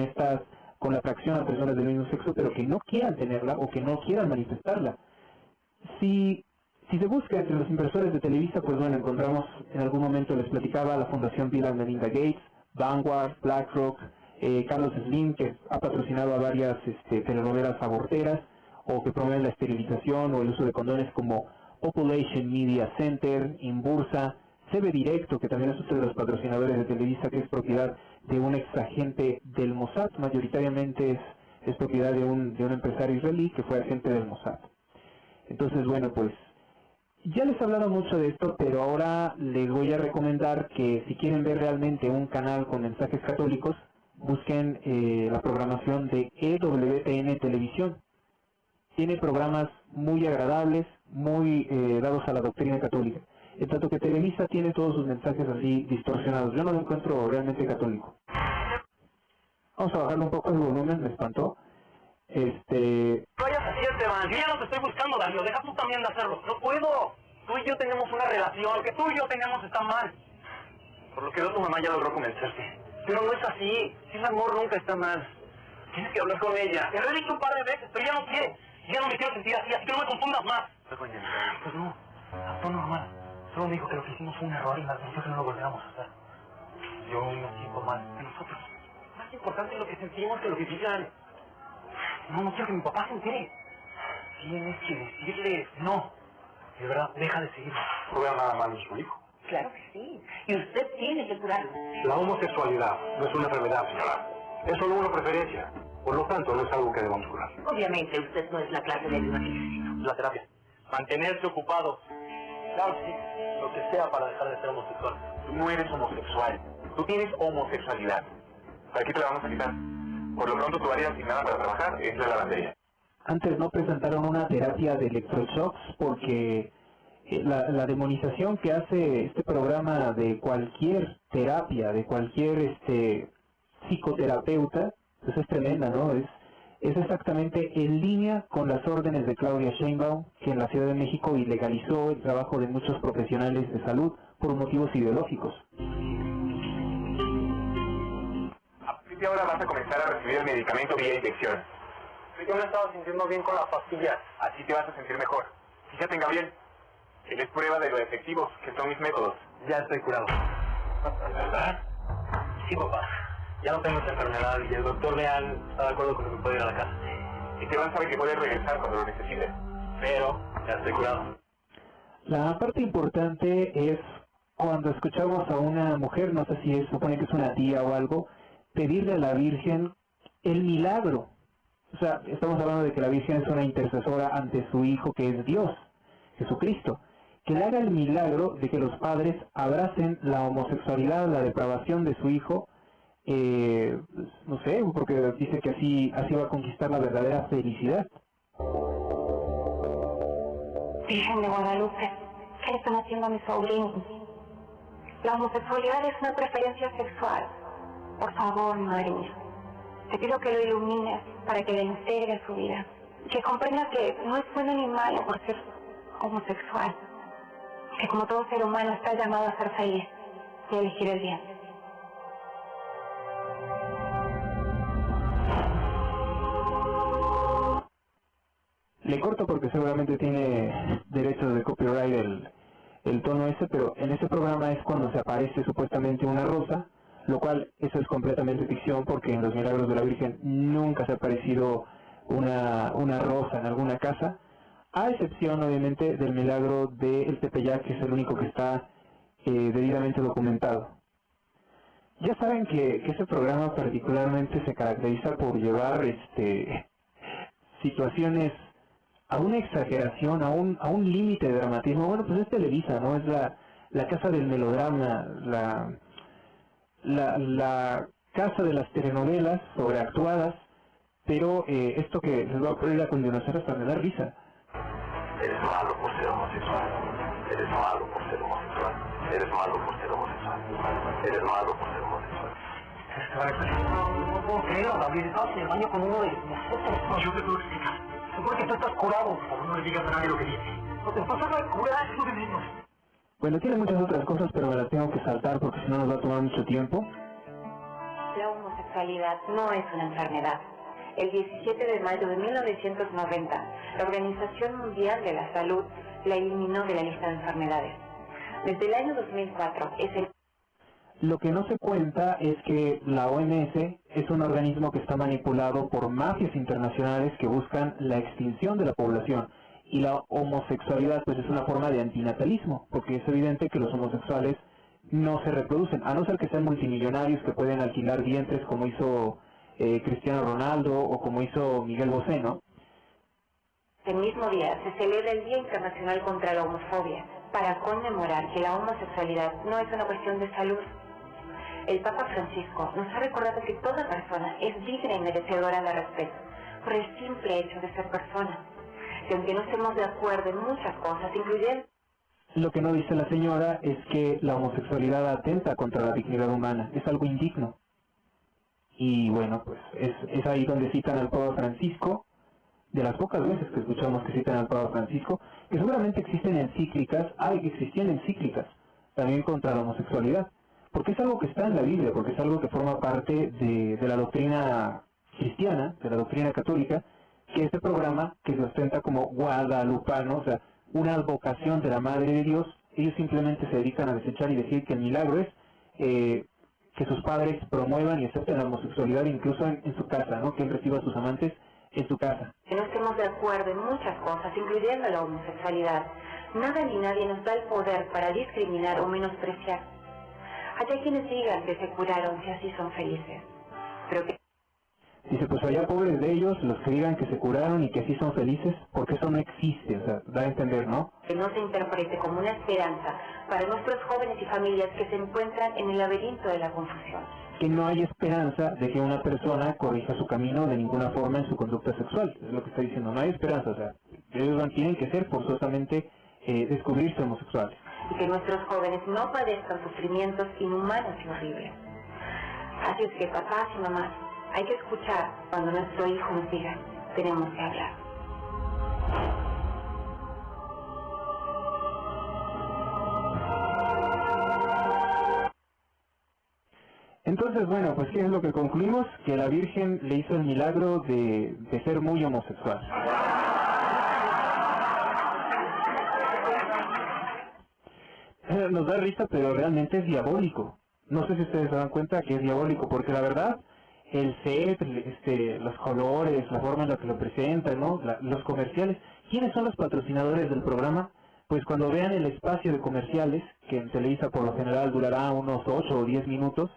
la atracción a personas del mismo sexo, pero que no quieran tenerla o que no quieran manifestarla. Si se busca entre los inversores de Televisa, pues bueno, encontramos, en algún momento les platicaba, la Fundación Bill and Melinda Gates, Vanguard, BlackRock, Carlos Slim, que ha patrocinado a varias telenovelas aborteras, o que promueven la esterilización o el uso de condones, como Population Media Center, Inbursa, CB Directo, que también es otro de los patrocinadores de Televisa, que es propiedad de un ex agente del Mossad, mayoritariamente es propiedad de un empresario israelí que fue agente del Mossad. Entonces, bueno, pues ya les he hablado mucho de esto, pero ahora les voy a recomendar que si quieren ver realmente un canal con mensajes católicos, busquen la programación de EWTN Televisión. Tiene programas muy agradables, muy dados a la doctrina católica. En tanto que Televisa tiene todos sus mensajes así distorsionados. Yo no lo encuentro realmente católico. Vamos a bajarle un poco el volumen, me espantó. Vayas así, Esteban. Yo ya no te estoy buscando, Darío. Deja tú también de hacerlo. No puedo. Tú y yo tenemos una relación. Lo que tú y yo tenemos está mal. Por lo que veo, tu mamá ya logró convencerte. Pero no es así. Ese amor nunca está mal. Tienes que hablar con ella. Te lo he dicho un par de veces, pero ella no quiere. Ya no me quiero sentir así que no me confundas más. Pues no. Todo normal. Solo me dijo que lo que hicimos fue un error y me advirtió que no lo volviéramos a hacer. Yo me siento mal de nosotros. Más importante lo que sentimos que lo que digan. No quiero que mi papá se entere. Tienes que decirle no. De verdad, deja de seguirlo. No vea nada malo en su hijo. Claro que sí. Y usted tiene que curarlo. La homosexualidad no es una enfermedad, señora. Es solo una preferencia. Por lo tanto, no es algo que debamos curar. Obviamente, usted no es la clase de ayuda que necesito. La terapia. Mantenerse ocupado. Claro, sí. Lo que sea para dejar de ser homosexual. Tú no eres homosexual. Tú tienes homosexualidad. ¿Para qué te la vamos a quitar? Por lo pronto, tu área asignada para trabajar es la lavandería. Antes no presentaron una terapia de electroshocks porque la demonización que hace este programa de cualquier terapia, de cualquier psicoterapeuta, pues es tremenda, ¿no? Es exactamente en línea con las órdenes de Claudia Sheinbaum, que en la Ciudad de México ilegalizó el trabajo de muchos profesionales de salud por motivos ideológicos. A partir de ahora vas a comenzar a recibir el medicamento vía inyección. Yo me estaba sintiendo bien con la pastilla. Así te vas a sentir mejor. Fíjate en Gabriel. Él es prueba de lo efectivos que son mis métodos. Ya estoy curado. ¿Verdad? Sí, papá. Ya no tengo esa enfermedad y el doctor Leal está de acuerdo con que me puedo ir a la casa. Esteban sabe que puede regresar cuando lo necesite. Pero ya estoy curado. La parte importante es cuando escuchamos a una mujer, no sé si supone que es una tía o algo, pedirle a la Virgen el milagro. O sea, estamos hablando de que la Virgen es una intercesora ante su Hijo, que es Dios, Jesucristo. Que le haga el milagro de que los padres abracen la homosexualidad, la depravación de su hijo, no sé, porque dice que así va a conquistar la verdadera felicidad. Virgen de Guadalupe, ¿qué le están haciendo a mis sobrinos? La homosexualidad es una preferencia sexual. Por favor, madre mía, te pido que lo ilumines para que le integre su vida. Que comprenda que no es bueno ni malo por ser homosexual. Que como todo ser humano está llamado a ser feliz y a elegir el bien. Le corto porque seguramente tiene derechos de copyright el tono ese, pero en ese programa es cuando se aparece supuestamente una rosa, lo cual eso es completamente ficción porque en los milagros de la Virgen nunca se ha aparecido una rosa en alguna casa, a excepción obviamente del milagro del Tepeyac, que es el único que está debidamente documentado. Ya saben que ese programa particularmente se caracteriza por llevar situaciones a una exageración, a un límite de dramatismo. Bueno, pues es Televisa, ¿no? Es la casa del melodrama, la casa de las telenovelas sobreactuadas, pero esto que les voy a poner a continuación hasta me da risa. Eres malo por ser homosexual. Eres malo por ser homosexual. Eres malo por ser homosexual. Eres malo por ser homosexual. No puedo creerlo, Gabriel. Estabas en el baño con uno de nosotros. No, yo te puedo explicar. Seguro que tú estás curado. Por favor, no le digas a nadie lo que dices. No te pasas a curar, es lo de menos. Bueno, tiene muchas otras cosas, pero me las tengo que saltar porque si no nos va a tomar mucho tiempo. La homosexualidad no es una enfermedad. El 17 de mayo de 1990, la Organización Mundial de la Salud la eliminó de la lista de enfermedades. Desde el año 2004 es el... Lo que no se cuenta es que la OMS es un organismo que está manipulado por mafias internacionales que buscan la extinción de la población. Y la homosexualidad pues es una forma de antinatalismo, porque es evidente que los homosexuales no se reproducen, a no ser que sean multimillonarios que pueden alquilar vientres como hizo Cristiano Ronaldo o como hizo Miguel Bosé, ¿no? El mismo día se celebra el Día Internacional contra la Homofobia, para conmemorar que la homosexualidad no es una cuestión de salud. El Papa Francisco nos ha recordado que toda persona es digna y merecedora de respeto, por el simple hecho de ser persona. Que aunque no estemos de acuerdo en muchas cosas, incluyendo... Lo que no dice la señora es que la homosexualidad atenta contra la dignidad humana, es algo indigno. Y bueno, pues es ahí donde citan al Papa Francisco, de las pocas veces que escuchamos que citan al Papa Francisco, que seguramente existen encíclicas, que existían encíclicas también contra la homosexualidad, porque es algo que está en la Biblia, porque es algo que forma parte de la doctrina cristiana, de la doctrina católica, que este programa, que se ostenta como guadalupano, o sea, una advocación de la Madre de Dios, ellos simplemente se dedican a desechar y decir que el milagro es que sus padres promuevan y acepten la homosexualidad incluso en su casa, ¿no? Que él reciba a sus amantes en su casa. Que no estemos de acuerdo en muchas cosas, incluyendo la homosexualidad. Nada ni nadie nos da el poder para discriminar o menospreciar. Hay quienes digan que se curaron si así son felices, pero que... Dice, pues allá pobres de ellos, los que digan que se curaron y que así son felices, porque eso no existe, o sea, da a entender, ¿no? Que no se interprete como una esperanza para nuestros jóvenes y familias que se encuentran en el laberinto de la confusión. Que no hay esperanza de que una persona corrija su camino de ninguna forma en su conducta sexual, es lo que está diciendo, no hay esperanza, o sea, ellos tienen que ser forzosamente descubrirse homosexuales. Y que nuestros jóvenes no padezcan sufrimientos inhumanos y horribles. Así es que papás y mamás, hay que escuchar cuando nuestro hijo nos diga, tenemos que hablar. Entonces, bueno, pues ¿qué es lo que concluimos? Que la Virgen le hizo el milagro de ser muy homosexual. Nos da risa, pero realmente es diabólico. No sé si ustedes se dan cuenta que es diabólico, porque la verdad, el set, los colores, la forma en la que lo presentan, ¿no? Los comerciales. ¿Quiénes son los patrocinadores del programa? Pues cuando vean el espacio de comerciales, que en Televisa por lo general durará unos 8 o 10 minutos,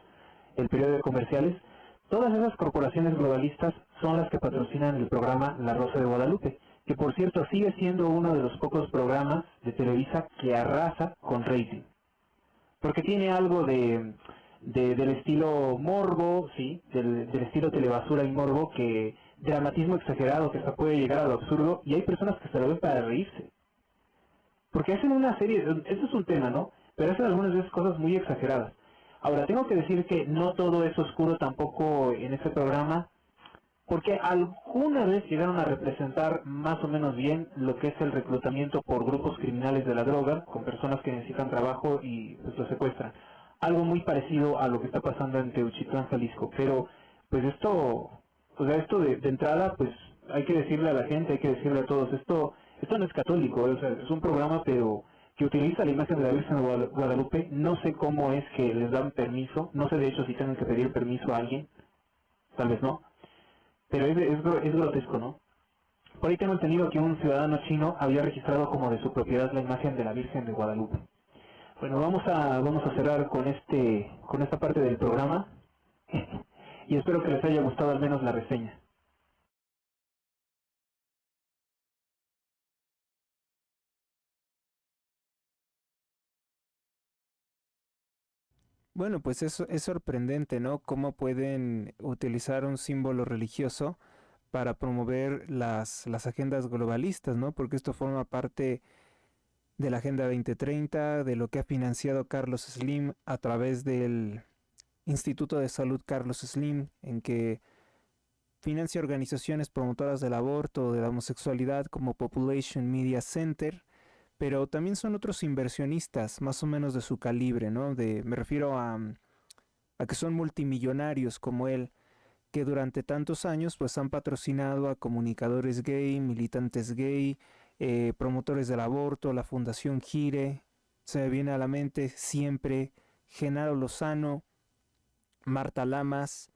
el periodo de comerciales, todas esas corporaciones globalistas son las que patrocinan el programa La Rosa de Guadalupe, que por cierto sigue siendo uno de los pocos programas de Televisa que arrasa con rating. Porque tiene algo del estilo morbo, sí, del estilo telebasura y morbo, que dramatismo exagerado que hasta puede llegar a lo absurdo, y hay personas que se lo ven para reírse. Porque hacen una serie, eso es un tema, ¿no? Pero hacen algunas veces cosas muy exageradas. Ahora, tengo que decir que no todo es oscuro tampoco en este programa, porque alguna vez llegaron a representar más o menos bien lo que es el reclutamiento por grupos criminales de la droga, con personas que necesitan trabajo y pues los secuestran. Algo muy parecido a lo que está pasando en Teuchitlán, Jalisco. Pero, pues esto, o sea, esto de entrada, pues hay que decirle a la gente, hay que decirle a todos, esto no es católico, o sea, es un programa, pero que utiliza la imagen de la Virgen de Guadalupe. No sé cómo es que les dan permiso, no sé de hecho si tienen que pedir permiso a alguien, tal vez no, pero es grotesco, ¿no? Por ahí tengo entendido que un ciudadano chino había registrado como de su propiedad la imagen de la Virgen de Guadalupe. Bueno, vamos a cerrar con esta parte del programa y espero que les haya gustado al menos la reseña. Bueno, pues eso es sorprendente, ¿no? Cómo pueden utilizar un símbolo religioso para promover las agendas globalistas, ¿no? Porque esto forma parte de la Agenda 2030, de lo que ha financiado Carlos Slim a través del Instituto de Salud Carlos Slim, en que financia organizaciones promotoras del aborto o de la homosexualidad como Population Media Center, pero también son otros inversionistas más o menos de su calibre, ¿no? Me refiero a que son multimillonarios como él, que durante tantos años pues han patrocinado a comunicadores gay, militantes gay, promotores del aborto, la Fundación Gire, se me viene a la mente siempre Genaro Lozano, Marta Lamas,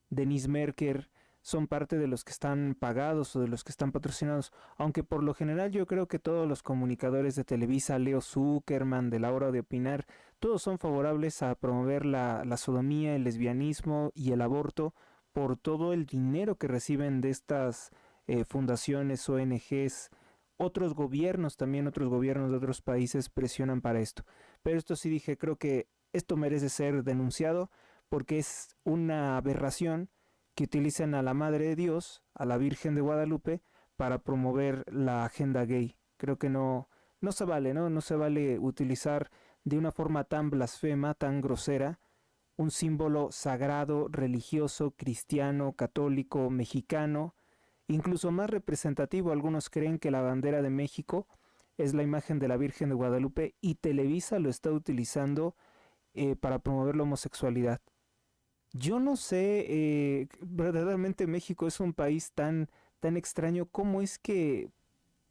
Denise Merker, son parte de los que están pagados o de los que están patrocinados, aunque por lo general yo creo que todos los comunicadores de Televisa, Leo Zuckerman, de La Hora de Opinar, todos son favorables a promover la sodomía, el lesbianismo y el aborto por todo el dinero que reciben de estas fundaciones, ONGs. Otros gobiernos también, otros gobiernos de otros países presionan para esto. Pero esto sí dije, creo que esto merece ser denunciado porque es una aberración que utilizan a la Madre de Dios, a la Virgen de Guadalupe, para promover la agenda gay. Creo que no se vale, ¿no? No se vale utilizar de una forma tan blasfema, tan grosera, un símbolo sagrado, religioso, cristiano, católico, mexicano, incluso más representativo. Algunos creen que la bandera de México es la imagen de la Virgen de Guadalupe y Televisa lo está utilizando para promover la homosexualidad. Yo no sé, verdaderamente México es un país tan extraño. ¿Cómo es que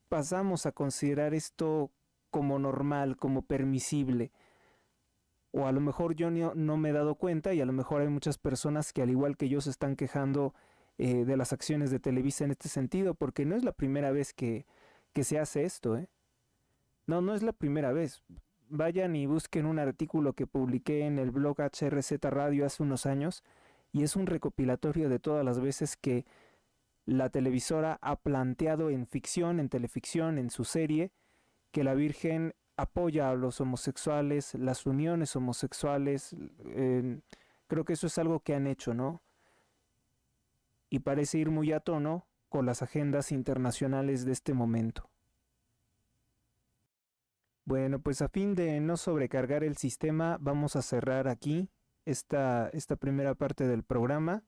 pasamos a considerar esto como normal, como permisible? O a lo mejor yo no me he dado cuenta y a lo mejor hay muchas personas que al igual que yo se están quejando de las acciones de Televisa en este sentido, porque no es la primera vez que se hace esto, ¿eh? No es la primera vez. Vayan y busquen un artículo que publiqué en el blog HRZ Radio hace unos años y es un recopilatorio de todas las veces que la televisora ha planteado en ficción, en teleficción, en su serie, que la Virgen apoya a los homosexuales, las uniones homosexuales. Creo que eso es algo que han hecho, ¿no? Y parece ir muy a tono con las agendas internacionales de este momento. Bueno, pues a fin de no sobrecargar el sistema, vamos a cerrar aquí esta primera parte del programa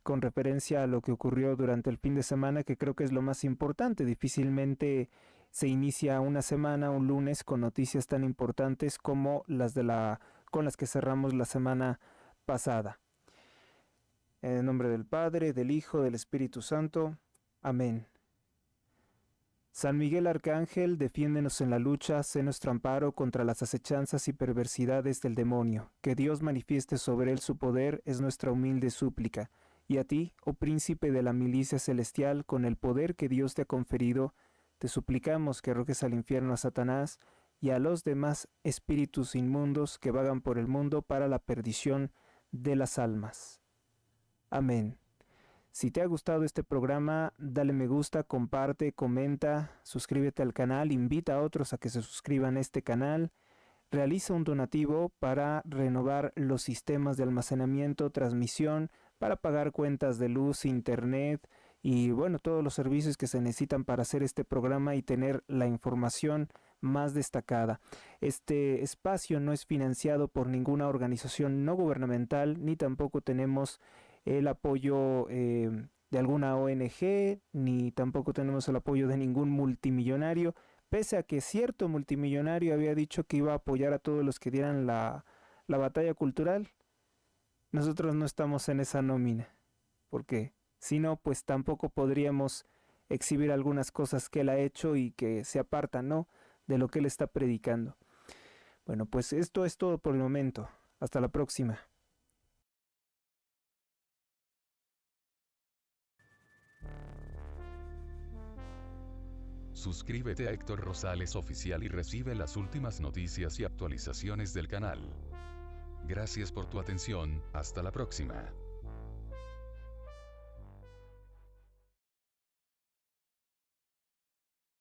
con referencia a lo que ocurrió durante el fin de semana, que creo que es lo más importante. Difícilmente se inicia una semana, un lunes, con noticias tan importantes como con las que cerramos la semana pasada. En el nombre del Padre, del Hijo, del Espíritu Santo. Amén. San Miguel Arcángel, defiéndenos en la lucha, sé nuestro amparo contra las acechanzas y perversidades del demonio. Que Dios manifieste sobre él su poder es nuestra humilde súplica. Y a ti, oh príncipe de la milicia celestial, con el poder que Dios te ha conferido, te suplicamos que arrojes al infierno a Satanás y a los demás espíritus inmundos que vagan por el mundo para la perdición de las almas. Amén. Si te ha gustado este programa, dale me gusta, comparte, comenta, suscríbete al canal, invita a otros a que se suscriban a este canal, realiza un donativo para renovar los sistemas de almacenamiento, transmisión, para pagar cuentas de luz, internet y bueno, todos los servicios que se necesitan para hacer este programa y tener la información más destacada. Este espacio no es financiado por ninguna organización no gubernamental, ni tampoco tenemos el apoyo de alguna ONG, ni tampoco tenemos el apoyo de ningún multimillonario, pese a que cierto multimillonario había dicho que iba a apoyar a todos los que dieran la batalla cultural. Nosotros no estamos en esa nómina, porque si no, pues tampoco podríamos exhibir algunas cosas que él ha hecho y que se apartan, ¿no?, de lo que él está predicando. Bueno, pues esto es todo por el momento. Hasta la próxima. Suscríbete a Héctor Rosales Oficial y recibe las últimas noticias y actualizaciones del canal. Gracias por tu atención, hasta la próxima.